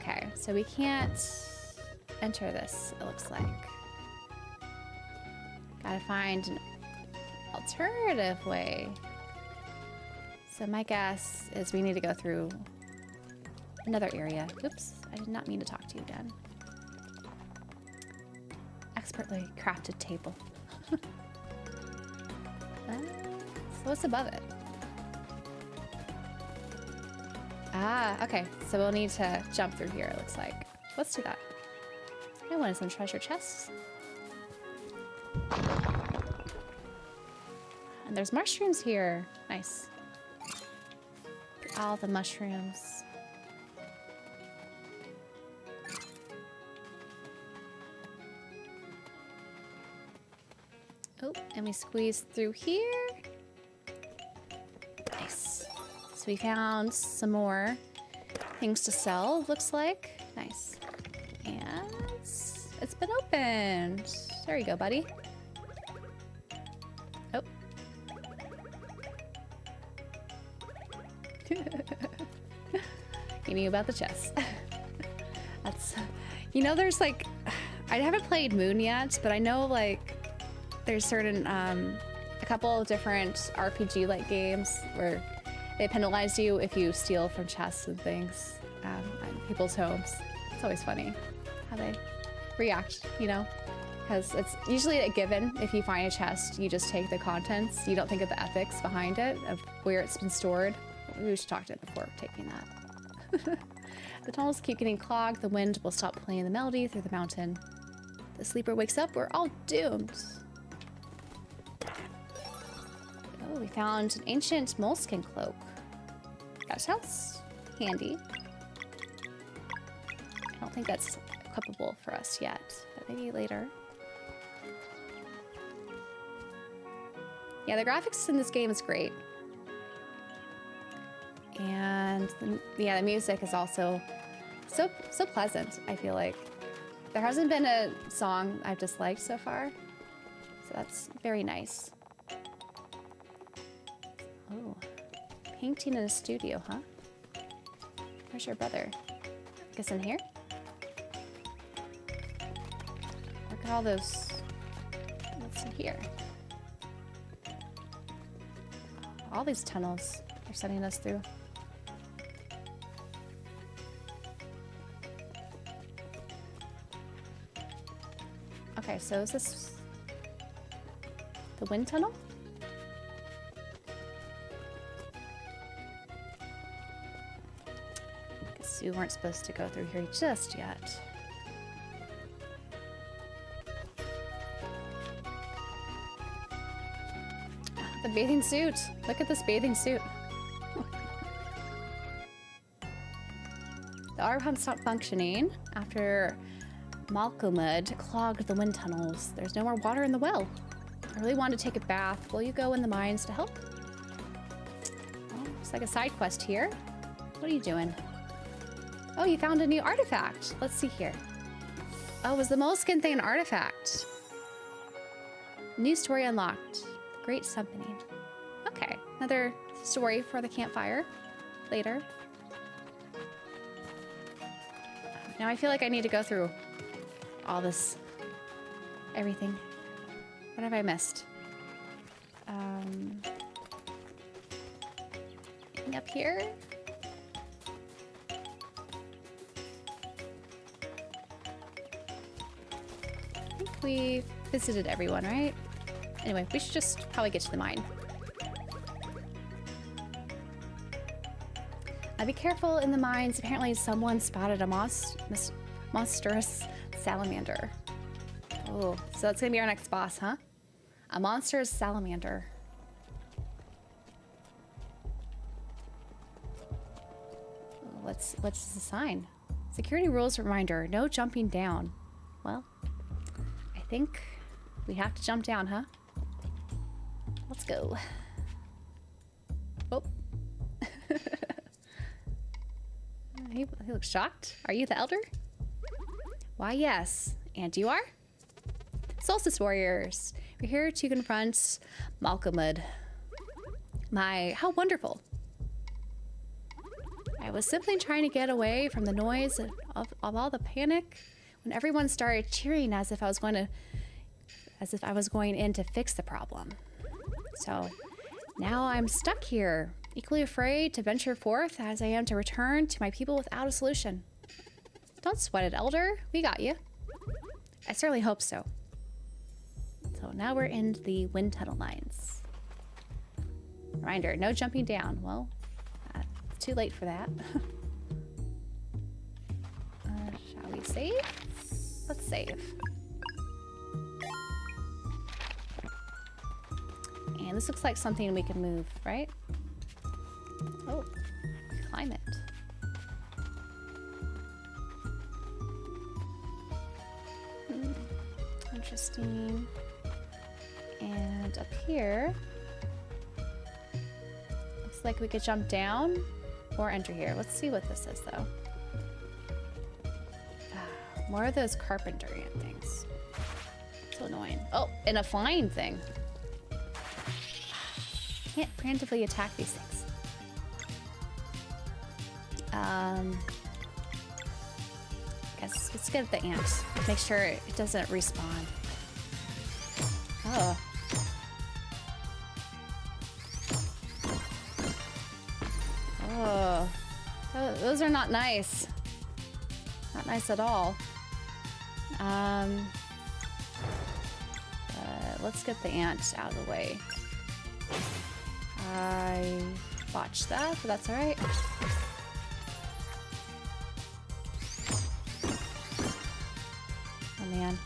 Okay, so we can't enter this, it looks like. Gotta find an alternative way. So my guess is we need to go through another area. Oops, I did not mean to talk to you again. Expertly crafted table. So what's above it? Ah, okay. So we'll need to jump through here, it looks like. Let's do that. I wanted some treasure chests. And there's mushrooms here. Nice. All the mushrooms. Oh, and we squeeze through here. Nice. So we found some more things to sell, looks like. Nice. And it's been opened. There you go, buddy. Oh. You knew about the chest. That's, you know, there's like, I haven't played Moon yet, but I know like there's certain, a couple of different RPG-like games where they penalize you if you steal from chests and things at people's homes. It's always funny how they react, you know? Because it's usually a given. If you find a chest, you just take the contents. You don't think of the ethics behind it, of where it's been stored. We should talk to it before taking that. The tunnels keep getting clogged. The wind will stop playing the melody through the mountain. The sleeper wakes up. We're all doomed. Oh, we found an ancient moleskin cloak. That sounds handy. I don't think that's equipable for us yet, but maybe later. Yeah, the graphics in this game is great. And the music is also so pleasant, I feel like. There hasn't been a song I've disliked so far, so that's very nice. Oh, painting in a studio, huh? Where's your brother? I guess in here? Look at all those. What's in here? All these tunnels they're sending us through. Okay, so is this the wind tunnel? Guess we weren't supposed to go through here just yet. The bathing suit. Look at this bathing suit. The R pump stopped functioning after Malcolmud clogged the wind tunnels. There's no more water in the well. I really want to take a bath. Will you go in the mines to help? Well, Looks like a side quest here. What are you doing? Oh, you found a new artifact. Let's see here. Oh, was the moleskin thing an artifact? New story unlocked. Great summoning. Okay, another story for the campfire later. Now I feel like I need to go through all this, everything. What have I missed? Anything up here? I think we visited everyone, right? Anyway, we should just probably get to the mine. Be careful in the mines. Apparently someone spotted a monstrous salamander. Oh, so that's gonna be our next boss, huh? A monstrous salamander. What's the sign? Security rules reminder, no jumping down. Well, I think we have to jump down, huh? Let's go. Oh. He looks shocked. Are you the elder? Why, yes. And you are? Solstice Warriors. We're here to confront Malcolmud. How wonderful. I was simply trying to get away from the noise of all the panic when everyone started cheering as if I was going in to fix the problem. So now I'm stuck here, equally afraid to venture forth as I am to return to my people without a solution. Don't sweat it, Elder. We got you. I certainly hope so. So now we're in the wind tunnel lines. Reminder, no jumping down. Well, it's too late for that. Shall we save? Let's save. And this looks like something we can move, right? Oh, climb it. Interesting. And up here, looks like we could jump down or enter here. Let's see what this is, though. More of those carpentry things. So annoying. Oh, and a flying thing. Can't preemptively attack these things. Guess let's get the ants. Make sure it doesn't respawn. Oh. Oh. Those are not nice. Not nice at all. Let's get the ant out of the way. I botched that, but that's alright. Oh man.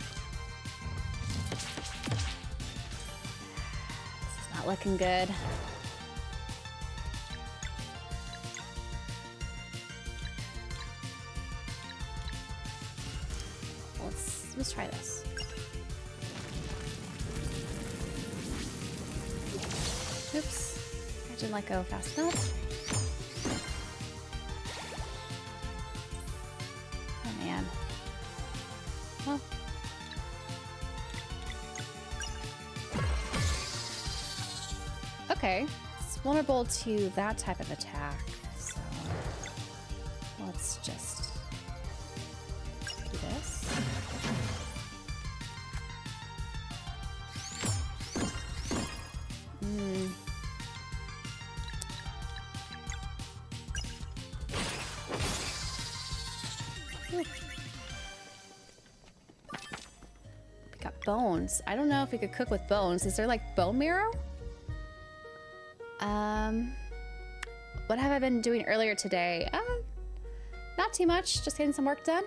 This is not looking good. Let's try this. Oops. I didn't let go fast enough. Oh man. Well. Okay. It's vulnerable to that type of attack. So let's just do this. Bones. I don't know if we could cook with bones. Is there like bone marrow? What have I been doing earlier today? Not too much. Just getting some work done.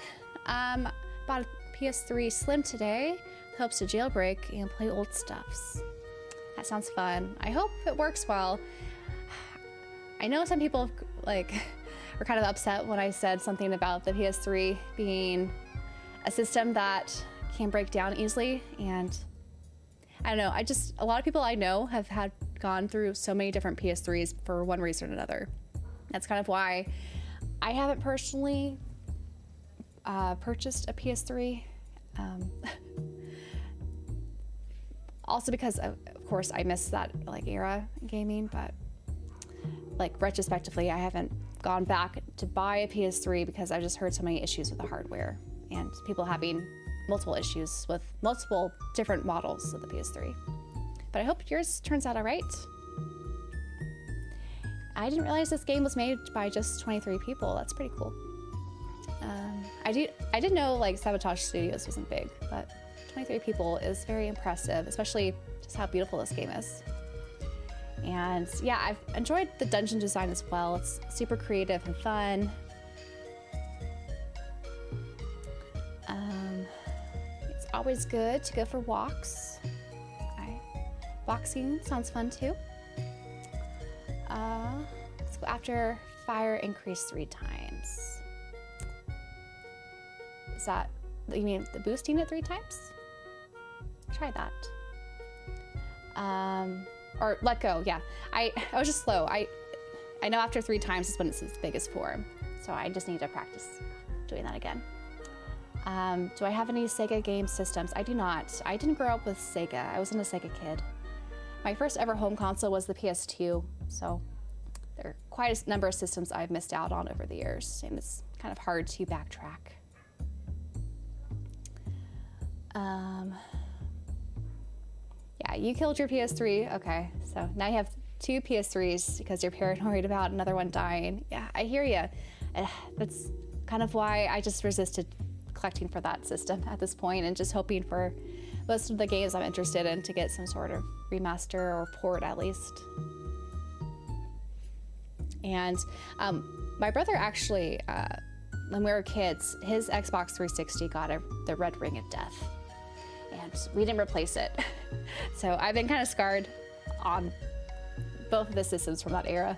Bought a PS3 Slim today. Hopes to jailbreak and play old stuffs. That sounds fun. I hope it works well. I know some people like were kind of upset when I said something about the PS3 being a system that can break down easily, and I don't know, a lot of people I know have had gone through so many different PS3s for one reason or another. That's kind of why I haven't personally purchased a PS3. Also because of course I missed that like era in gaming, but like retrospectively I haven't gone back to buy a PS3 because I've just heard so many issues with the hardware and people having multiple issues with multiple different models of the PS3. But I hope yours turns out all right. I didn't realize this game was made by just 23 people. That's pretty cool. I didn't know like Sabotage Studios wasn't big, but 23 people is very impressive, especially just how beautiful this game is. And yeah, I've enjoyed the dungeon design as well. It's super creative and fun. It's always good to go for walks. Boxing sounds fun too. Let's go after fire increase 3 times. Is that, you mean the boosting it 3 times? Try that. Or let go, yeah. I was just slow. I know after 3 times is when it's its biggest form. So I just need to practice doing that again. Do I have any Sega game systems? I do not. I didn't grow up with Sega. I wasn't a Sega kid. My first ever home console was the PS2, so there are quite a number of systems I've missed out on over the years, and it's kind of hard to backtrack. Yeah, you killed your PS3. Okay, so now you have 2 PS3s because you're paranoid about another one dying. Yeah, I hear you. That's kind of why I just resisted collecting for that system at this point and just hoping for most of the games I'm interested in to get some sort of remaster or port at least. And my brother actually, when we were kids, his Xbox 360 got the red ring of death. And we didn't replace it. So I've been kind of scarred on both of the systems from that era.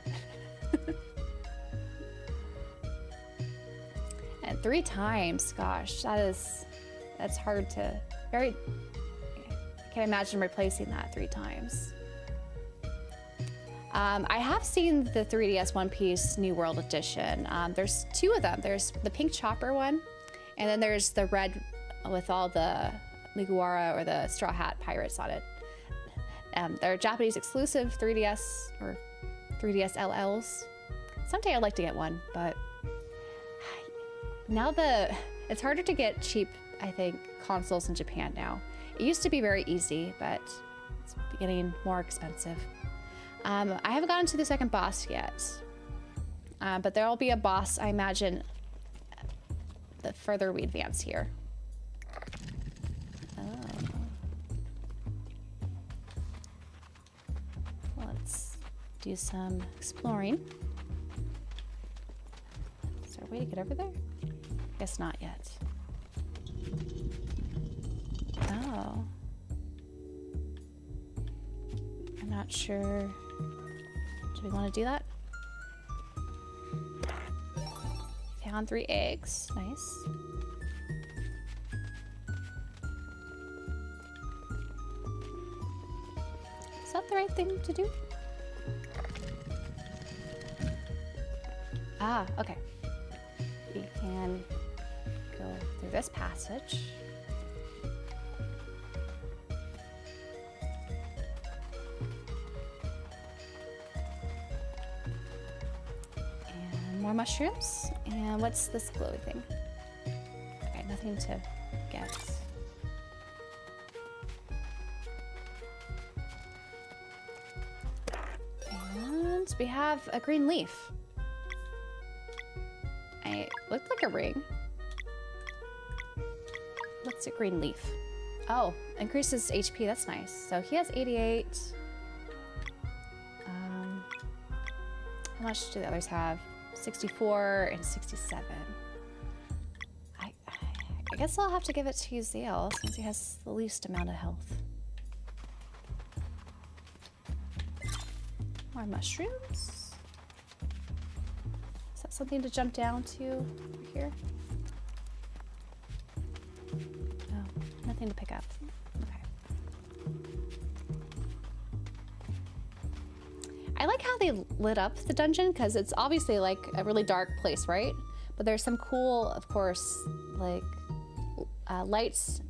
And 3 times, gosh, that's hard to, I can't imagine replacing that 3 times. I have seen the 3DS One Piece New World Edition. There's 2 of them. There's the pink chopper one, and then there's the red with all the Mugiwara or the Straw Hat pirates on it. They're Japanese exclusive 3DS or 3DS LLs. Someday I'd like to get one, but now it's harder to get cheap, I think, consoles in Japan now. It used to be very easy, but it's getting more expensive. I haven't gotten to the second boss yet, but there'll be a boss, I imagine, the further we advance here. Oh. Let's do some exploring. Is there a way to get over there? Guess not yet. Oh. I'm not sure. Do we want to do that? Found 3 eggs. Nice. Is that the right thing to do? Ah, okay. We can go through this passage. More mushrooms. And what's this glowy thing? Okay, nothing to get. And we have a green leaf. It looked like a ring. What's a green leaf? Oh, increases HP. That's nice. So he has 88. How much do the others have? 64 and 67. I guess I'll have to give it to Uziel since he has the least amount of health. More mushrooms. Is that something to jump down to over here? No, nothing to pick up. Okay. I like how they lit up the dungeon because it's obviously like a really dark place, right? But there's some cool, of course, like lights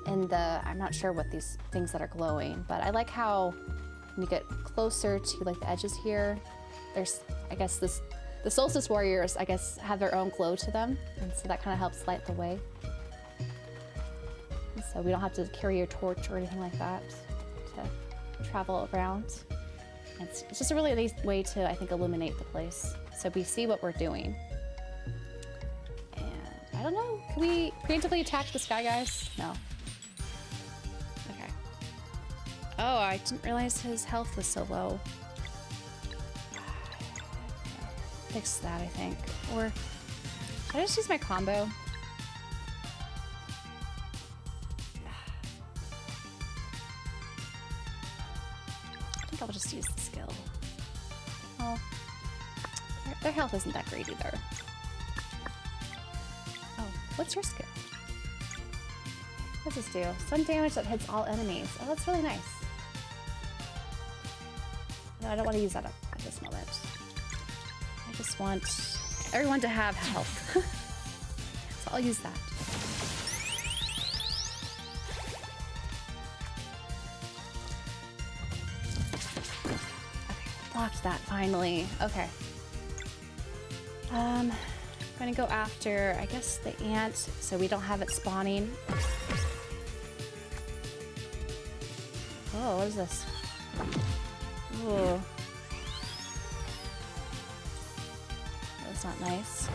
in the, I'm not sure what these things that are glowing, but I like how when you get closer to like the edges here, there's, I guess the Solstice Warriors, I guess, have their own glow to them. And so that kind of helps light the way. And so we don't have to carry a torch or anything like that to travel around. It's just a really nice way to, I think, illuminate the place. So we see what we're doing. And I don't know, can we preemptively attack the Sky Guys? No. Okay. Oh, I didn't realize his health was so low. Fix that, I think. Or should I just use my combo? I think I'll just use the skill. Oh, their health isn't that great either. Oh, what's your skill? What does this do? Some damage that hits all enemies. Oh, that's really nice. No, I don't want to use that at this moment. I just want everyone to have health. So I'll use that. Okay, blocked that finally. Okay. I'm gonna go after, I guess, the ant, so we don't have it spawning. Oh, what is this? Ooh. That's not nice.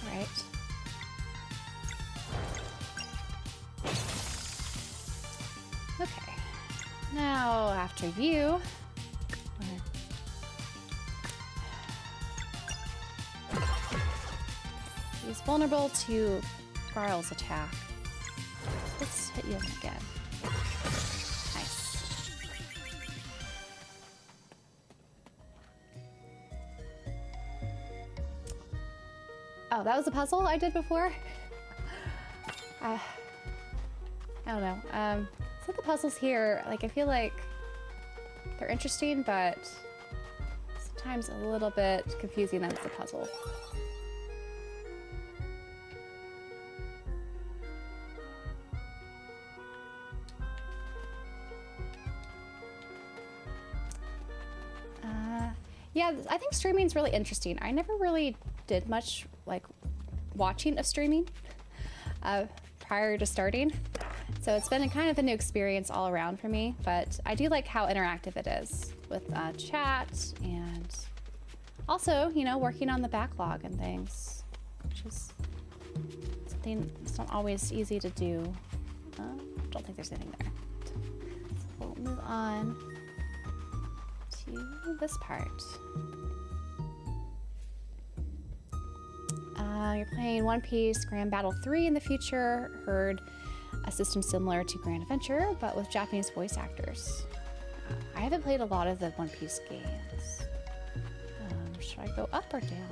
Right. Okay. Now, after you. He's vulnerable to Garl's attack. Let's hit you again. Nice. Oh, that was a puzzle I did before? I don't know. So the puzzles here, like, I feel like they're interesting, but sometimes a little bit confusing them as a puzzle. Yeah, I think streaming is really interesting. I never really did much like watching of streaming prior to starting. So it's been kind of a new experience all around for me, but I do like how interactive it is with chat and also, you know, working on the backlog and things, which is something that's not always easy to do. Don't think there's anything there. So we'll move on to this part. You're playing One Piece Grand Battle 3 in the future. Heard a system similar to Grand Adventure, but with Japanese voice actors. I haven't played a lot of the One Piece games. Should I go up or down?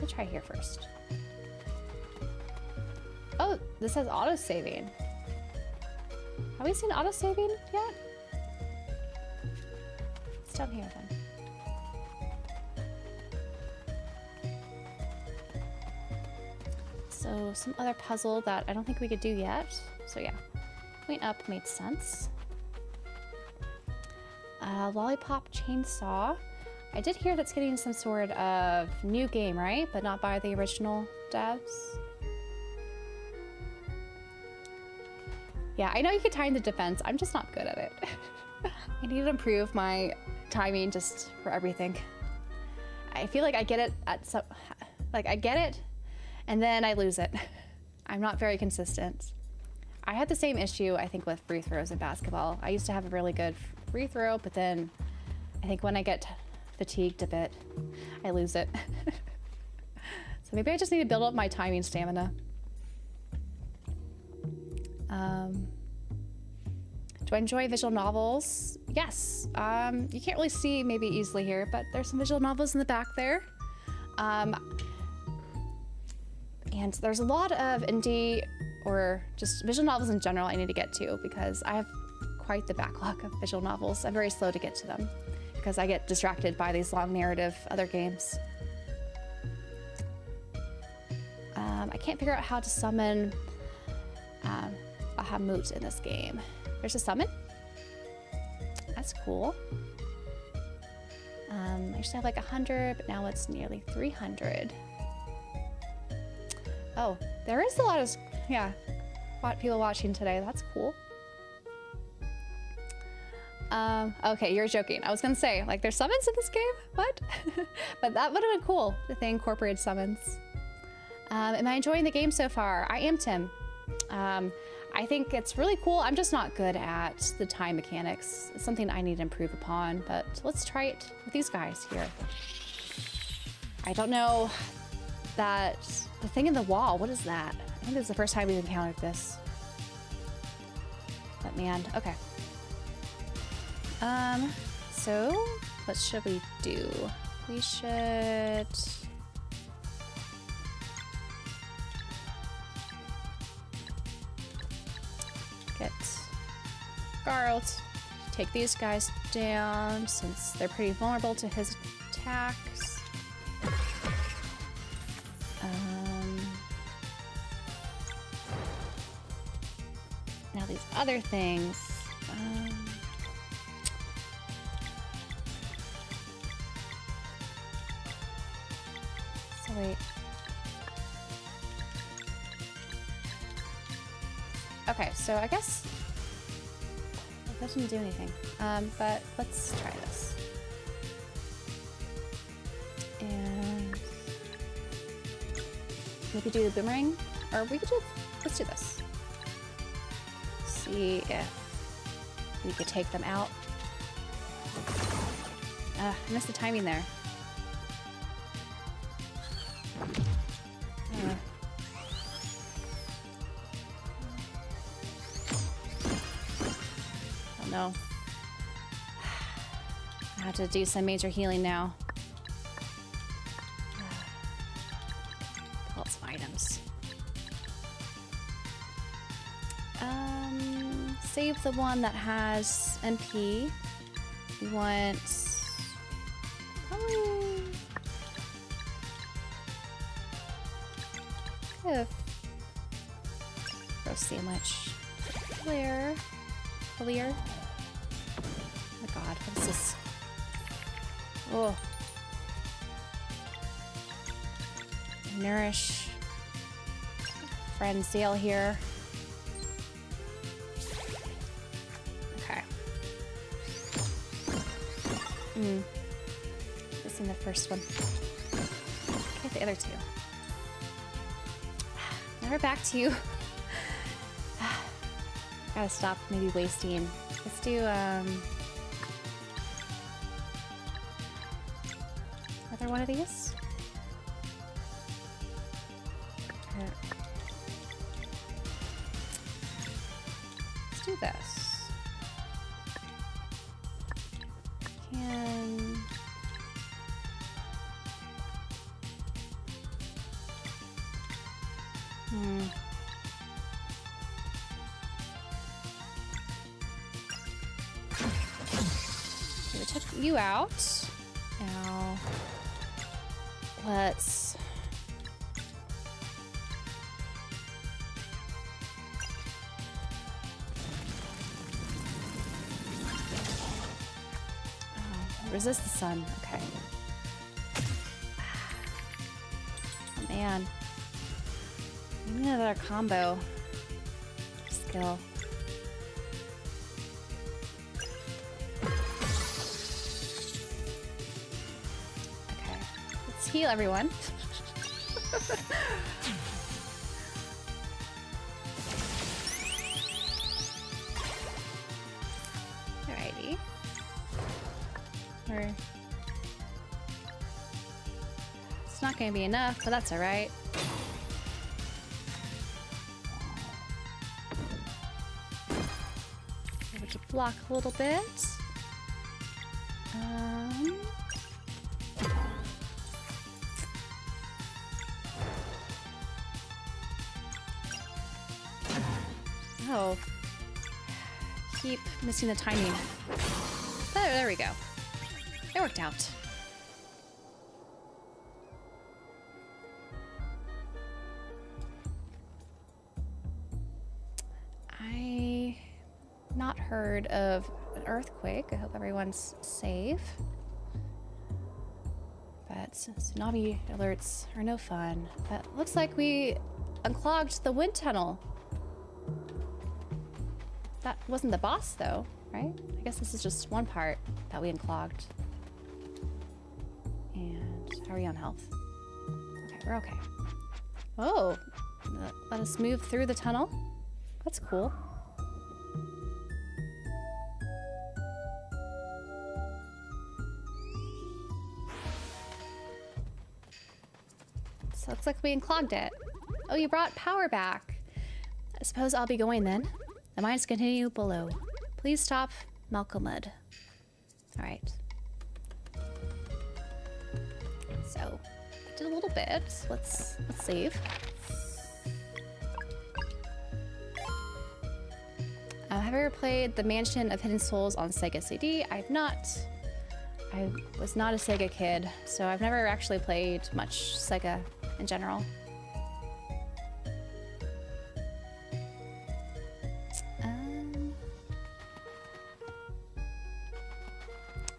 Let's try here first. Oh, this has auto-saving. Have we seen auto-saving yet? It's down here then. So some other puzzle that I don't think we could do yet. So yeah, going up made sense. Lollipop Chainsaw. I did hear that's getting some sort of new game, right? But not by the original devs. Yeah, I know you could time the defense. I'm just not good at it. I need to improve my timing just for everything. I feel like I get it at some, like I get it and then I lose it. I'm not very consistent. I had the same issue, I think, with free throws in basketball. I used to have a really good free throw, but then I think when I get fatigued a bit, I lose it. So maybe I just need to build up my timing Do I enjoy visual novels? Yes. You can't really see maybe easily here, but there's some visual novels in the back there. And there's a lot of indie or just visual novels in general I need to get to because I have quite the backlog of visual novels. I'm very slow to get to them because I get distracted by these long narrative other games. I can't figure out how to summon a Hamut in this game. There's a summon. That's cool. I used to have like 100, but now it's nearly 300. Oh, there is a lot of, yeah, people watching today. That's cool. Okay, you're joking. I was gonna say, like, there's summons in this game? What? But that would have been cool if they incorporated summons. Am I enjoying the game so far? I am, Tim. I think it's really cool. I'm just not good at the time mechanics. It's something I need to improve upon, but let's try it with these guys here. I don't know that the thing in the wall. What is that? I think this is the first time we've encountered this. But man, okay. So what should we do? We should get Garlt, take these guys down since they're pretty vulnerable to his attacks. Now these other things. So wait. Okay, so I guess that didn't do anything. But let's try this. And maybe do the boomerang, or we could do. Let's do this. See if we could take them out. I missed the timing there. Oh no. I have to do some major healing now. Pull out some items. Save the one that has MP. We want... roast sandwich. Clear. Oh my god, what is this? Oh. Nourish. Friend Sale here. Okay. Missing the first one. Get the other two. Now we're back to you. Gotta stop maybe wasting. Let's do, another one of these. Let's do this. So we took you out. Now let's resist the sun. Okay. Oh man. Maybe another combo skill. Okay. Let's heal everyone. Alrighty. It's not going to be enough, but that's alright. block a little bit. Oh. Keep missing the timing. There we go. It worked out. I not heard of an earthquake. I hope everyone's safe. But tsunami alerts are no fun. But looks like we unclogged the wind tunnel. That wasn't the boss though, right? I guess this is just one part that we unclogged. And how are we on health? Okay, we're okay. Oh, let us move through the tunnel. That's cool. So it looks like we unclogged it. Oh, you brought power back. I suppose I'll be going then. The mines continue below. Please stop, Malcolmud. All right. So, we did a little bit. Let's save. Have you ever played The Mansion of Hidden Souls on Sega CD? I've not. I was not a Sega kid, so I've never actually played much Sega in general.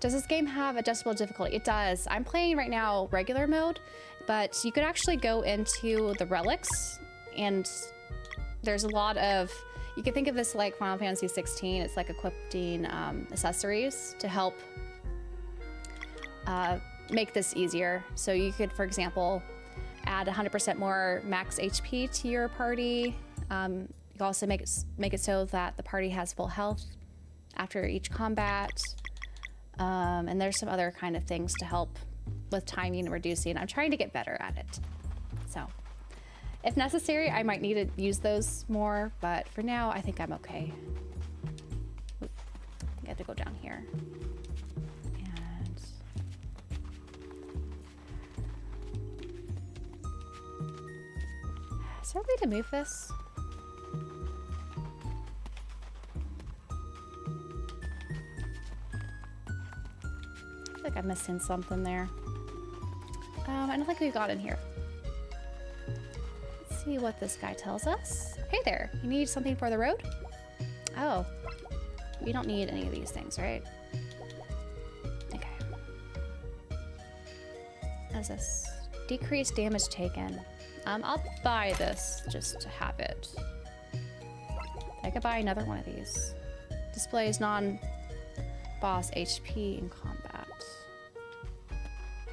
Does this game have adjustable difficulty? It does. I'm playing right now regular mode, but you could actually go into the relics, and there's a lot of, you can think of this like Final Fantasy 16. It's like equipping accessories to help make this easier. So you could, for example, add 100% more max HP to your party. You can also make it so that the party has full health after each combat. And there's some other kind of things to help with timing and reducing. I'm trying to get better at it. So if necessary, I might need to use those more, but for now, I think I'm okay. I think I have to go down here. And is there a way to move this? I feel like I'm missing something there. I don't think we've got in here. Let's see what this guy tells us. Hey there, you need something for the road? Oh, we don't need any of these things, right? Okay. How's this? Decrease damage taken. I'll buy this just to have it. I could buy another one of these. Displays non-boss HP in combat.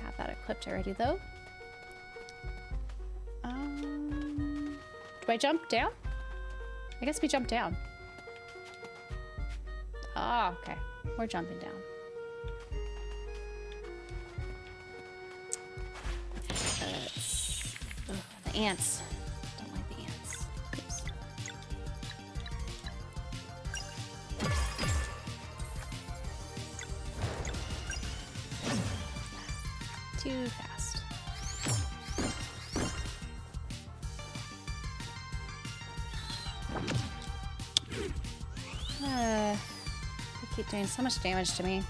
Have that equipped already though. Do I jump down? I guess we jump down. Ah, okay. We're jumping down. The ants. Don't like the ants. Oops. Too fast. They keep doing so much damage to me.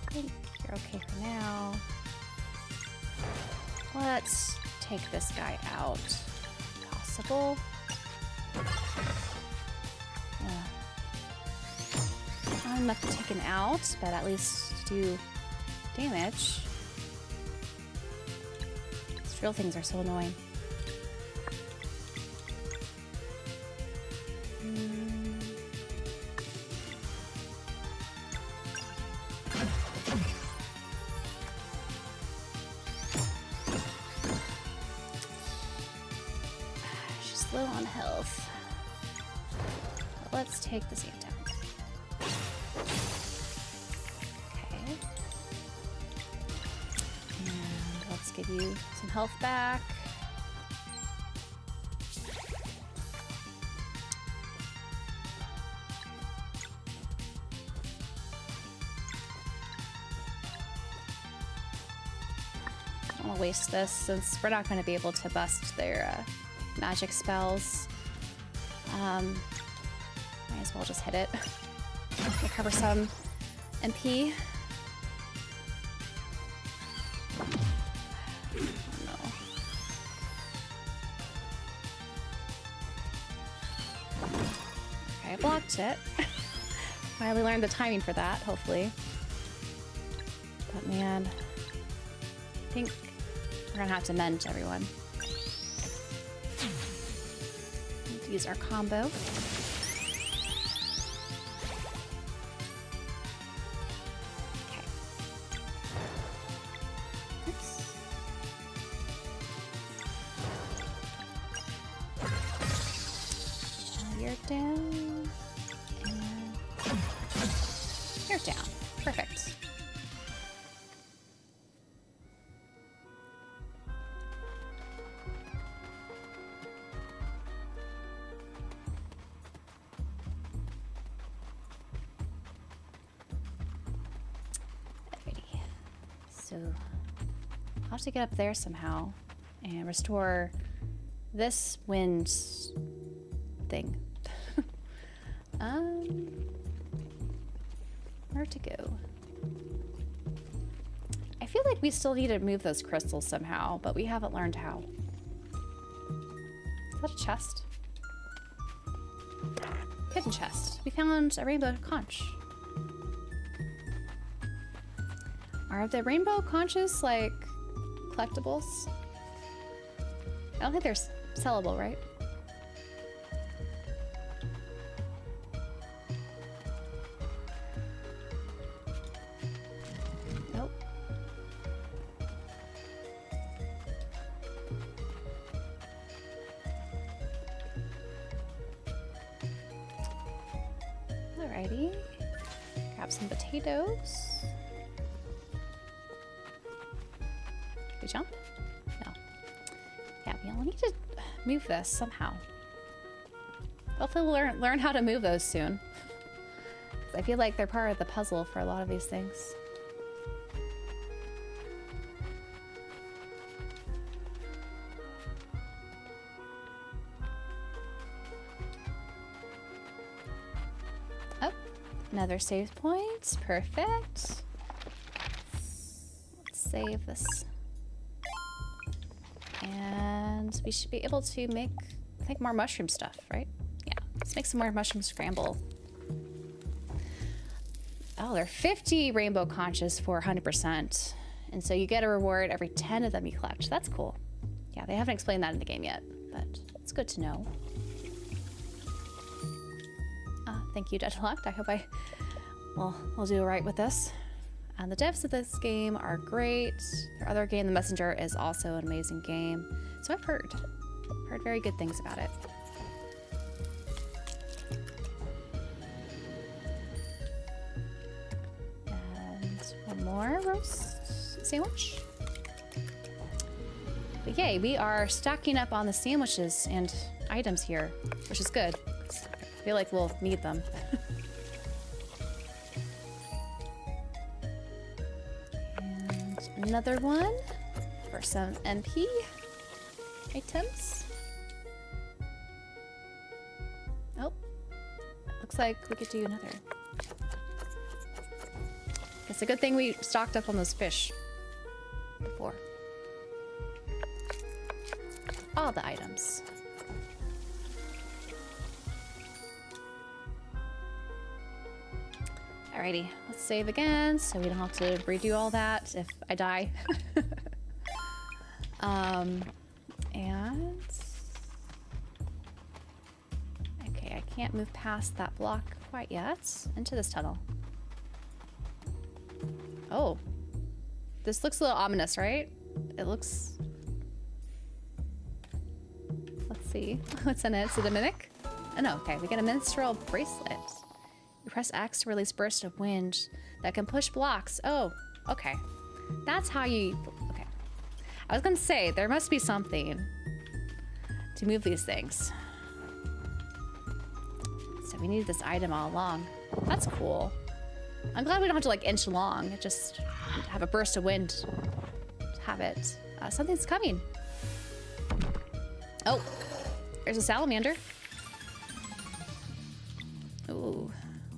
I think you're okay for now. Let's take this guy out. Possible. Not enough taken out, but at least do damage. These drill things are so annoying. She's low on health. Let's take this ant down. give you some health back. I don't waste this since we're not going to be able to bust their magic spells. Might as well just hit it. Recover some MP. Oh no. Okay, I blocked it. Finally learned the timing for that, hopefully. But man, I think we're gonna have to mend everyone. Need to use our combo. Down and you're down. Perfect. Alrighty. So I'll have to get up there somehow and restore this wind thing. Where to go? I feel like we still need to move those crystals somehow, but we haven't learned how. Is that a chest? Hidden chest. We found a rainbow conch. Are the rainbow conches like collectibles? I don't think they're sellable, right? Alrighty. Grab some potatoes. Can we jump? No. Yeah, we'll need to move this somehow. Hopefully we'll learn how to move those soon. I feel like they're part of the puzzle for a lot of these things. Another save point. Perfect. Let's save this. And we should be able to make, I think, more mushroom stuff, right? Yeah. Let's make some more mushroom scramble. Oh, there are 50 rainbow conches for 100%. And so you get a reward every 10 of them you collect. That's cool. Yeah, they haven't explained that in the game yet, but it's good to know. Thank you, Deadlocked. I hope we'll do right with this. And the devs of this game are great. Their other game, The Messenger, is also an amazing game. So I've heard very good things about it. And one more roast sandwich. But yay, we are stacking up on the sandwiches and items here, which is good. I feel like we'll need them. And another one for some MP items. Oh, looks like we could do another. It's a good thing we stocked up on those fish before. All the items. Alrighty, let's save again so we don't have to redo all that if I die. And okay, I can't move past that block quite yet into this tunnel. Oh, this looks a little ominous, right? It looks. Let's see what's in it. Is it a mimic? Oh no, okay, we get a minstrel bracelet. You press X to release bursts of wind that can push blocks. Oh, okay. That's how you... Okay. I was gonna say, there must be something to move these things. So we needed this item all along. That's cool. I'm glad we don't have to like inch long. Just have a burst of wind. Have it. Something's coming. Oh, there's a salamander. Ooh,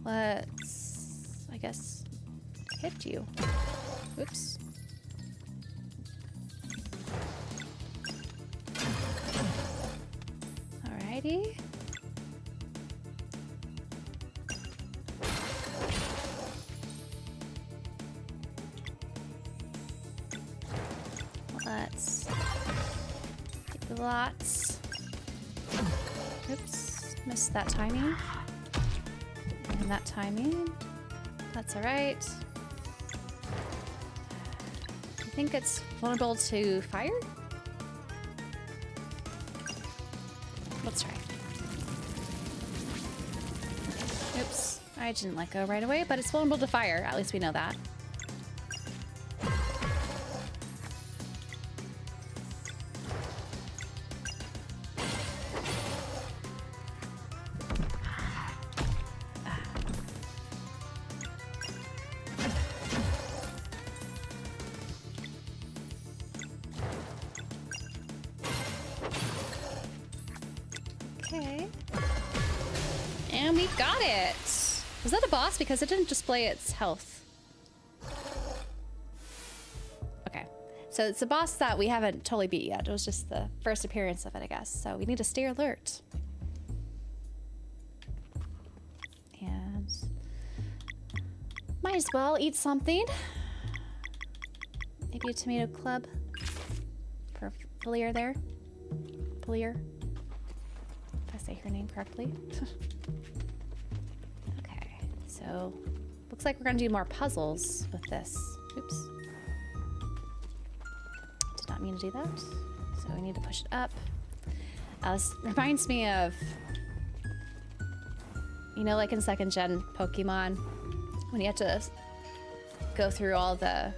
let's, I guess, hit you. Oops. Alrighty. Let's do lots. Oops, missed that timing. And that timing. That's all right. I think it's vulnerable to fire. Let's try. Oops, I didn't let go right away, but it's vulnerable to fire. At least we know that. Okay. And we got it! Was that a boss? Because it didn't display its health. Okay. So it's a boss that we haven't totally beat yet. It was just the first appearance of it, I guess. So we need to stay alert. And might as well eat something. Maybe a tomato club for Filier there. Filier. If I say her name correctly. Okay, so looks like we're gonna do more puzzles with this. Oops. Did not mean to do that. So we need to push it up. This reminds me of, you know, like in 2nd gen Pokemon, when you have to go through all the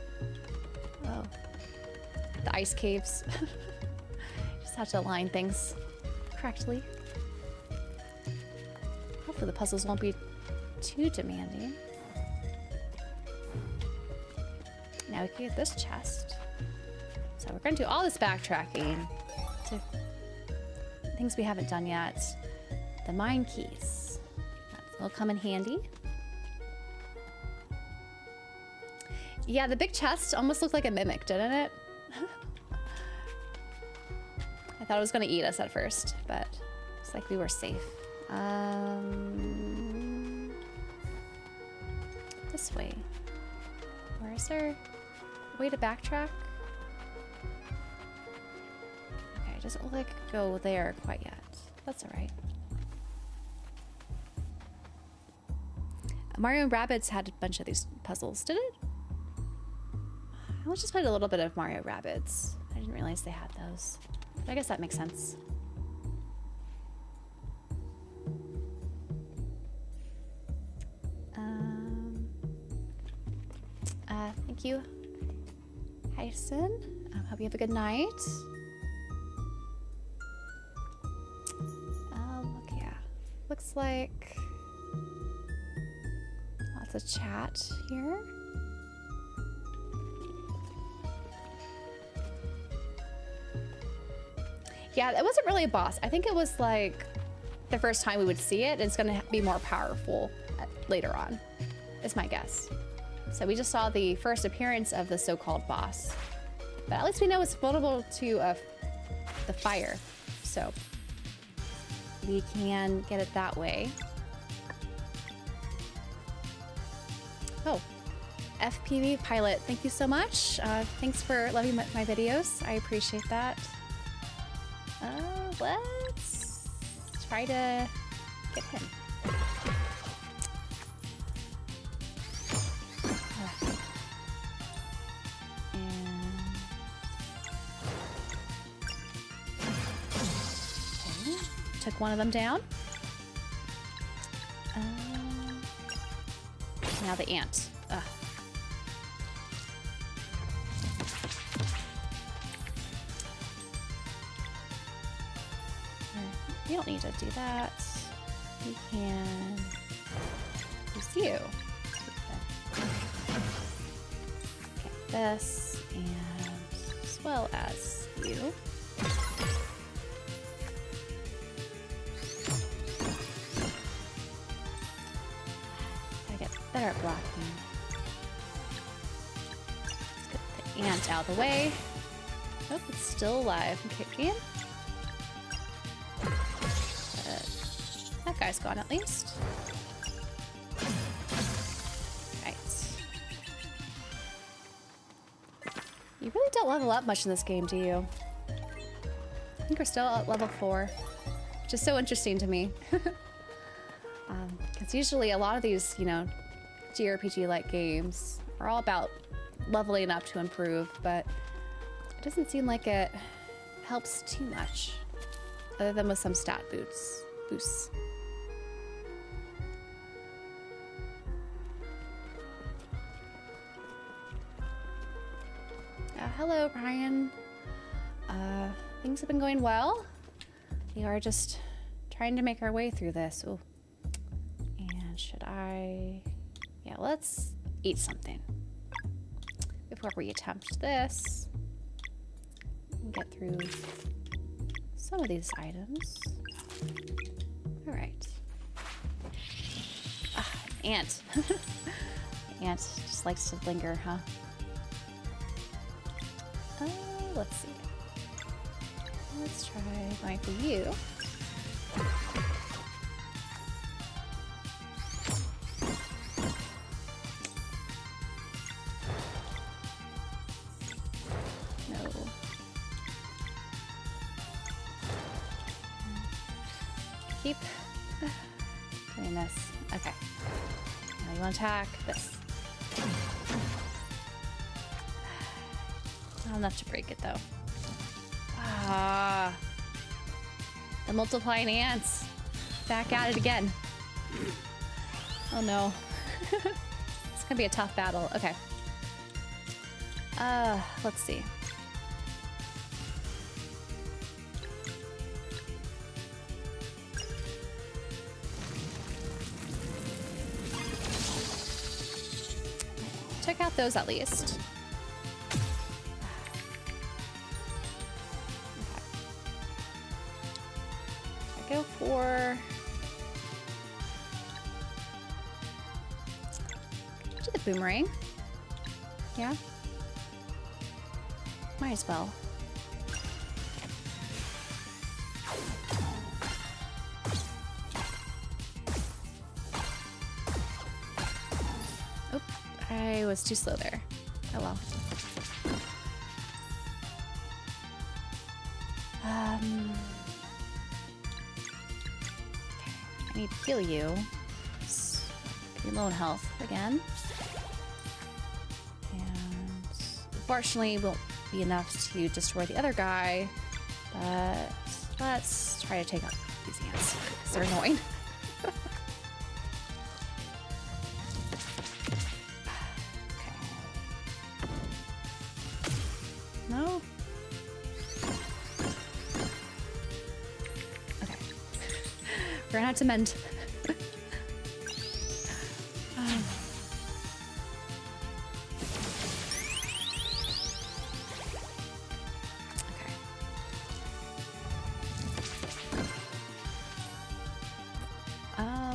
ice caves. Just have to align things correctly. Hopefully the puzzles won't be too demanding. Now we can get this chest. So we're going to do all this backtracking to things we haven't done yet. The mine keys. That'll come in handy. Yeah, the big chest almost looked like a mimic, didn't it? I thought it was going to eat us at first, but it's like we were safe. This way. Where is there a way to backtrack? Okay, it doesn't look like I could go there quite yet. That's all right. Mario and Rabbids had a bunch of these puzzles, did it? I just played a little bit of Mario Rabbids. I didn't realize they had those. But I guess that makes sense. Thank you, Hyson. Hope you have a good night. Look, yeah. Looks like lots of chat here. Yeah, it wasn't really a boss. I think it was like the first time we would see it. It's going to be more powerful later on, is my guess. So we just saw the first appearance of the so-called boss. But at least we know it's vulnerable to the fire. So we can get it that way. Oh, FPV Pilot, thank you so much. Thanks for loving my videos. I appreciate that. Let's try to get him. Okay. Took one of them down. Now the ant. Ugh. We don't need to do that. We can use you. Okay, this, and as well as you. I get better at blocking. Let's get the ant out of the way. Oh, it's still alive. Okay, that guy's gone at least. Right. You really don't level up much in this game, do you? I think we're still at level 4, which is so interesting to me. Because usually a lot of these, you know, JRPG-like games are all about leveling up to improve, but it doesn't seem like it helps too much, other than with some stat boosts. Hello, Brian. Things have been going well. We are just trying to make our way through this. Ooh. And should I... Yeah, let's eat something before we attempt this. Get through some of these items. All right. Ah, an ant. The ant just likes to linger, huh? Let's see. Let's try going for you. No. Keep doing this. Okay. Now you want to attack this. Not enough to break it though. Ah, the multiplying ants. Back at it again. Oh no. It's gonna be a tough battle. Okay. Let's see. Check out those at least. Go for... do the boomerang. Yeah? Might as well. Oh, I was too slow there. Oh well. I need to heal you. Give you low in health again. And unfortunately won't be enough to destroy the other guy, but let's try to take out these ants because they're annoying. Okay. No? We're gonna have to mend. Okay.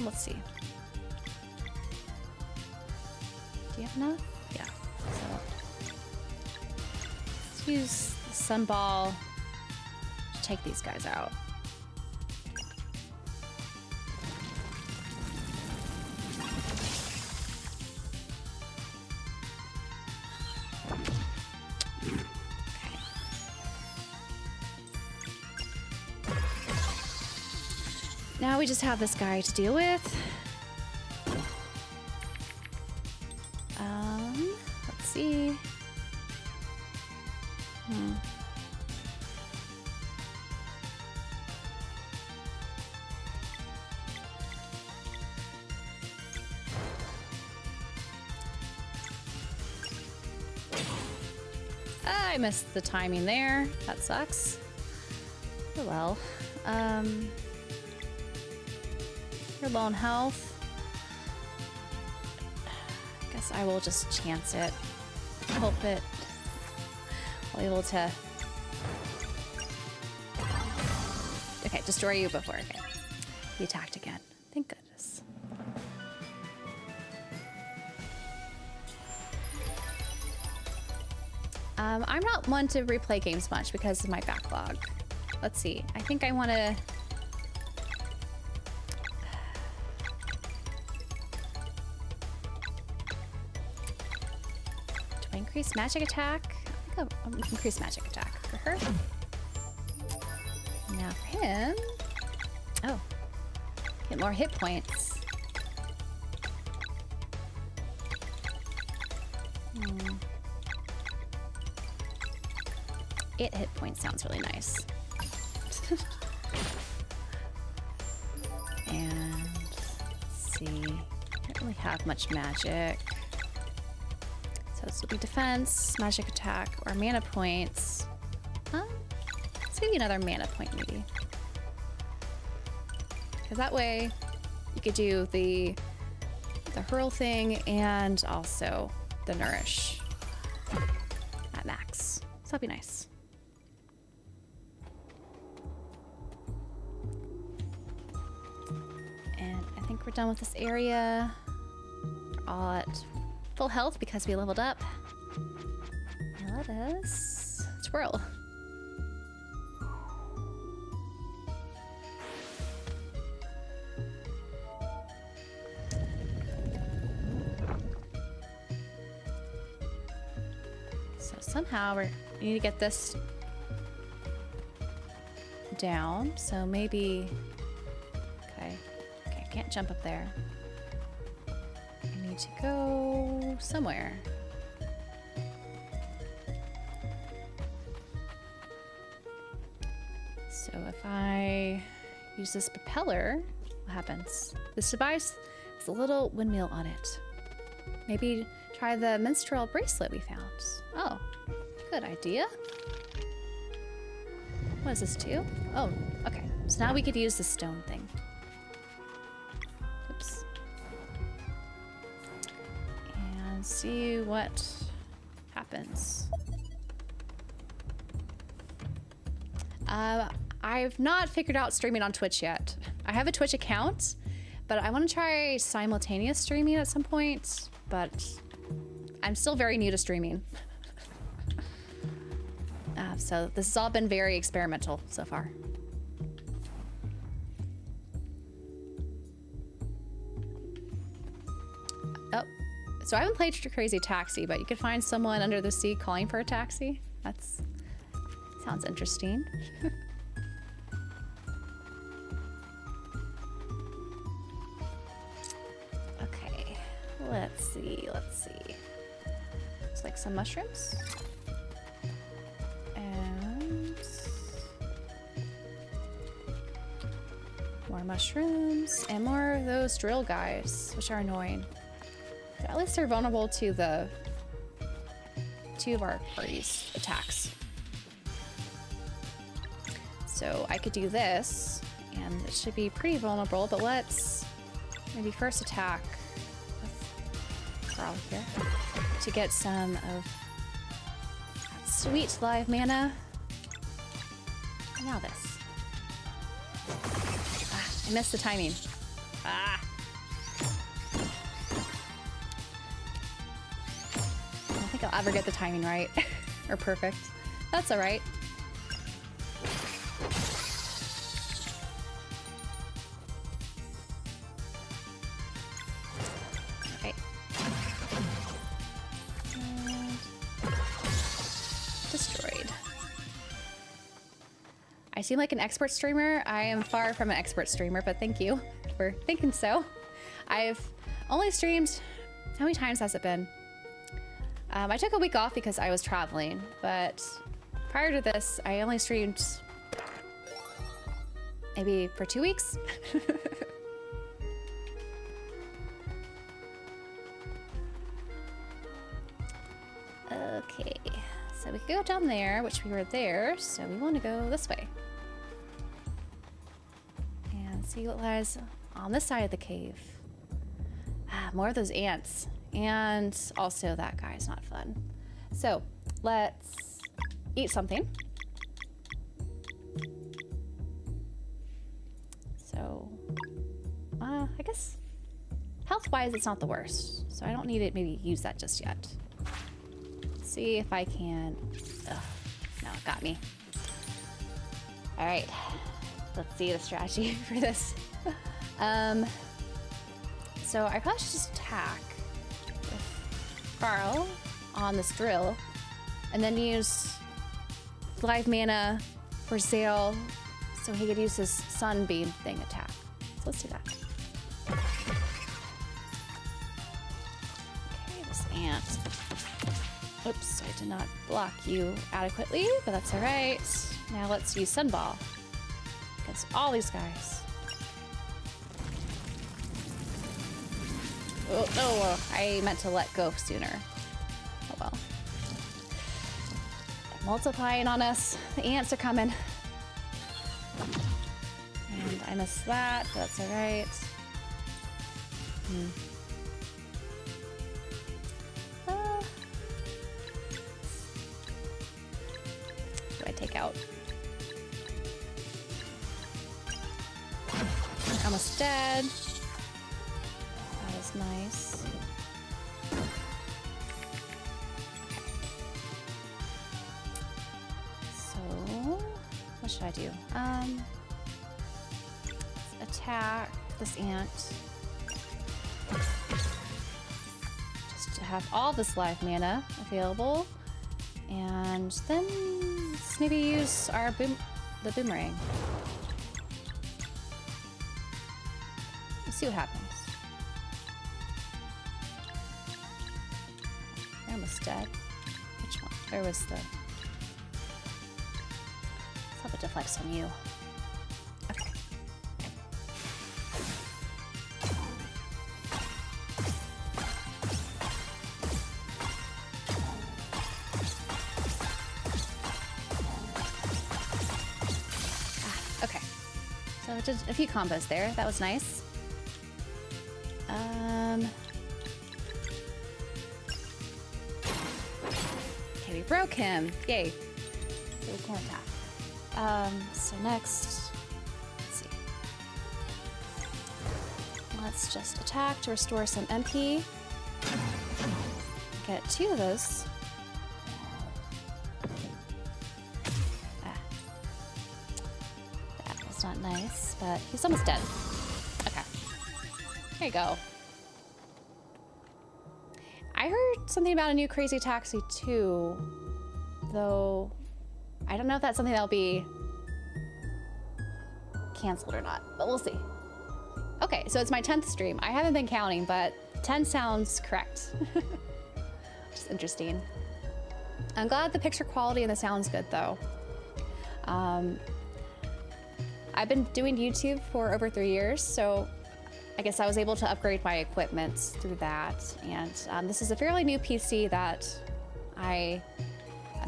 Let's see. Do you have enough? Yeah. So let's use the sunball to take these guys out. Now we just have this guy to deal with. Let's see. I missed the timing there. That sucks. Oh well. You're low on health. I guess I will just chance it. Hope it. I'll be able to. Okay, destroy you before. Okay. He attacked again. Thank goodness. I'm not one to replay games much because of my backlog. Let's see. I think I want to... Do I increase magic attack? I think I'll increase magic attack for her. Now for him... Oh. Get more hit points. 8 hit points sounds really nice. And let's see. I don't really have much magic. So this will be defense, magic attack, or mana points. Let's give you another mana point maybe. Because that way you could do the hurl thing and also the nourish at max. So that'd be nice. I think we're done with this area. We're all at full health because we leveled up. Let us twirl. So somehow we need to get this down. So maybe, okay, I can't jump up there. I need to go somewhere. So if I use this propeller, what happens? This device has a little windmill on it. Maybe try the menstrual bracelet we found. Oh, good idea. What does this do? Oh, okay. So now we could use the stone thing. Oops. And see what happens. I've not figured out streaming on Twitch yet. I have a Twitch account, but I want to try simultaneous streaming at some point, but I'm still very new to streaming. So this has all been very experimental so far. Oh, so I haven't played Crazy Taxi, but you could find someone under the sea calling for a taxi. That's sounds interesting. Okay, let's see. Looks like some mushrooms. And more mushrooms and more of those drill guys, which are annoying. But at least they're vulnerable to two of our party's attacks. So I could do this, and it should be pretty vulnerable, but let's maybe first attack with Carl here to get some of that sweet live mana. And now this. I missed the timing. I don't think I'll ever get the timing right. Or perfect. That's alright. Okay. And destroyed. I seem like an expert streamer. I am far from an expert streamer, but thank you for thinking so. I've only streamed, how many times has it been? I took a week off because I was traveling, but prior to this, I only streamed maybe for 2 weeks. Okay, so we could go down there, which we were there, so we want to go this way. And see what lies on this side of the cave. Ah, more of those ants. And also that guy's not fun. So let's eat something. So, I guess health-wise, it's not the worst. So I don't need to maybe use that just yet. Let's see if I can... Ugh, no, it got me. All right, let's see the strategy for this. So I probably should just attack with Carl on this drill and then use live mana for Zale so he could use his sunbeam thing attack. So let's do that. Okay, this ant. Oops, I did not block you adequately, but that's all right. Now let's use Sunball against all these guys. Oh, no, I meant to let go sooner. Oh well. They're multiplying on us. The ants are coming. And I missed that, but that's all right. What do I take out? Almost dead. That is nice. So, what should I do? Let's attack this ant. Just to have all this live mana available. And then let's maybe use our the boomerang. Let's see what happens. They're almost dead. Which one? Where was the... Let's have it deflects on you. Okay. Okay. So it did a few combos there. That was nice. Okay, we broke him. Yay. So we can attack. So next, let's see. Let's just attack to restore some MP. Get 2 of those. That was not nice, but he's almost dead. Okay. There you go. I heard something about a new Crazy Taxi 2, though I don't know if that's something that'll be canceled or not, but we'll see. Okay, so it's my 10th stream. I haven't been counting, but 10 sounds correct. Just interesting. I'm glad the picture quality and the sound's good, though. I've been doing YouTube for over 3 years, so I guess I was able to upgrade my equipment through that. And this is a fairly new PC that I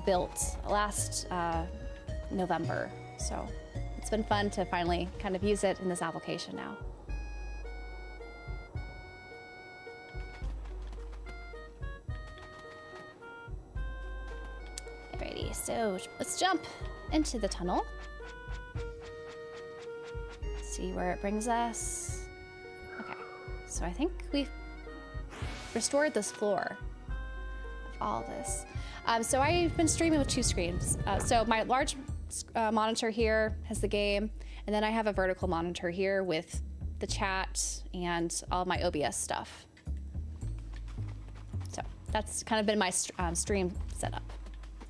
built last November. So it's been fun to finally kind of use it in this application now. Alrighty, so let's jump into the tunnel. See where it brings us. So I think we've restored this floor of all this. So I've been streaming with 2 screens. So my large monitor here has the game, and then I have a vertical monitor here with the chat and all my OBS stuff. So that's kind of been my stream setup,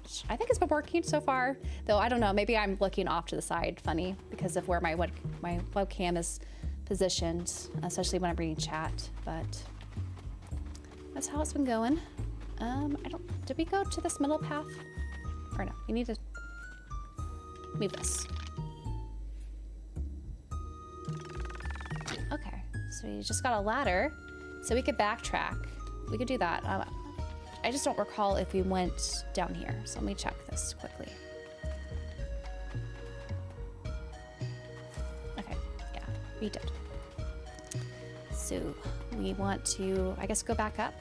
which I think has been working so far. Though I don't know, maybe I'm looking off to the side funny because of where my webcam is positioned, especially when I'm reading chat, but that's how it's been going. Did we go to this middle path? Or no, we need to move this. Okay, so we just got a ladder, so we could backtrack. We could do that. I just don't recall if we went down here, so let me check this quickly. Okay, yeah, we did. So we want to, I guess, go back up.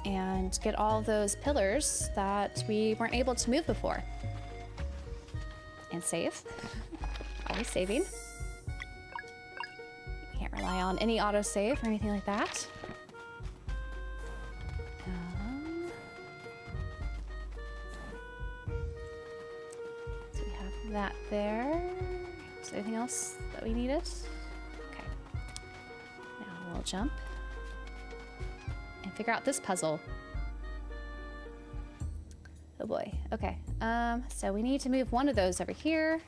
And get all those pillars that we weren't able to move before. And save. Always saving. Can't rely on any autosave or anything like that. So we have that there. Is there anything else that we needed? Okay. Now we'll jump and figure out this puzzle. Oh boy. Okay. So we need to move one of those over here.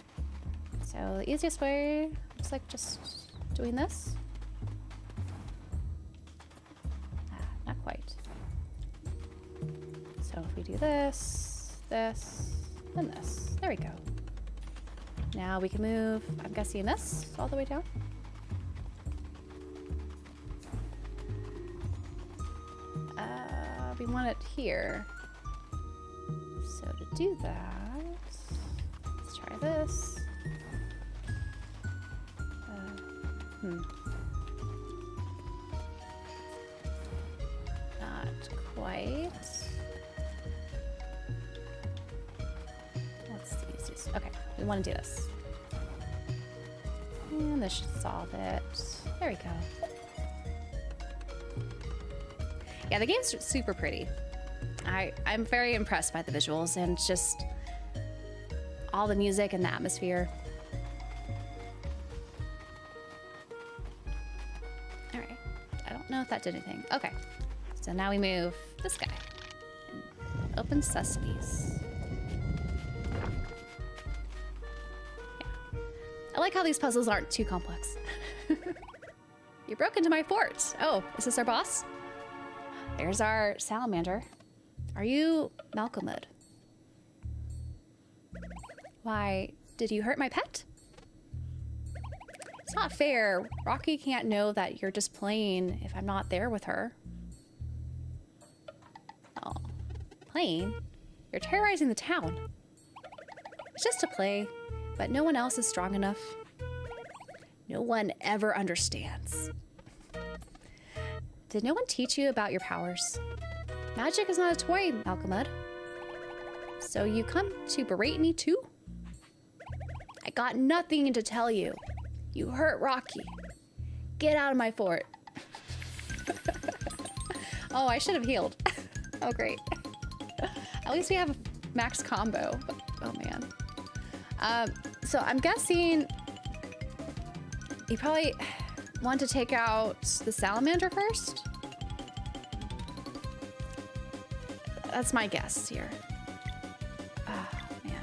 So the easiest way looks like just doing this. Not quite. So if we do this, this, and this. There we go. Now we can move, I'm guessing this all the way down. We want it here. So to do that, let's try this. Not quite. What's the easiest? Okay, we want to do this. And this should solve it. There we go. Yeah, the game's super pretty. I'm very impressed by the visuals and just all the music and the atmosphere. All right, I don't know if that did anything. Okay, so now we move this guy. And open sesames. Yeah. I like how these puzzles aren't too complex. You broke into my fort. Oh, is this our boss? There's our salamander. Are you Malcolmud? Why, did you hurt my pet? It's not fair. Rocky can't know that you're just playing if I'm not there with her. Oh, playing? You're terrorizing the town. It's just a play, but no one else is strong enough. No one ever understands. Did no one teach you about your powers? Magic is not a toy, Malcolmud. So you come to berate me too? I got nothing to tell you. You hurt Rocky. Get out of my fort. Oh, I should have healed. Oh, great. At least we have a max combo. Oh, man. So I'm guessing you probably want to take out the salamander first? That's my guess here. Oh, man.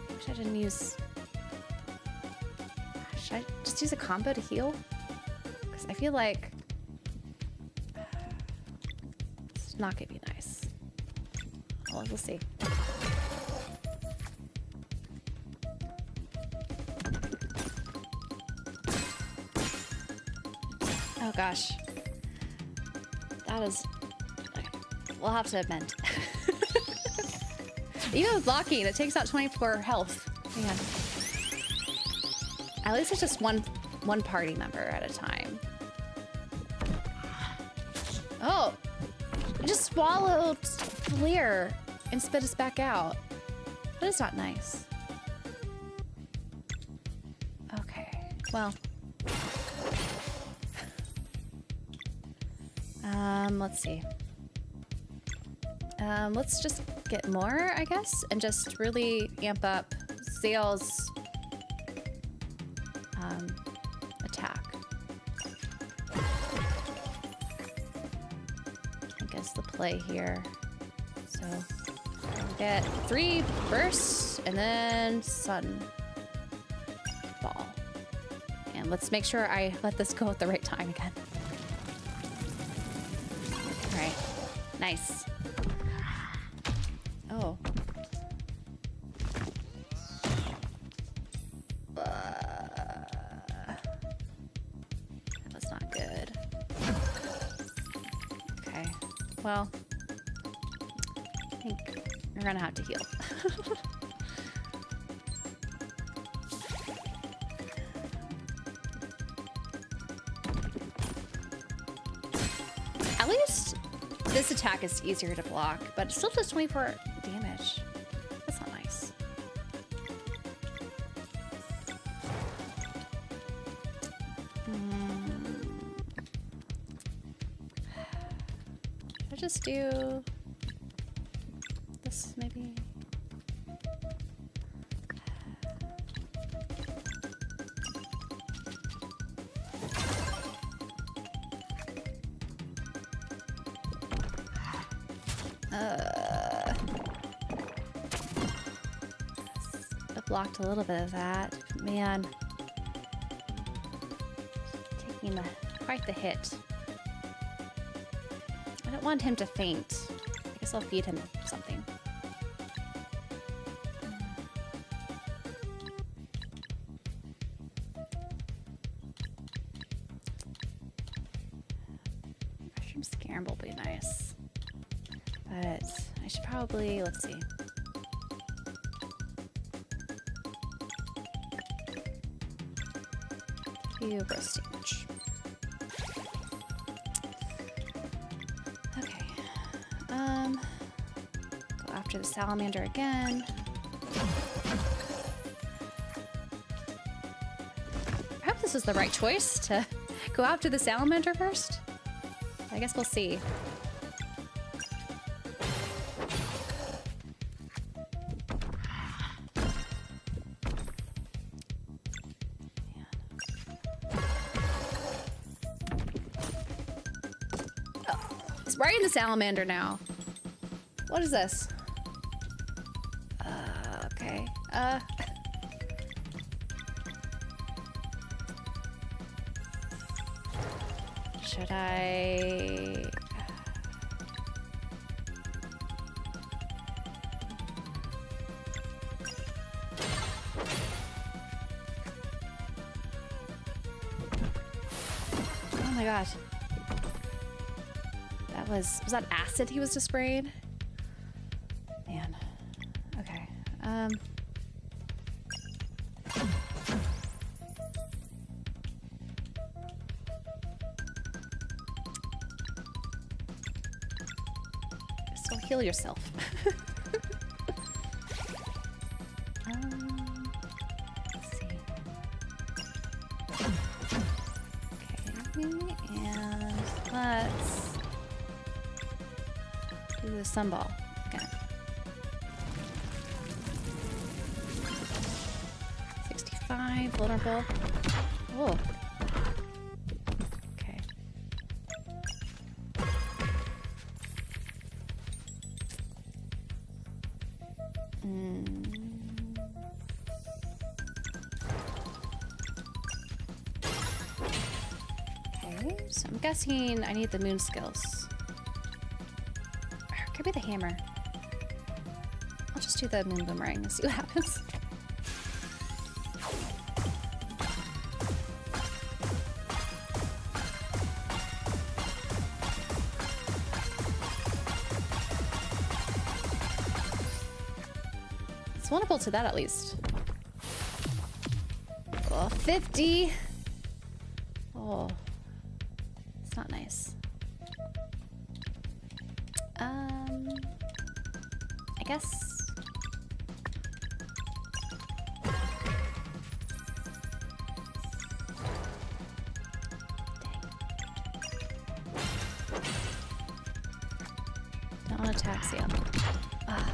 Wish I didn't use... Should I just use a combo to heal? Because I feel like... It's not gonna be nice. Well, we'll see. Oh gosh. That is... We'll have to amend. Even with blocking, it takes out 24 health. Man. At least it's just one party member at a time. Oh! It just swallowed Lear and spit us back out. That is not nice. Okay. Well... let's see. Let's just get more, I guess, and just really amp up Zale's attack. I think is the play here. So get 3 bursts and then sun ball. And let's make sure I let this go at the right time again. All right, nice. Oh. That's not good. Okay. Well, I think you're gonna have to heal. At least this attack is easier to block, but it still does 24 damage. That's not nice. Should I just do this maybe? I blocked a little bit of that. Man. Taking quite the hit. I don't want him to faint. I guess I'll feed him something. Mushroom scamble will be nice. But I should probably, let's see. You roast damage. Okay. Go after the salamander again. Perhaps this is the right choice to go after the salamander first. I guess we'll see. Right in the salamander now. What is this? Okay. Should I? Oh my gosh. Was that acid he was just sprayed? Man. Okay. So heal yourself. Let's see. Okay, and let's do the sunball again. 65, vulnerable. Oh. Okay. Okay, so I'm guessing I need the moon skills. Could be the hammer. I'll just do the moon boomerang and see what happens. It's winnable to that at least. Oh, 50. Oh, it's not nice. I guess. Don't want to taxi him. Oh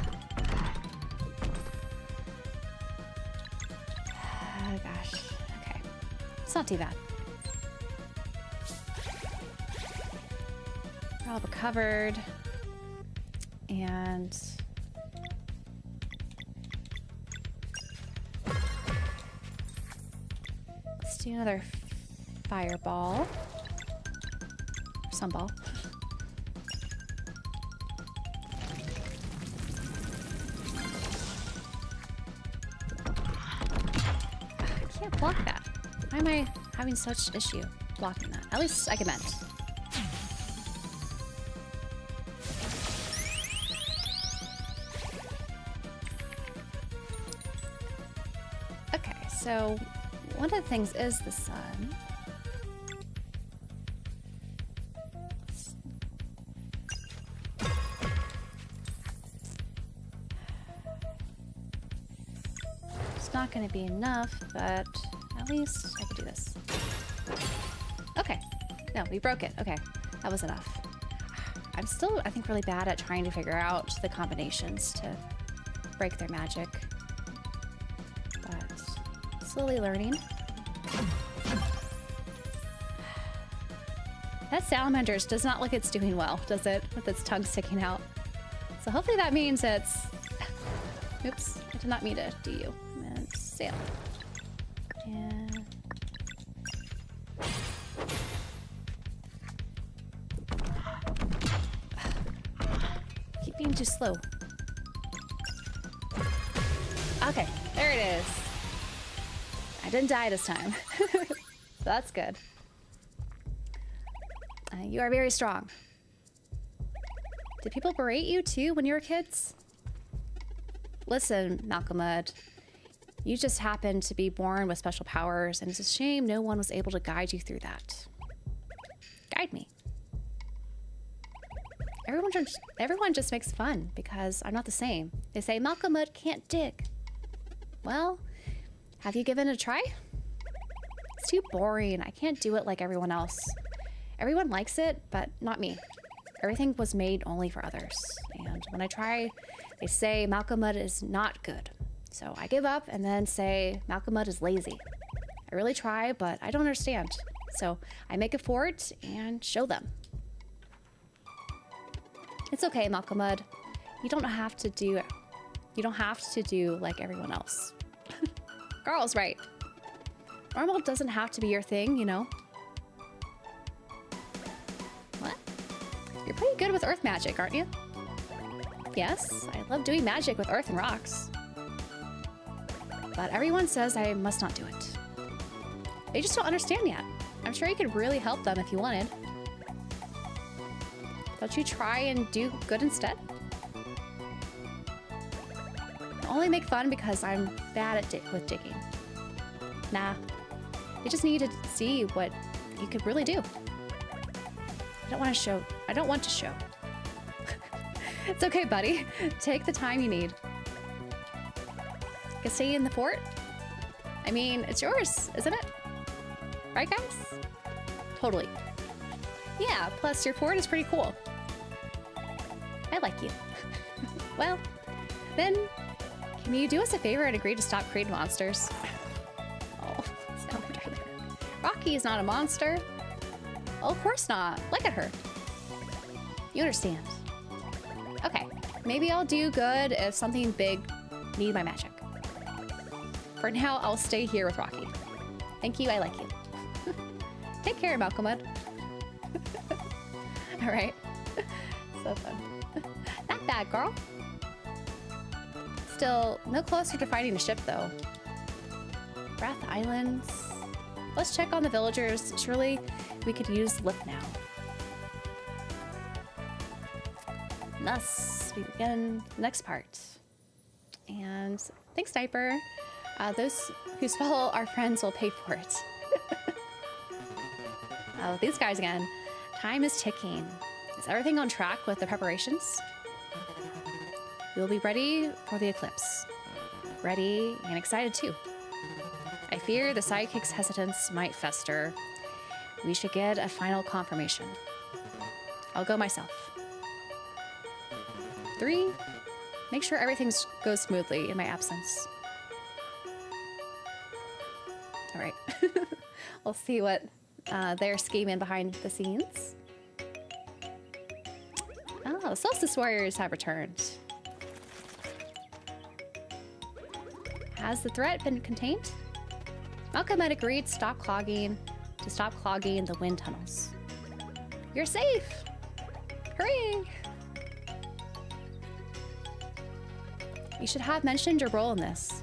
gosh. Okay. It's not too bad. We're all recovered. And let's do another fireball. Or sunball. I can't block that. Why am I having such issue blocking that? At least I can mend. So one of the things is the sun. It's not going to be enough, but at least I could do this. Okay. No, we broke it. Okay. That was enough. I'm still, I think, really bad at trying to figure out the combinations to break their magic. But slowly learning. That salamanders does not look it's doing well, does it? With its tongue sticking out. So hopefully that means it's... Oops, I did not mean to do you. I meant sail. And... Keep being too slow. Okay, there it is. I didn't die this time. So that's good. You are very strong. Did people berate you too when you were kids? Listen, Malcolmud, you just happened to be born with special powers, and it's a shame no one was able to guide you through that. Guide me. Everyone just makes fun because I'm not the same. They say Malcolmud can't dig. Well, have you given it a try? It's too boring. I can't do it like everyone else. Everyone likes it, but not me. Everything was made only for others. And when I try, they say Malcolmud is not good. So I give up and then say Malcolmud is lazy. I really try, but I don't understand. So I make a fort and show them. It's okay, Malcolmud. You don't have to do like everyone else. Carl's right. Normal doesn't have to be your thing, you know. What? You're pretty good with earth magic, aren't you? Yes, I love doing magic with earth and rocks. But everyone says I must not do it. They just don't understand yet. I'm sure you could really help them if you wanted. Don't you try and do good instead? I only make fun because I'm bad with digging. Nah, you just need to see what you could really do. I don't want to show. It's okay, buddy. Take the time you need. You can stay in the fort. I mean, it's yours, isn't it? Right, guys? Totally. Yeah, plus your fort is pretty cool. I like you. Well, then, can you do us a favor and agree to stop creating monsters? Oh, Rocky is not a monster. Oh, of course not. Look at her. You understand. Okay, maybe I'll do good if something big needs my magic. For now, I'll stay here with Rocky. Thank you, I like you. Take care, Malcolmud. All right. So fun. Not bad, girl. Still, no closer to finding a ship, though. Wrath Islands. Let's check on the villagers. Surely we could use lift now. Thus, we begin the next part. And thanks, Diaper. Those who follow our friends will pay for it. Oh, these guys again. Time is ticking. Is everything on track with the preparations? We will be ready for the eclipse. Ready and excited too. I fear the sidekick's hesitance might fester. We should get a final confirmation. I'll go myself. 3, make sure everything goes smoothly in my absence. All right. We'll see what they're scheming behind the scenes. Oh, Solstice Warriors have returned. Has the threat been contained? Malcolm had agreed to stop clogging the wind tunnels. You're safe! Hooray! You should have mentioned your role in this.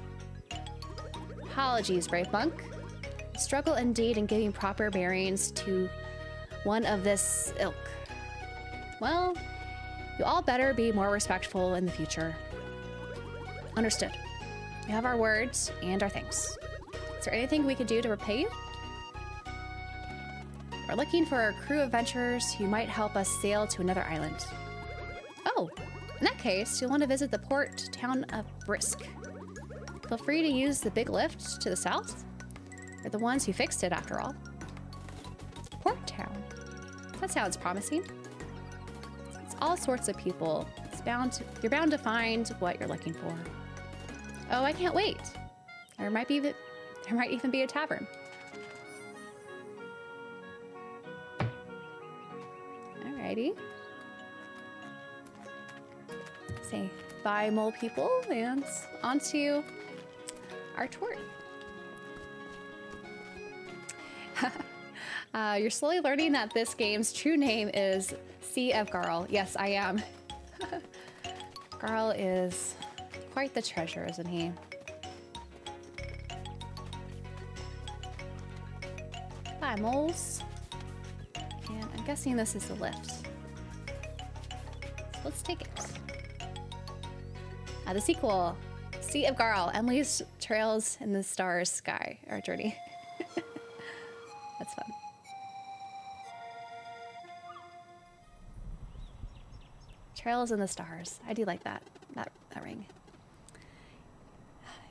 Apologies, brave monk. You struggle indeed in giving proper bearings to one of this ilk. Well, you all better be more respectful in the future. Understood. You have our words and our thanks. Is there anything we could do to repay you? We're looking for a crew of adventurers who might help us sail to another island. Oh, in that case, you'll want to visit the port town of Brisk. Feel free to use the big lift to the south. You're the ones who fixed it, after all. Port Town. That sounds promising. It's all sorts of people. You're bound to find what you're looking for. Oh, I can't wait. There might even be a tavern. Alrighty. Say bye, mole people, and onto our tour. You're slowly learning that this game's true name is Sea of Garl. Yes, I am. Garl is quite the treasure, isn't he? Bye, moles. And I'm guessing this is the lift. So let's take it. The sequel, Sea of Garl, Emily's Trails in the Stars Sky, our journey. That's fun. Trails in the Stars. I do like that ring.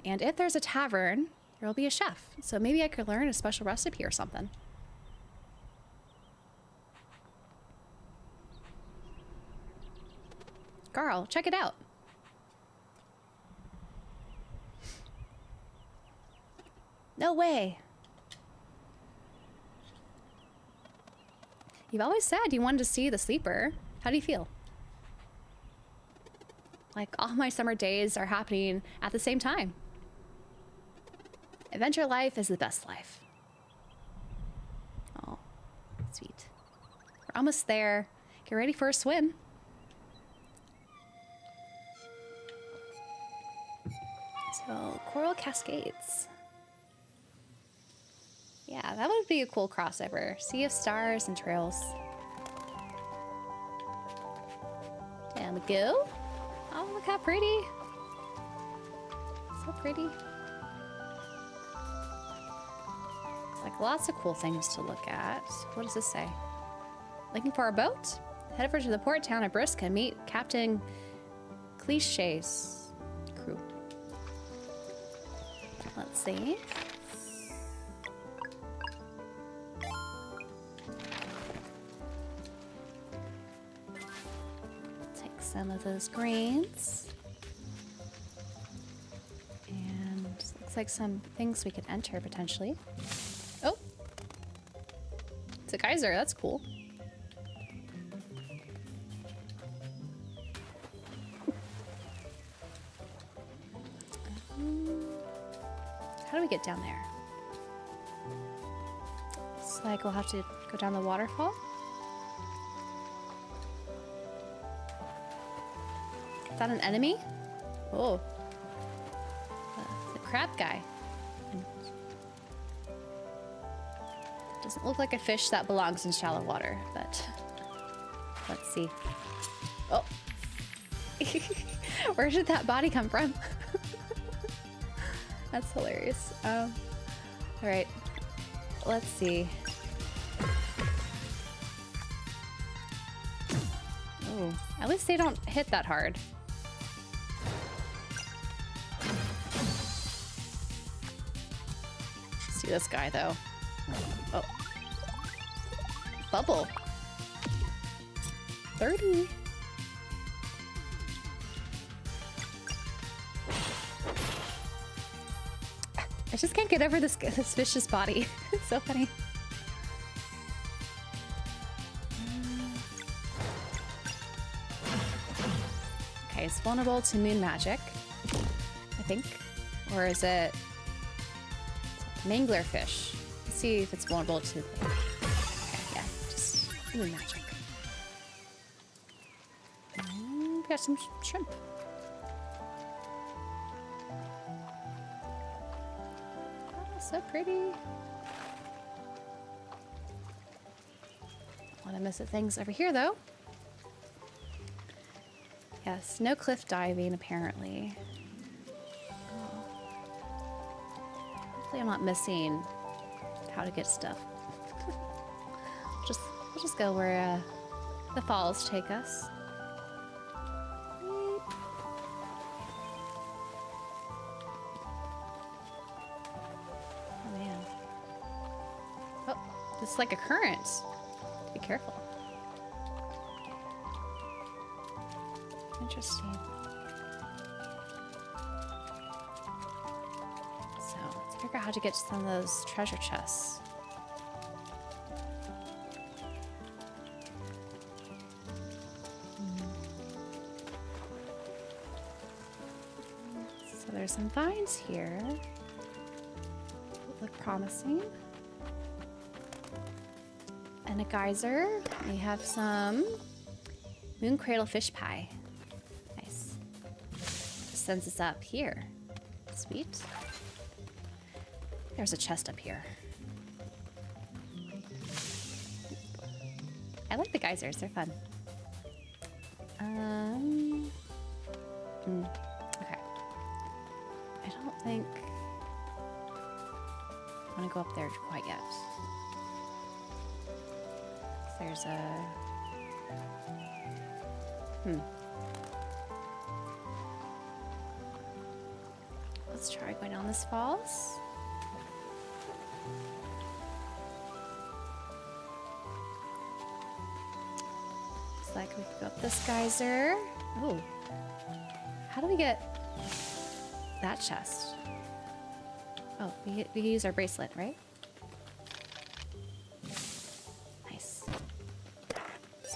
And if there's a tavern, there'll be a chef. So maybe I could learn a special recipe or something. Garl, check it out. No way. You've always said you wanted to see the sleeper. How do you feel? Like, all my summer days are happening at the same time. Adventure life is the best life. Oh, sweet. We're almost there. Get ready for a swim. So, Coral Cascades. Yeah, that would be a cool crossover. Sea of Stars and Trails. Down we go. Oh, look how pretty. So pretty. It's like lots of cool things to look at. What does this say? Looking for a boat? Head over to the port town of Brisk and meet Captain Cliché's crew. Let's see. Some of those greens. And looks like some things we could enter potentially. Oh! It's a geyser, that's cool. How do we get down there? Looks like we'll have to go down the waterfall. Is that an enemy? Oh. The crab guy. Doesn't look like a fish that belongs in shallow water, but let's see. Oh. Where did that body come from? That's hilarious. All right. Let's see. Oh, at least they don't hit that hard. See this guy though. Oh. Bubble. 30. I just can't get over this vicious body. It's so funny. Okay, it's vulnerable to moon magic, I think. Or is it mangler fish? Let's see if it's vulnerable to... Okay, yeah, just moon magic. We got some shrimp. Oh, so pretty. A lot of miss at things over here, though. Yes, no cliff diving, apparently. Hopefully I'm not missing how to get stuff. We'll just go where the falls take us. It's like a current. Be careful. Interesting. So let's figure out how to get to some of those treasure chests. So there's some vines here. Look promising. And a geyser. We have some moon cradle fish pie. Nice. Just sends us up here. Sweet. There's a chest up here. I like the geysers. They're fun. Okay. I don't think I want to go up there quite yet. There's a... Let's try going down this falls. Looks like we can go up this geyser. Ooh. How do we get that chest? Oh, we use our bracelet, right?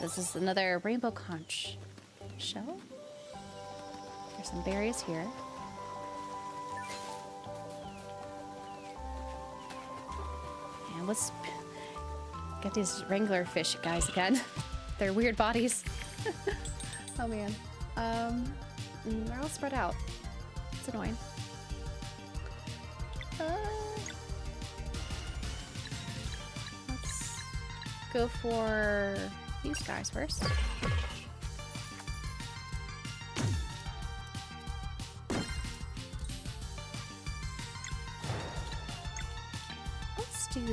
This is another rainbow conch shell. There's some berries here. And let's get these wrangler fish guys again. They're weird bodies. Oh man. They're all spread out. It's annoying. Let's go for these guys first. Let's do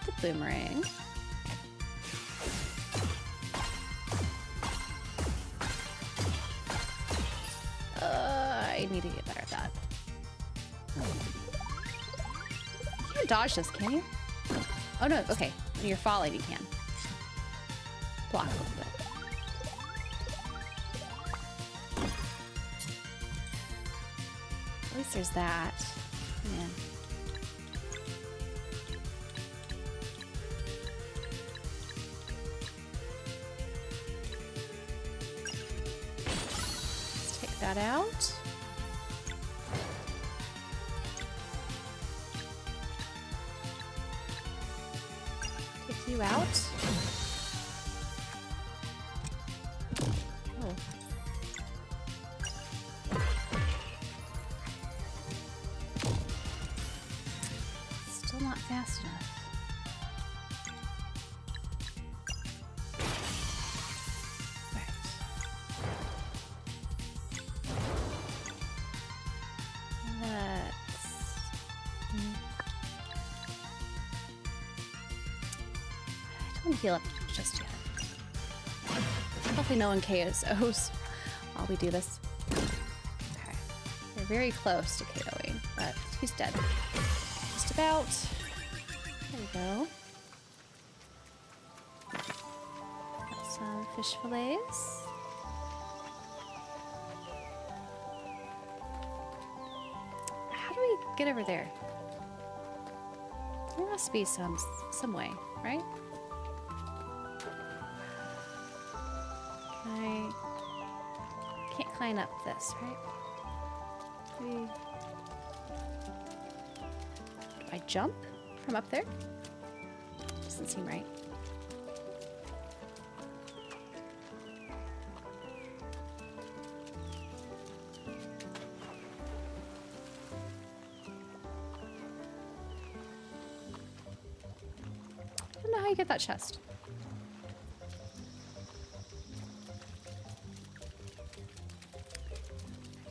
the boomerang. I need to get better at that. You can't dodge this, can you? Oh no, okay. When you're falling, you can. Block a little bit. At least there's that. Yeah. Let's take that out. Take you out. Fast enough. Right. Let's... I don't want to heal up just yet. Hopefully no one KOs while we do this. Okay. We're very close to KOing, but he's dead. Just about. There we go. Got some fish fillets. How do we get over there? There must be some way, right? I can't climb up this, right? Do I jump from up there? Doesn't seem right. I don't know how you get that chest.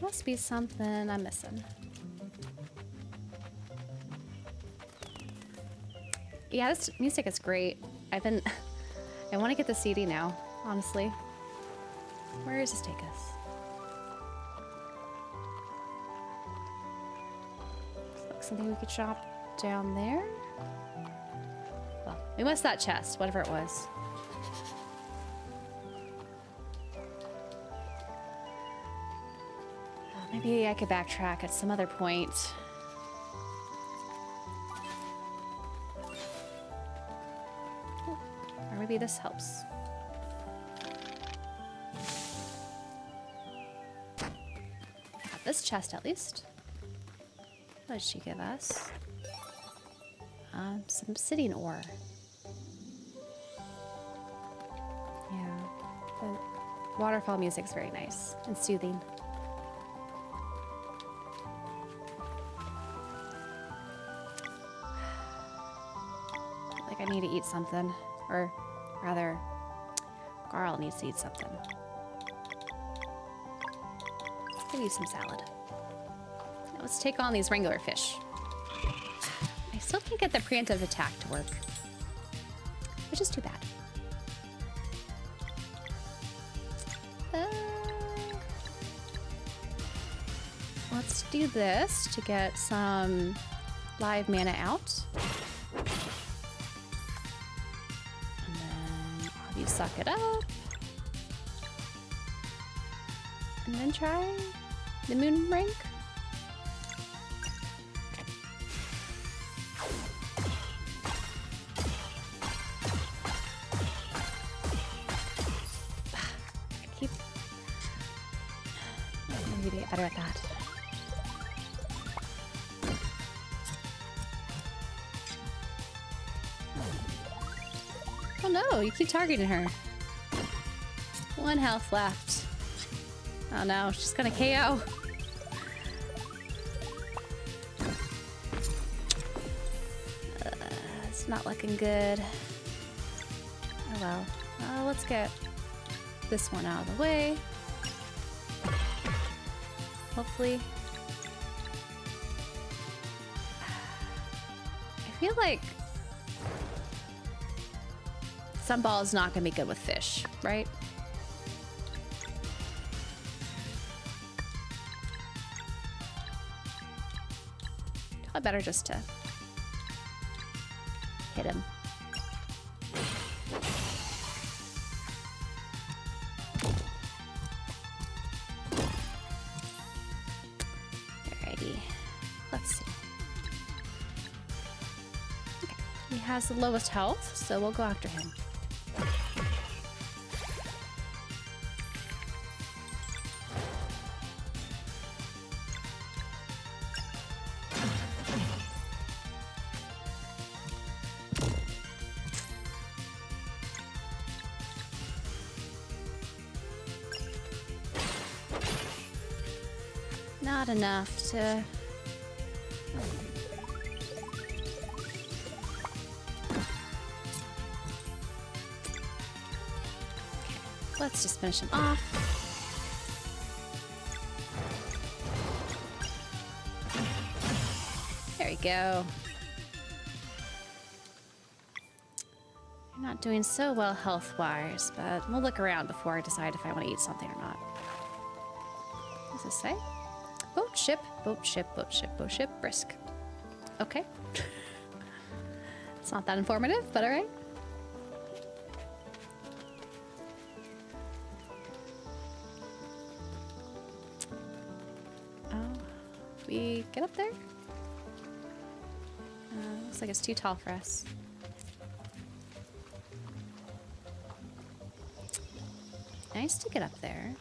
Must be something I'm missing. Yeah, this music is great. I want to get the CD now, honestly. Where does this take us? Looks like something we could drop down there. Well, We missed that chest, whatever it was. Maybe I could backtrack at some other point. Or maybe this helps. Got this chest at least. What did she give us? Some obsidian ore. Yeah, the waterfall music's very nice and soothing. I need to eat something, or rather, Carl needs to eat something. Maybe some salad. Now let's take on these regular fish. I still can't get the preemptive attack to work, which is too bad. Let's do this to get some live mana out. You suck it up. And then try the moon rank. I need to get better at that. Oh no, you keep targeting her. 1 health left. Oh no, she's gonna KO. It's not looking good. Oh well. Let's get this one out of the way. Hopefully. I feel like Sunball is not going to be good with fish, right? Probably better just to hit him. Alrighty. Let's see. Okay. He has the lowest health, so we'll go after him. Not enough to... Okay. Let's just finish him off. There we go. You're not doing so well health-wise, but we'll look around before I decide if I want to eat something or not. What does this say? Boat ship, boat ship, boat ship, boat ship, Brisk. Okay. It's not that informative, but alright. Oh, we get up there? Looks like it's too tall for us. Nice to get up there.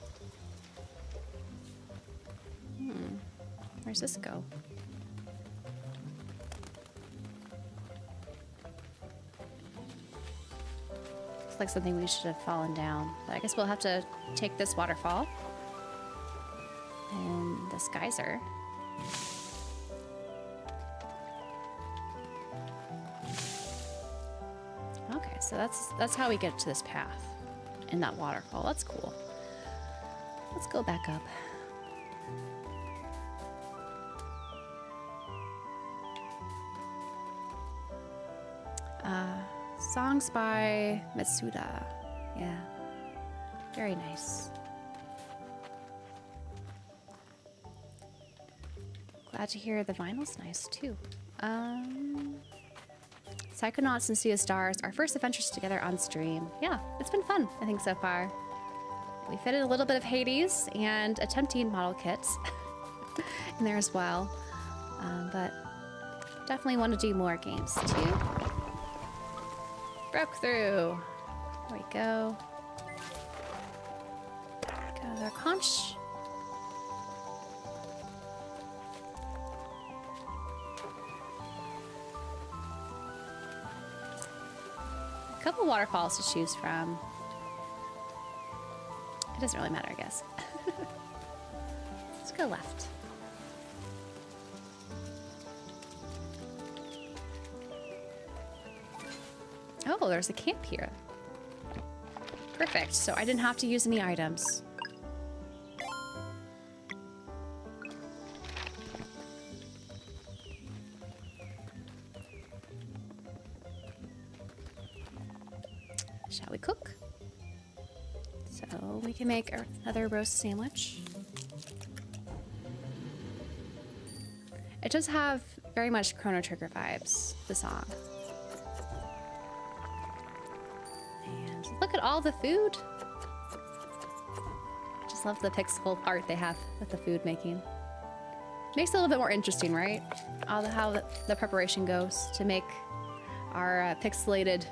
Where's this go? Looks like something we should have fallen down. But I guess we'll have to take this waterfall. And this geyser. Okay, so that's how we get to this path. In that waterfall. That's cool. Let's go back up. Songs by Mitsuda. Yeah. Very nice. Glad to hear the vinyl's nice too. Let's Psychonauts and Sea of Stars, our first adventures together on stream. Yeah, it's been fun, I think, so far. We fit in a little bit of Hades and attempting model kits in there as well. But definitely want to do more games, too. Broke through. There we go. Got our conch. A couple waterfalls to choose from. It doesn't really matter, I guess. Let's go left. Oh, there's a camp here. Perfect, so I didn't have to use any items. Shall we cook? So we can make another roast sandwich. It does have very much Chrono Trigger vibes, the song. And look at all the food. Just love the pixel art they have with the food making. Makes it a little bit more interesting, right? How the preparation goes to make our pixelated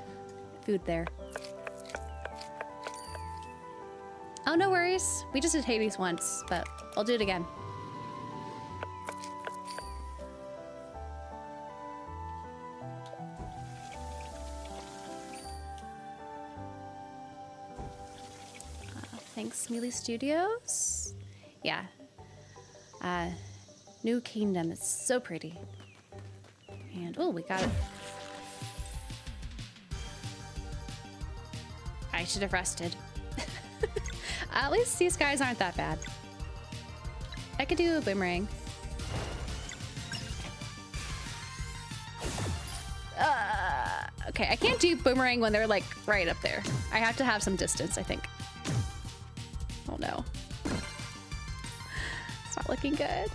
food there. Oh, no worries. We just did Hades once, but I'll do it again. Thanks, Mealy Studios. Yeah. New Kingdom. It's so pretty. And, oh, we got it. I should have rested. At least these guys aren't that bad. I could do a boomerang. Okay, I can't do boomerang when they're like right up there. I have to have some distance, I think. Oh no. It's not looking good.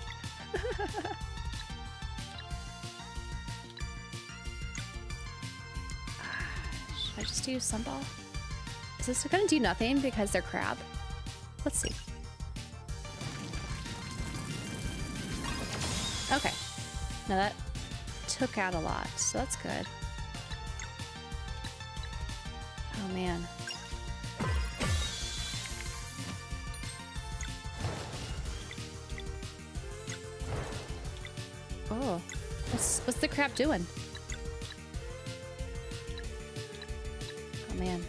Should I just do sunball? Is this gonna do nothing because they're crab? Let's see. Okay. Now that took out a lot, so that's good. Oh man. Oh, what's the crab doing? Oh man.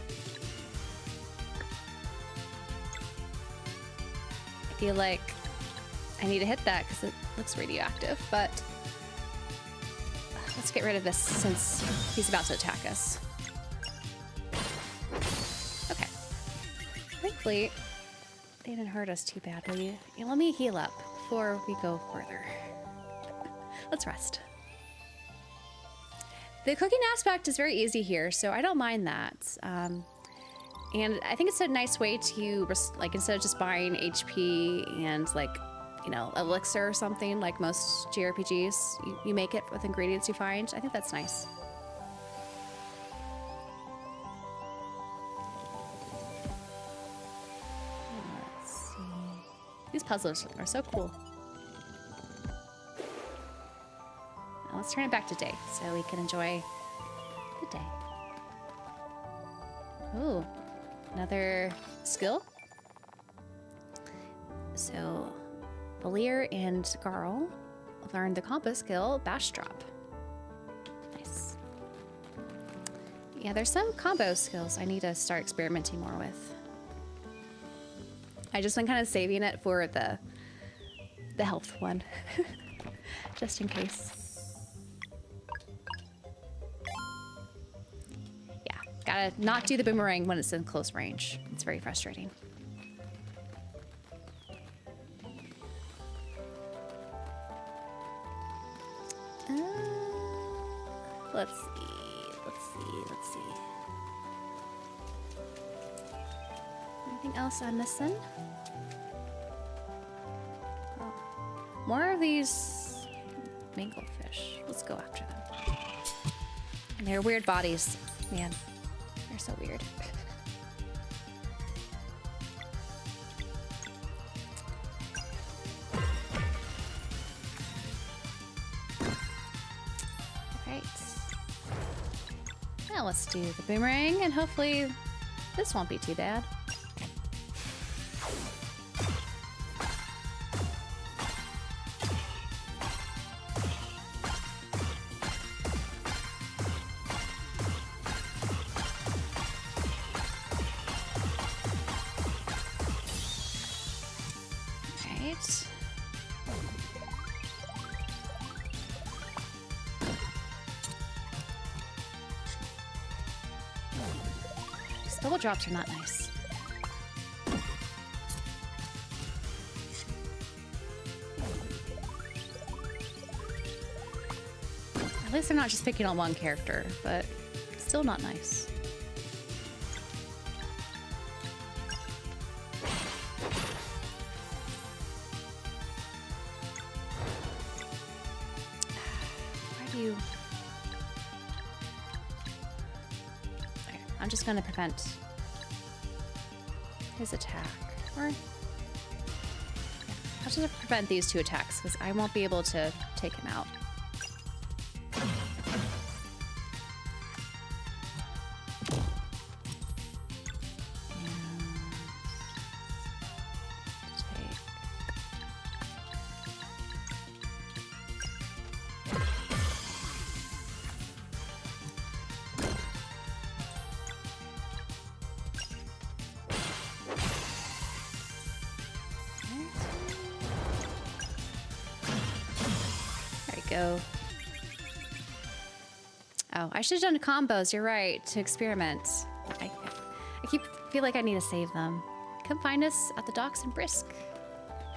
I feel like I need to hit that because it looks radioactive, but let's get rid of this since he's about to attack us. Okay. Thankfully, they didn't hurt us too badly. Let me heal up before we go further. Let's rest. The cooking aspect is very easy here, so I don't mind that. And I think it's a nice way to, like, instead of just buying HP and, like, you know, elixir or something, like most JRPGs, you make it with ingredients you find. I think that's nice. Let's see. These puzzles are so cool. Now let's turn it back to day so we can enjoy the day. Ooh. Another skill. So, Valir and Garl learned the combo skill, Bash Drop. Nice. Yeah, there's some combo skills I need to start experimenting more with. I just been kind of saving it for the health one, just in case. Gotta not do the boomerang when it's in close range. It's very frustrating. Let's see. Anything else I'm missing? Oh, more of these manglefish. Let's go after them. And their weird bodies. Man, they're so weird. Alright. Now let's do the boomerang, and hopefully this won't be too bad. Double drops are not nice. At least they're not just picking on one character, but still not nice. Why do you... I'm just going to prevent his attack. Or I'll just prevent these two attacks because I won't be able to take him out. Go. Oh, I should have done combos. You're right, to experiment. I feel like I need to save them. Come find us at the docks in Brisk.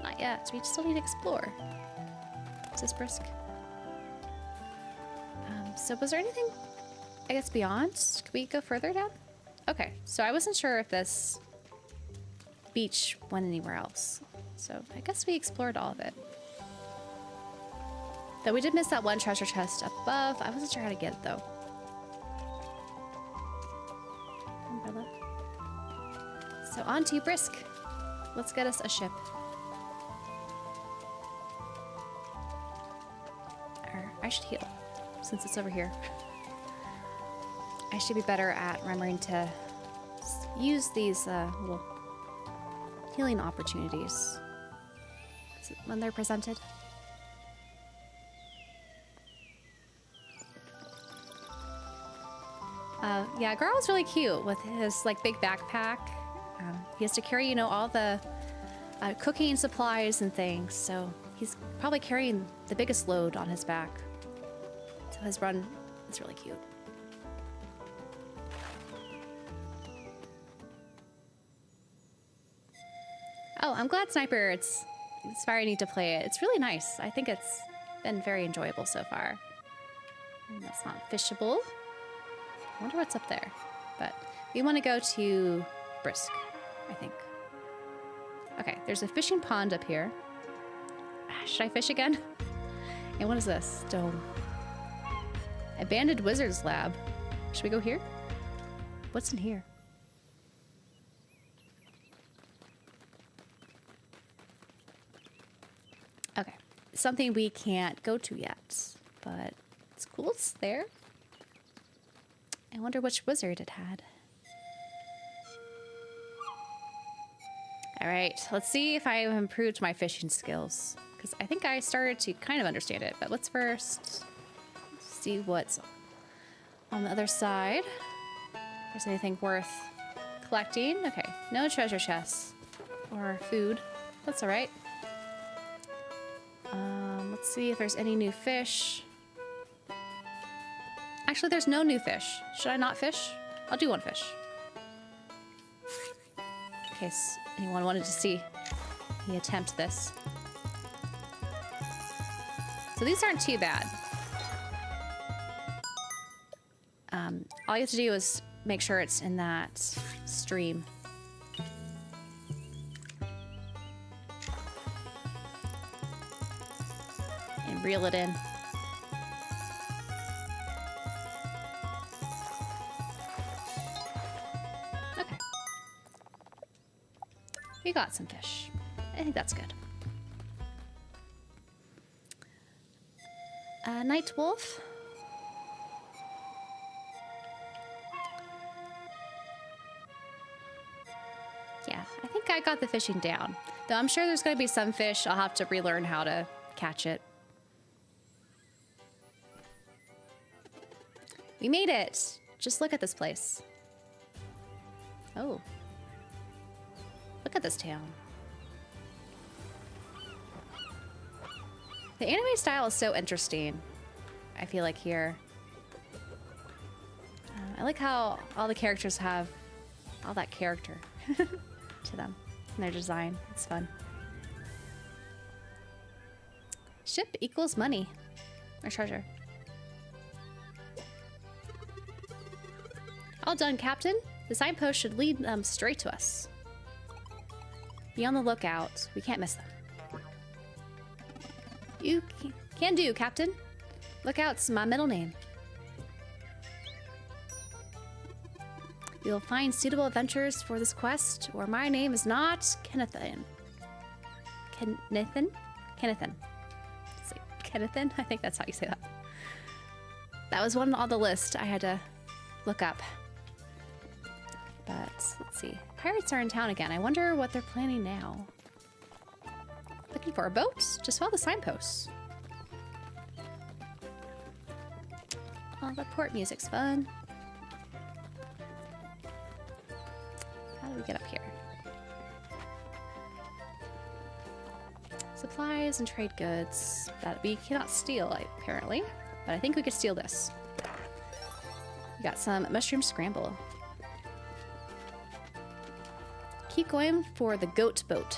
Not yet. We still need to explore. Is this Brisk? So was there anything, I guess, beyond? Could we go further down? Okay, so I wasn't sure if this beach went anywhere else. So I guess we explored all of it. Though we did miss that one treasure chest up above. I wasn't sure how to get it, though. Umbrella. So on to Brisk. Let's get us a ship. Or I should heal, since it's over here. I should be better at remembering to use these little healing opportunities when they're presented. Yeah, Garl's really cute with his like big backpack. He has to carry, you know, all the cooking supplies and things, so he's probably carrying the biggest load on his back. So his run is really cute. Oh, I'm glad Sniper, it's inspiring me to play it. It's really nice. I think it's been very enjoyable so far. And that's not fishable. I wonder what's up there. But we want to go to Brisk, I think. Okay, there's a fishing pond up here. Should I fish again? And what is this? Dome. Abandoned Wizard's Lab. Should we go here? What's in here? Okay, something we can't go to yet, but it's cool it's there. I wonder which wizard it had. All right, let's see if I have improved my fishing skills, because I think I started to kind of understand it, but let's first see what's on the other side. If there's anything worth collecting. Okay, no treasure chests or food. That's all right. Let's see if there's any new fish. Actually, there's no new fish. Should I not fish? I'll do one fish. In case anyone wanted to see me attempt this. So these aren't too bad. All you have to do is make sure it's in that stream. And reel it in. We got some fish. I think that's good. Night wolf. Yeah, I think I got the fishing down. Though I'm sure there's going to be some fish I'll have to relearn how to catch it. We made it! Just look at this place. Oh. Look at this town. The anime style is so interesting, I feel like here. I like how all the characters have all that character to them in their design. It's fun. Ship equals money or treasure. All done, Captain. The signpost should lead them straight to us. Be on the lookout. We can't miss them. You can do, Captain. Lookout's my middle name. You'll find suitable adventures for this quest, or my name is not Kennethan. Kennethan? Kennethan. Kennethan? I think that's how you say that. That was one on the list I had to look up. But let's see. Pirates are in town again. I wonder what they're planning now. Looking for a boat? Just follow the signposts. Oh, the port music's fun. How do we get up here? Supplies and trade goods that we cannot steal, apparently. But I think we could steal this. We got some mushroom scramble. Keep going for the goat boat.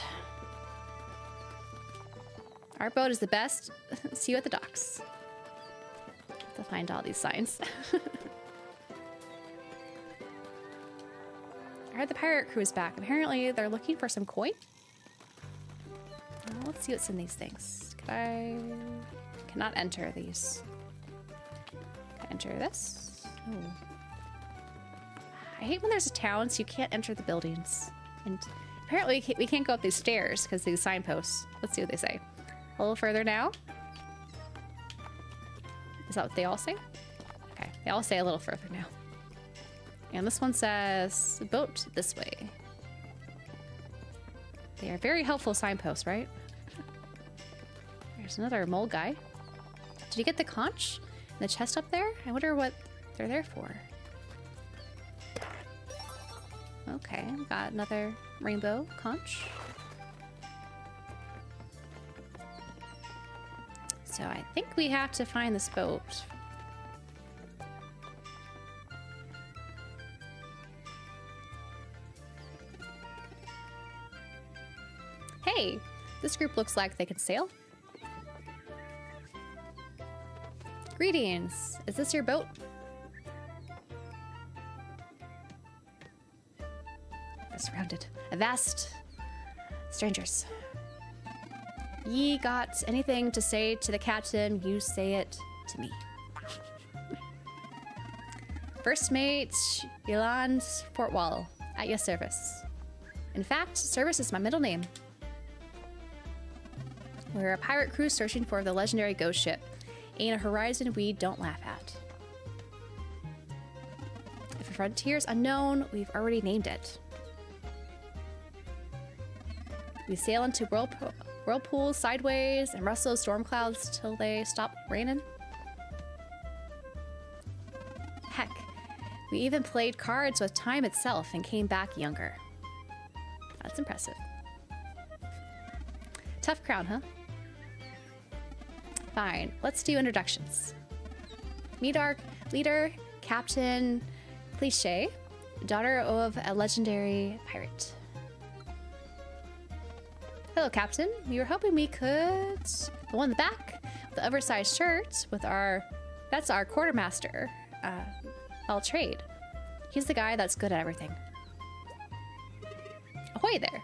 Our boat is the best. See you at the docks. To find all these signs. I heard the pirate crew is back. Apparently they're looking for some coin. Let's see what's in these things. Cannot enter these. Can I enter this? Oh. I hate when there's a town so you can't enter the buildings. And apparently we can't go up these stairs because these signposts. Let's see what they say. A little further now. Is that what they all say? Okay, they all say a little further now. And this one says, boat this way. They are very helpful signposts, right? There's another mole guy. Did you get the conch? And the chest up there? I wonder what they're there for. Okay, we got another rainbow conch. So I think we have to find this boat. Hey, this group looks like they could sail. Greetings, is this your boat? Surrounded. A vast strangers. Ye got anything to say to the captain, you say it to me. First mate, Yolande Fortwall, at your service. In fact, service is my middle name. We're a pirate crew searching for the legendary ghost ship. Ain't a horizon we don't laugh at. If a frontier's unknown, we've already named it. We sail into whirlpools sideways and rustle storm clouds till they stop raining. Heck, we even played cards with time itself and came back younger. That's impressive. Tough crowd, huh? Fine, let's do introductions. Meet our leader, Captain Cliché, daughter of a legendary pirate. Hello, Captain. We were hoping we could... The one in the back, the oversized shirt with our... That's our quartermaster, all trade. He's the guy that's good at everything. Ahoy there.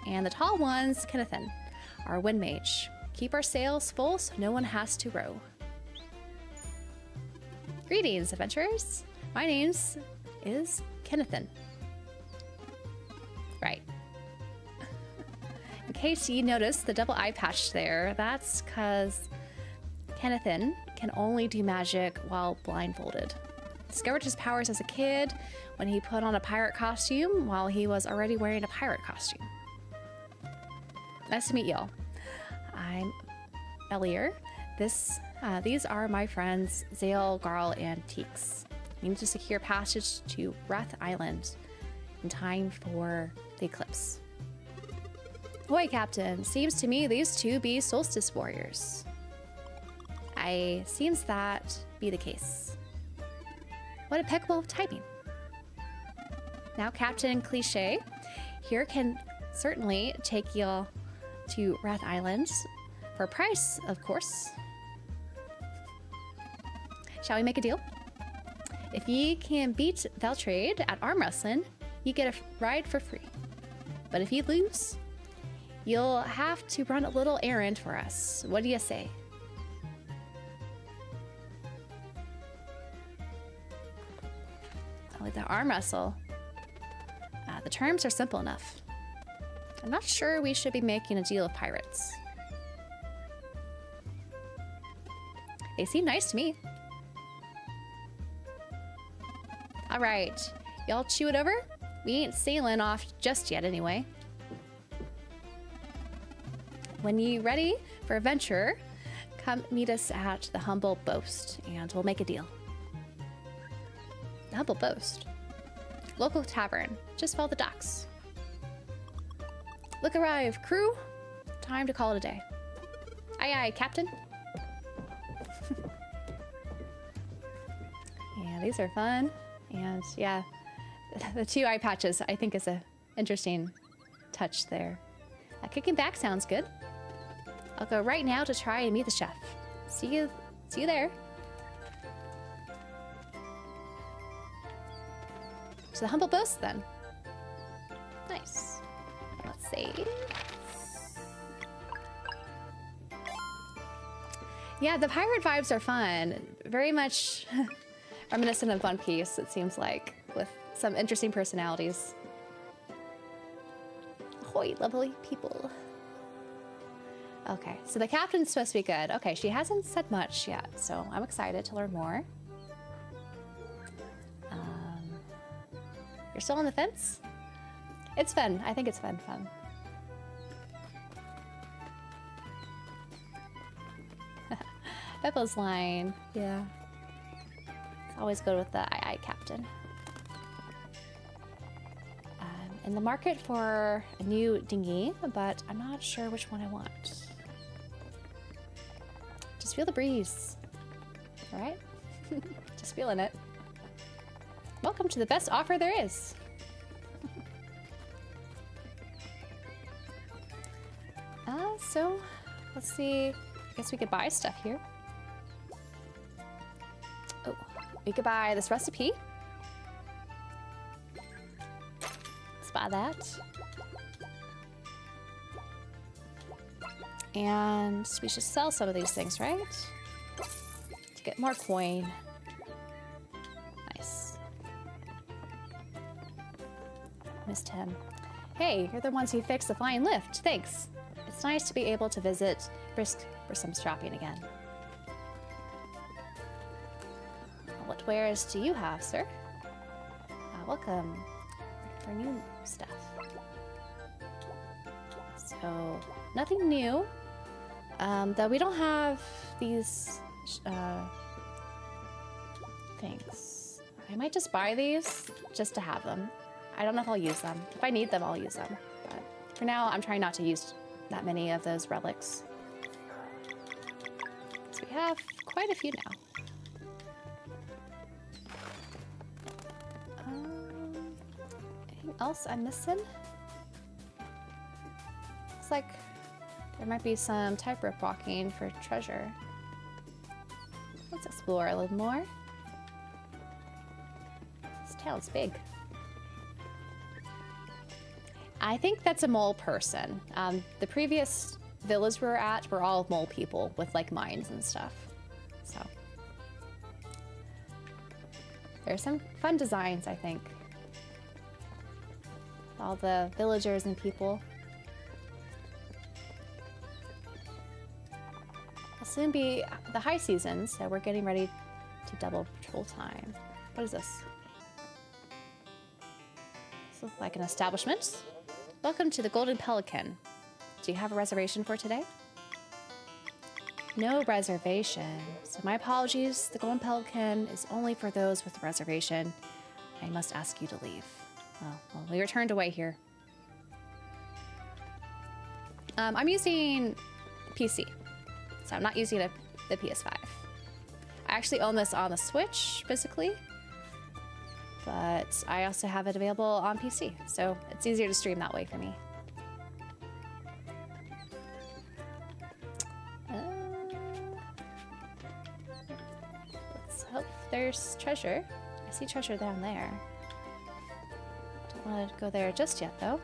And the tall one's Kennethan, our wind mage. Keep our sails full so no one has to row. Greetings, adventurers. My name's is Kennethan. case you noticed the double eye patch there, that's because Kennethan can only do magic while blindfolded. Discovered his powers as a kid when he put on a pirate costume while he was already wearing a pirate costume. Nice to meet y'all. I'm Elier. These are my friends Zale, Garl, and Teeks. We need to secure passage to Wrath Island in time for the eclipse. Ahoy, Captain. Seems to me these two be solstice warriors. Seems that be the case. What impeccable typing. Now, Captain Cliche here can certainly take you to Wrath Island for a price, of course. Shall we make a deal? If ye can beat Veltrade at arm wrestling, you get a ride for free. But if you lose, you'll have to run a little errand for us. What do you say? With the arm wrestle, the terms are simple enough. I'm not sure we should be making a deal with pirates. They seem nice to me. All right, y'all chew it over? We ain't sailing off just yet anyway. When you ready for adventure, come meet us at the Humble Boast and we'll make a deal. The Humble Boast. Local tavern, just follow the docks. Look arrive, crew. Time to call it a day. Aye aye, Captain. Yeah, these are fun. And yeah, the two eye patches I think is a interesting touch there. Kicking back sounds good. I'll go right now to try and meet the chef. See you there. To the Humble Boast then. Nice. Let's see. Yeah, the pirate vibes are fun. Very much reminiscent of One Piece, it seems like, with some interesting personalities. Ahoy, lovely people. Okay, so the captain's supposed to be good. Okay, she hasn't said much yet, so I'm excited to learn more. You're still on the fence? It's fun. I think it's fun. Beppo's line. Yeah. It's always good with the aye, Captain. I'm in the market for a new dinghy, but I'm not sure which one I want. Just feel the breeze. All right? Just feeling it. Welcome to the best offer there is. So let's see. I guess we could buy stuff here. Oh, we could buy this recipe. Let's buy that. And we should sell some of these things, right? To get more coin. Nice. Missed him. Hey, you're the ones who fixed the flying lift. Thanks. It's nice to be able to visit Brisk for some shopping again. What wares do you have, sir? Welcome for new stuff. So, nothing new. Though we don't have these things. I might just buy these just to have them. I don't know if I'll use them. If I need them, I'll use them. But for now, I'm trying not to use that many of those relics. So we have quite a few now. Anything else I'm missing? Looks like there might be some tightrope walking for treasure. Let's explore a little more. This town's big. I think that's a mole person. The previous villas we were at were all mole people with like mines and stuff. So there's some fun designs, I think. All the villagers and people. soon be the high season, so we're getting ready to double patrol time. What is this? This looks like an establishment. Welcome to the Golden Pelican. Do you have a reservation for today? No reservation. So my apologies. The Golden Pelican is only for those with a reservation. I must ask you to leave. Oh, well, we were turned away here. I'm using PC, so I'm not using the PS5. I actually own this on the Switch physically, but I also have it available on PC, so it's easier to stream that way for me. Let's hope there's treasure. I see treasure down there. Don't want to go there just yet, though.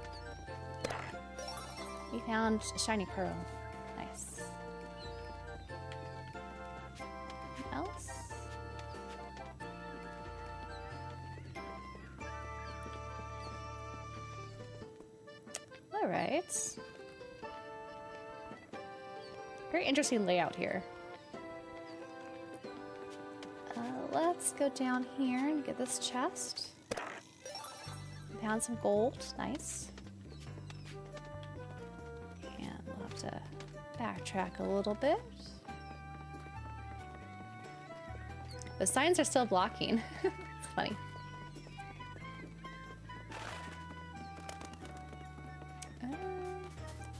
We found a shiny pearl. Nice. Anything else? All right. Very interesting layout here. Let's go down here and get this chest. Found some gold. Nice. We'll have to backtrack a little bit. The signs are still blocking. It's funny.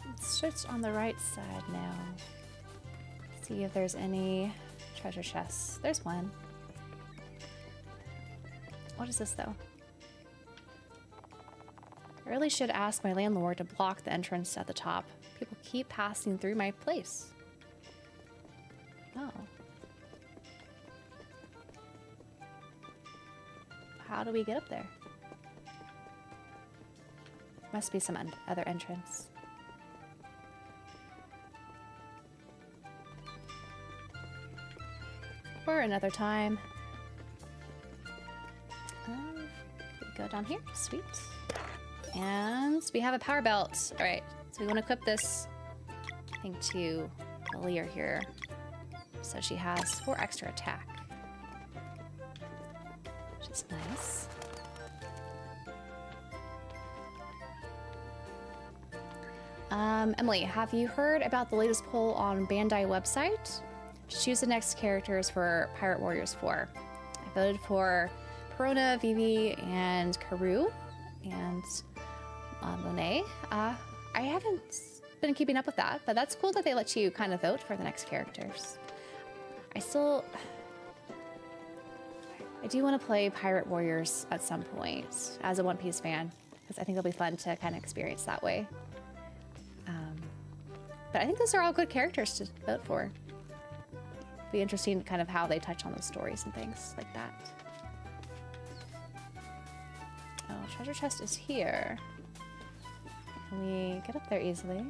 Let's switch on the right side now. See if there's any treasure chests. There's one. What is this though? I really should ask my landlord to block the entrance at the top. People keep passing through my place. Oh. How do we get up there? Must be some other entrance. Or another time. Go down here. Sweet. And we have a power belt. All right, so we want to equip this thing to Lear here. So she has 4 extra attack, which is nice. Emily, have you heard about the latest poll on Bandai website? Choose the next characters for Pirate Warriors 4. I voted for Perona, Vivi, and Karoo, and Monet. I haven't been keeping up with that, but that's cool that they let you kind of vote for the next characters. I do want to play Pirate Warriors at some point as a One Piece fan, because I think it'll be fun to kind of experience that way. But I think those are all good characters to vote for. Be interesting kind of how they touch on those stories and things like that. Oh, treasure chest is here. Can we get up there easily?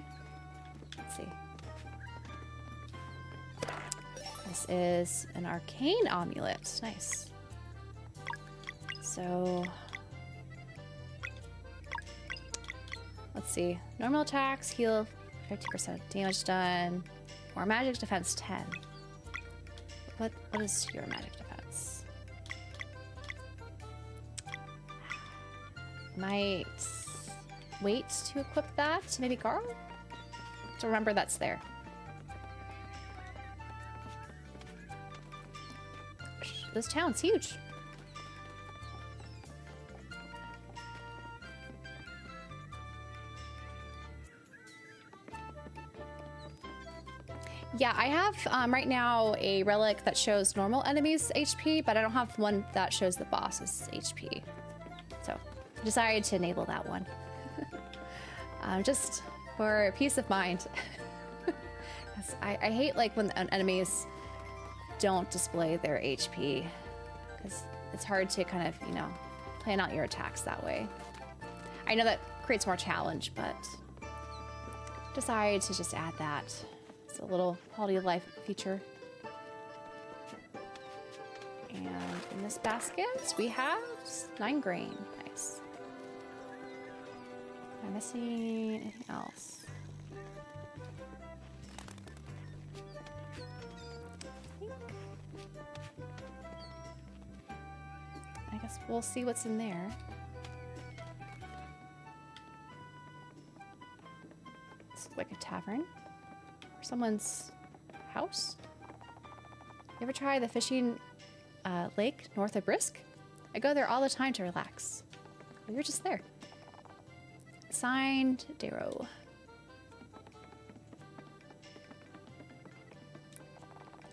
Let's see. This is an arcane amulet. Nice. So let's see. Normal attacks heal 50% damage done. Or magic defense 10. What is your magic defense? Might wait to equip that. Maybe Garl? To remember that's there. This town's huge. Yeah, I have right now a relic that shows normal enemies' HP, but I don't have one that shows the boss's HP. So I decided to enable that one. Just for peace of mind. I hate like when enemies don't display their HP, because it's hard to kind of, you know, plan out your attacks that way. I know that creates more challenge, but decided to just add that. It's a little quality of life feature. And in this basket, we have 9 grain. Nice. Am I missing anything else? we'll see what's in there. This looks like a tavern or someone's house. You ever try the fishing lake north of Brisk? I go there all the time to relax. We were just there. Signed, Darrow.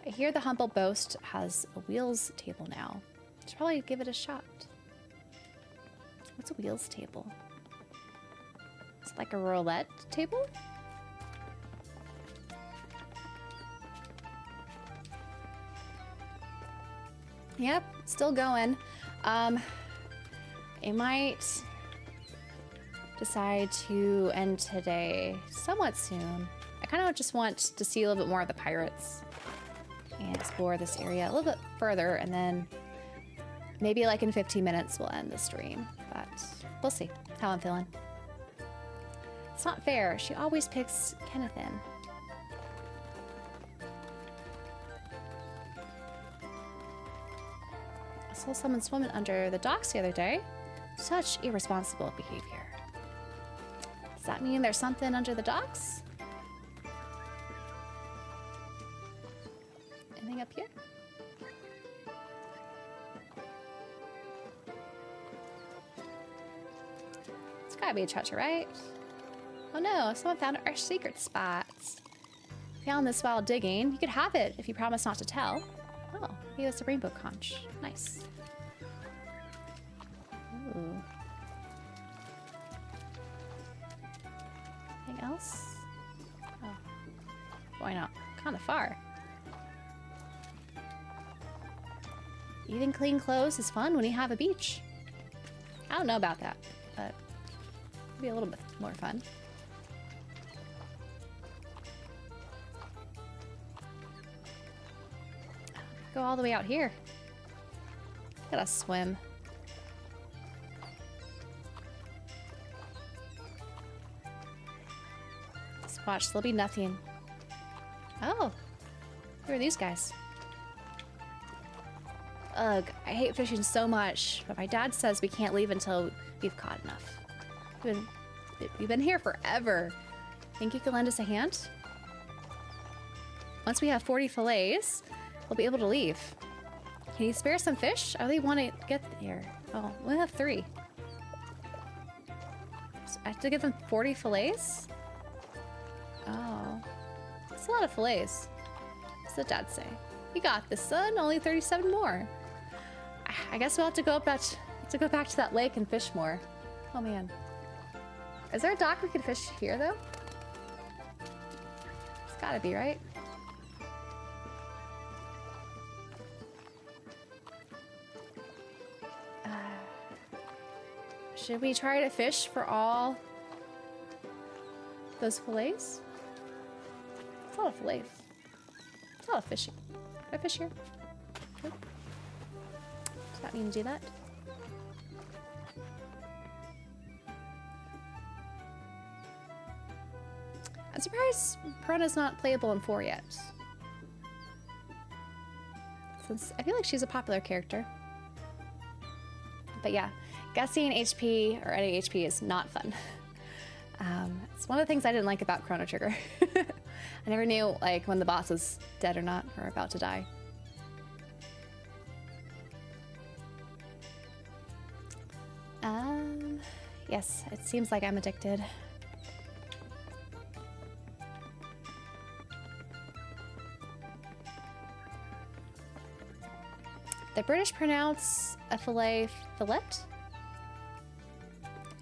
I hear the Humble Boast has a wheels table now. Should probably give it a shot. What's a wheels table? Is it like a roulette table? Yep, still going. I might decide to end today somewhat soon. I kind of just want to see a little bit more of the pirates and explore this area a little bit further, and then maybe like in 15 minutes we'll end the stream, but we'll see how I'm feeling. It's not fair. She always picks Kenneth in. I saw someone swimming under the docks the other day. Such irresponsible behavior. Does that mean there's something under the docks? Anything up here? It's gotta be a treasure, right? Oh no, someone found our secret spot. Found this while digging. You could have it if you promise not to tell. Oh, he has a rainbow conch. Nice. Ooh. Anything else? Oh, why not? Kind of far. Even clean clothes is fun when you have a beach. I don't know about that, but it'll be a little bit more fun. Go all the way out here. Gotta swim. Just watch, there'll be nothing. Oh, who are these guys? Ugh, I hate fishing so much, but my dad says we can't leave until we've caught enough. We've been here forever. Think you can lend us a hand? Once we have 40 fillets, we'll be able to leave. Can you spare some fish? I really want to get here. Oh, we have 3. So I have to give them 40 fillets? Oh, that's a lot of fillets. What's the dad say? You got this, son. Only 37 more. I guess we'll have to go back to that lake and fish more. Oh man. Is there a dock we could fish here though? It's gotta be, right? Should we try to fish for all those fillets? It's a lot of fillets. It's a lot of fishing. Can I fish here? Nope. Does that mean to do that? I'm surprised Piranha's not playable in 4 yet. Since I feel like she's a popular character. But yeah, guessing HP or any HP is not fun. It's one of the things I didn't like about Chrono Trigger. I never knew like when the boss was dead or not, or about to die. Yes, it seems like I'm addicted. The British pronounce a fillet fillet?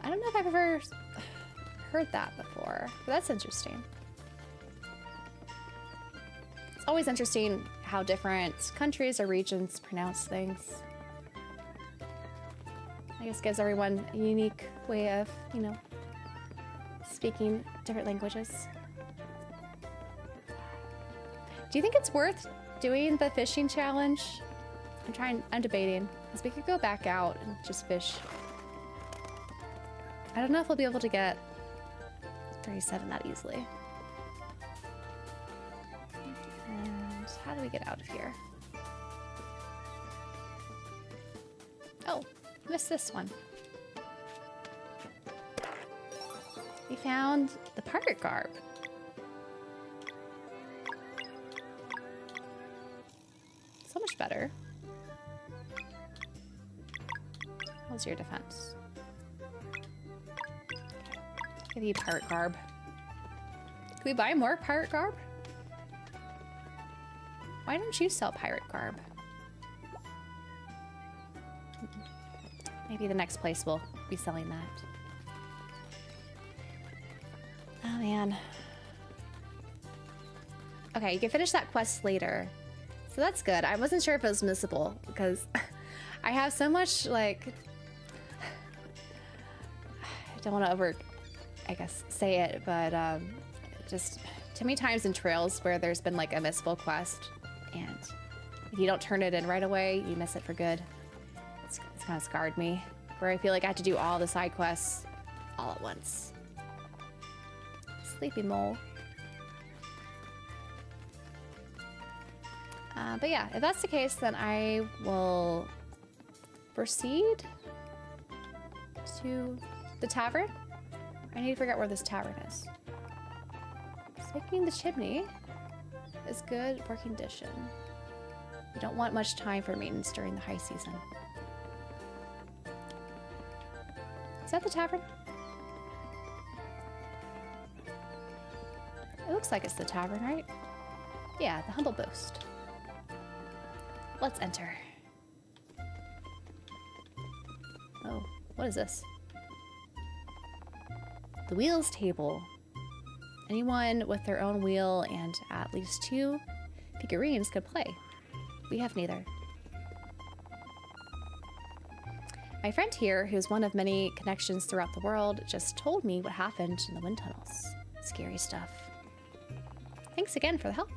I don't know if I've ever heard that before, but that's interesting. It's always interesting how different countries or regions pronounce things. I guess gives everyone a unique way of, you know, speaking different languages. Do you think it's worth doing the fishing challenge? I'm debating, because we could go back out and just fish. I don't know if we'll be able to get 37 that easily. And how do we get out of here? Oh, Missed this one. We found the pirate garb. So much better. How's your defense? Give you pirate garb. Can we buy more pirate garb? Why don't you sell pirate garb? Maybe the next place will be selling that. Oh man. Okay, you can finish that quest later. So that's good. I wasn't sure if it was missable because I have so much, like, I don't want to I guess, say it, but just too many times in Trails where there's been like a missable quest, and if you don't turn it in right away, you miss it for good. It's kind of scarred me, where I feel like I have to do all the side quests all at once. Sleepy mole. But yeah, if that's the case, then I will proceed to the tavern. I need to figure out where this tavern is. Smoking the chimney is good working condition. You don't want much time for maintenance during the high season. Is that the tavern? It looks like it's the tavern, right? Yeah, the Humble Boast. Let's enter. Oh, what is this? The wheels table. Anyone with their own wheel and at least 2 figurines could play. We have neither. My friend here, who's one of many connections throughout the world, just told me what happened in the wind tunnels. Scary stuff. Thanks again for the help.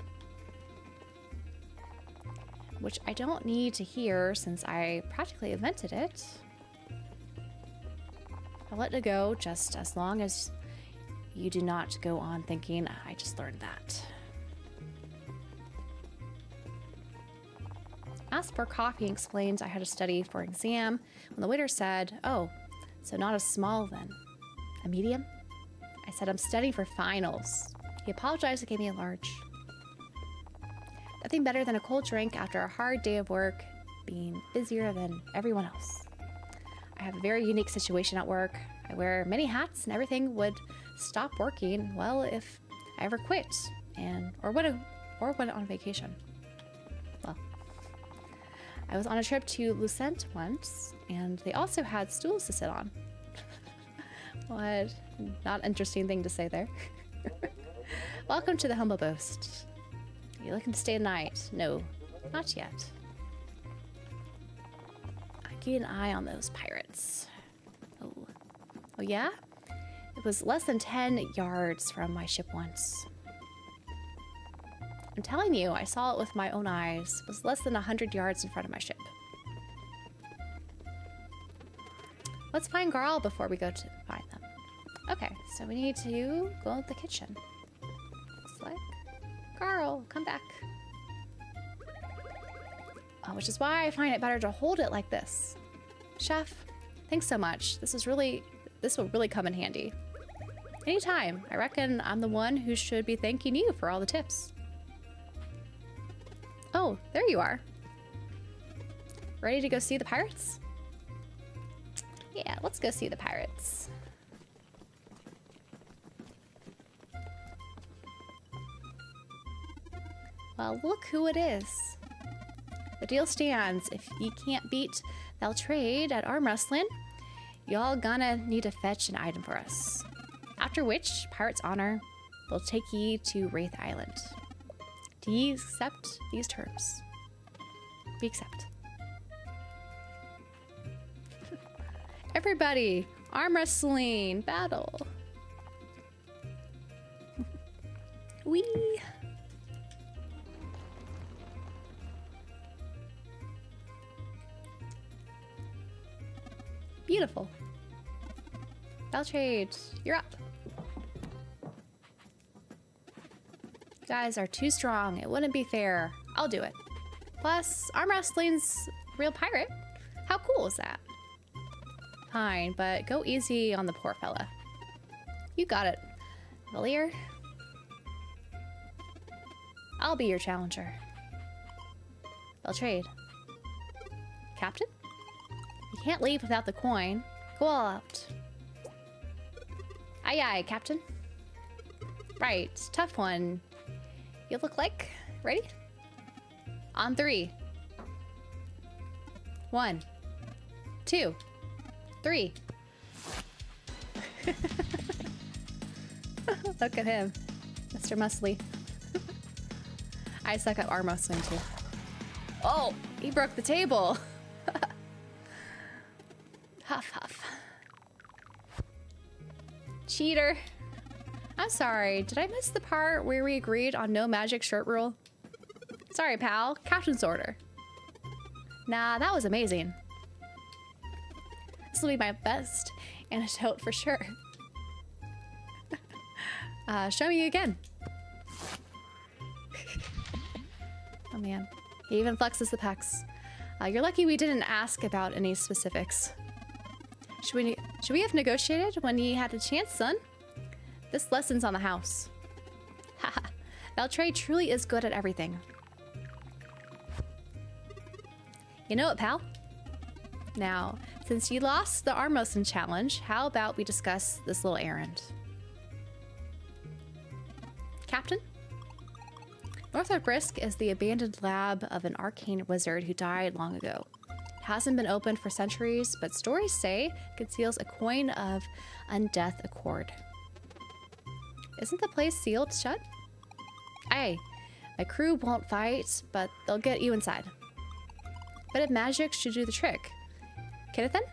Which I don't need to hear since I practically invented it. I'll let it go just as long as you do not go on thinking, I just learned that. Asked for coffee and explained I had to study for an exam when the waiter said, oh, so not a small then. A medium? I said I'm studying for finals. He apologized and gave me a large. Nothing better than a cold drink after a hard day of work, being busier than everyone else. I have a very unique situation at work. I wear many hats and everything would stop working, well, if I ever quit or went on vacation. Well, I was on a trip to Lucent once, and they also had stools to sit on. What? Not interesting thing to say there. Welcome to the Humble Boast. Are you looking to stay the night? No, not yet. I keep an eye on those pirates. Oh yeah? It was less than 10 yards from my ship once. I'm telling you, I saw it with my own eyes. It was less than 100 yards in front of my ship. Let's find Garl before we go to find them. Okay, so we need to go to the kitchen. It's like, Garl, come back. Oh, which is why I find it better to hold it like this. Chef, thanks so much. This will really come in handy. Anytime. I reckon I'm the one who should be thanking you for all the tips. Oh, there you are. Ready to go see the pirates? Yeah, let's go see the pirates. Well, look who it is. The deal stands. If you can't beat they'll trade at arm wrestling, y'all gonna need to fetch an item for us. After which, Pirate's Honor will take ye to Wraith Island. Do ye accept these terms? We accept. Everybody, arm wrestling battle. Wee. Beautiful. Beltrade, you're up. You guys are too strong. It wouldn't be fair. I'll do it. Plus, arm wrestling's real pirate. How cool is that? Fine, but go easy on the poor fella. You got it. Valier? I'll be your challenger. Beltrade. Captain? You can't leave without the coin. Go all out. Aye aye, Captain. Right, tough one. You look like... Ready? On 3. 1, 2, 3. Look at him, Mr. Muscly. I suck at arm wrestling too. Oh, he broke the table. Huff, huff. Cheater. I'm sorry, did I miss the part where we agreed on no magic shirt rule? Sorry, pal. Captain's order. Nah, that was amazing. This will be my best antidote for sure. Show me again. Oh man, he even flexes the pecs. You're lucky we didn't ask about any specifics. Should we have negotiated when he had a chance, son? This lesson's on the house. Haha, Beltray truly is good at everything. You know what, pal? Now, since you lost the arm wrestling challenge, how about we discuss this little errand? Captain? North of Brisk is the abandoned lab of an arcane wizard who died long ago. It hasn't been opened for centuries, but stories say it conceals a coin of undeath accord. Isn't the place sealed shut? Aye, my crew won't fight, but they'll get you inside. But if magic should do the trick. Kenneth then?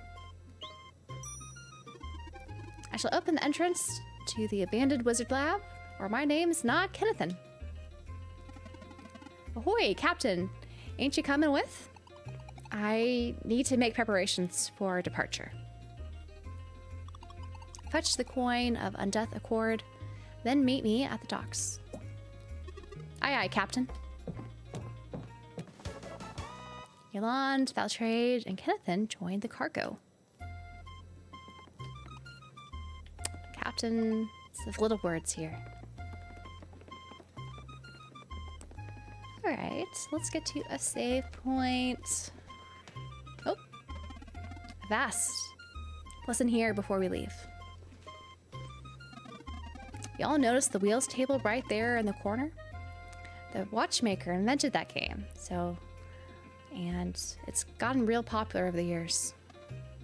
I shall open the entrance to the abandoned wizard lab, or my name's not Kennethan. Ahoy, Captain. Ain't you coming with? I need to make preparations for departure. Fetch the coin of undeath accord, then meet me at the docks. Aye aye, Captain. Yolande, Valtrade, and Kennethan joined the cargo. Captain, it's little words here. Alright, let's get to a save point. Oh, Vast. Listen here before we leave. Y'all notice the wheels table right there in the corner? The watchmaker invented that game, and it's gotten real popular over the years.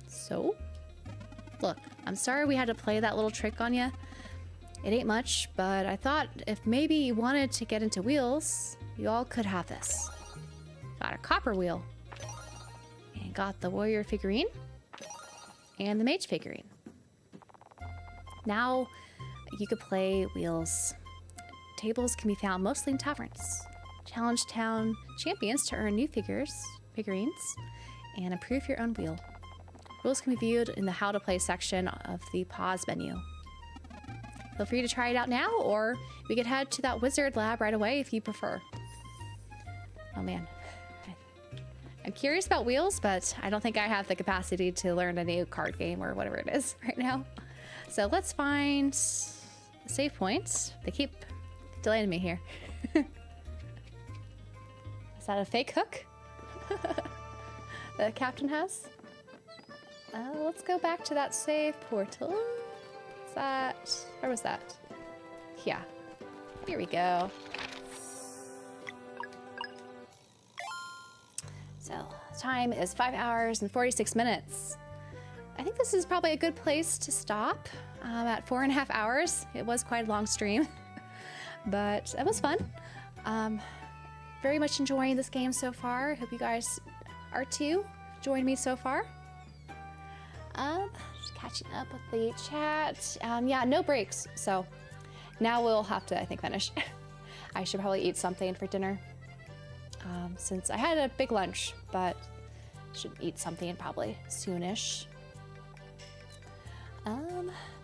So, look, I'm sorry we had to play that little trick on you. It ain't much, but I thought if maybe you wanted to get into wheels, you all could have this. Got a copper wheel. And got the warrior figurine. And the mage figurine. Now, you could play wheels. Tables can be found mostly in taverns. Challenge town champions to earn new figurines, and improve your own wheel. Rules can be viewed in the How to Play section of the pause menu. Feel free to try it out now, or we could head to that wizard lab right away if you prefer. Oh man. I'm curious about wheels, but I don't think I have the capacity to learn a new card game or whatever it is right now. So let's find the save points. They keep delaying me here. Is that a fake hook the captain has? Let's go back to that save portal. Is that... Where was that? Yeah. Here we go. So, time is 5 hours and 46 minutes. I think this is probably a good place to stop at 4.5 hours. It was quite a long stream, but it was fun. Very much enjoying this game so far. Hope you guys are too. Joined me so far. Just catching up with the chat. Yeah, no breaks. So now we'll have to, I think, finish. I should probably eat something for dinner. Since I had a big lunch, but should eat something probably soonish.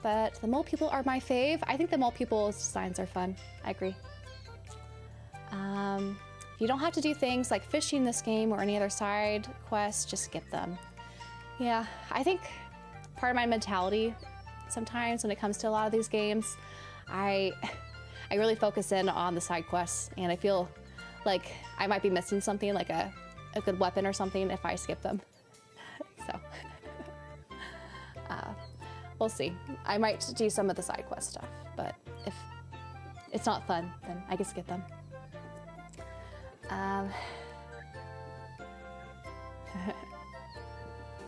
But the mole people are my fave. I think the mole people's designs are fun. I agree. You don't have to do things like fishing this game or any other side quests, just skip them. Yeah, I think part of my mentality sometimes when it comes to a lot of these games. I really focus in on the side quests, and I feel like I might be missing something, like a good weapon or something if I skip them. So we'll see. I might do some of the side quest stuff, but if it's not fun, then I can skip them.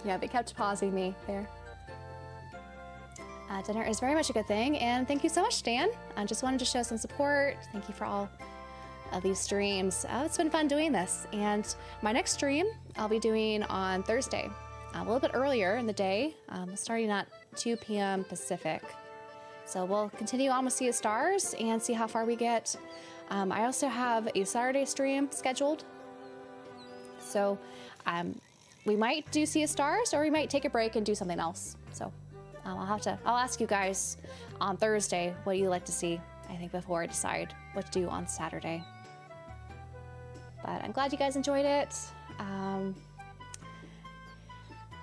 Yeah, they kept pausing me there. Dinner is very much a good thing, and thank you so much, Dan. I just wanted to show some support. Thank you for all of these streams. It's been fun doing this, and my next stream I'll be doing on Thursday, a little bit earlier in the day, starting at 2 p.m. Pacific. So we'll continue on with Sea of Stars and see how far we get. I also have a Saturday stream scheduled, so we might do Sea of Stars, or we might take a break and do something else. So I'll ask you guys on Thursday what you like to see, I think, before I decide what to do on Saturday. But I'm glad you guys enjoyed it.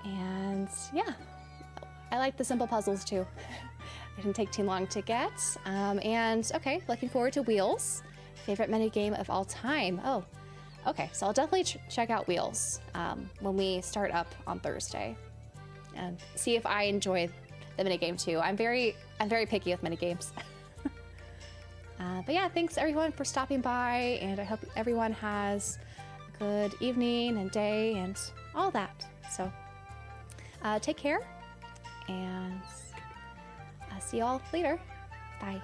And yeah, I like the simple puzzles too. It didn't take too long to get. And okay, looking forward to Wheels. Favorite minigame of all time. Oh, okay, so I'll definitely check out Wheels when we start up on Thursday and see if I enjoy the minigame too. I'm very picky with minigames. But yeah, thanks everyone for stopping by, and I hope everyone has a good evening and day and all that. So take care, and I'll see y'all later. Bye.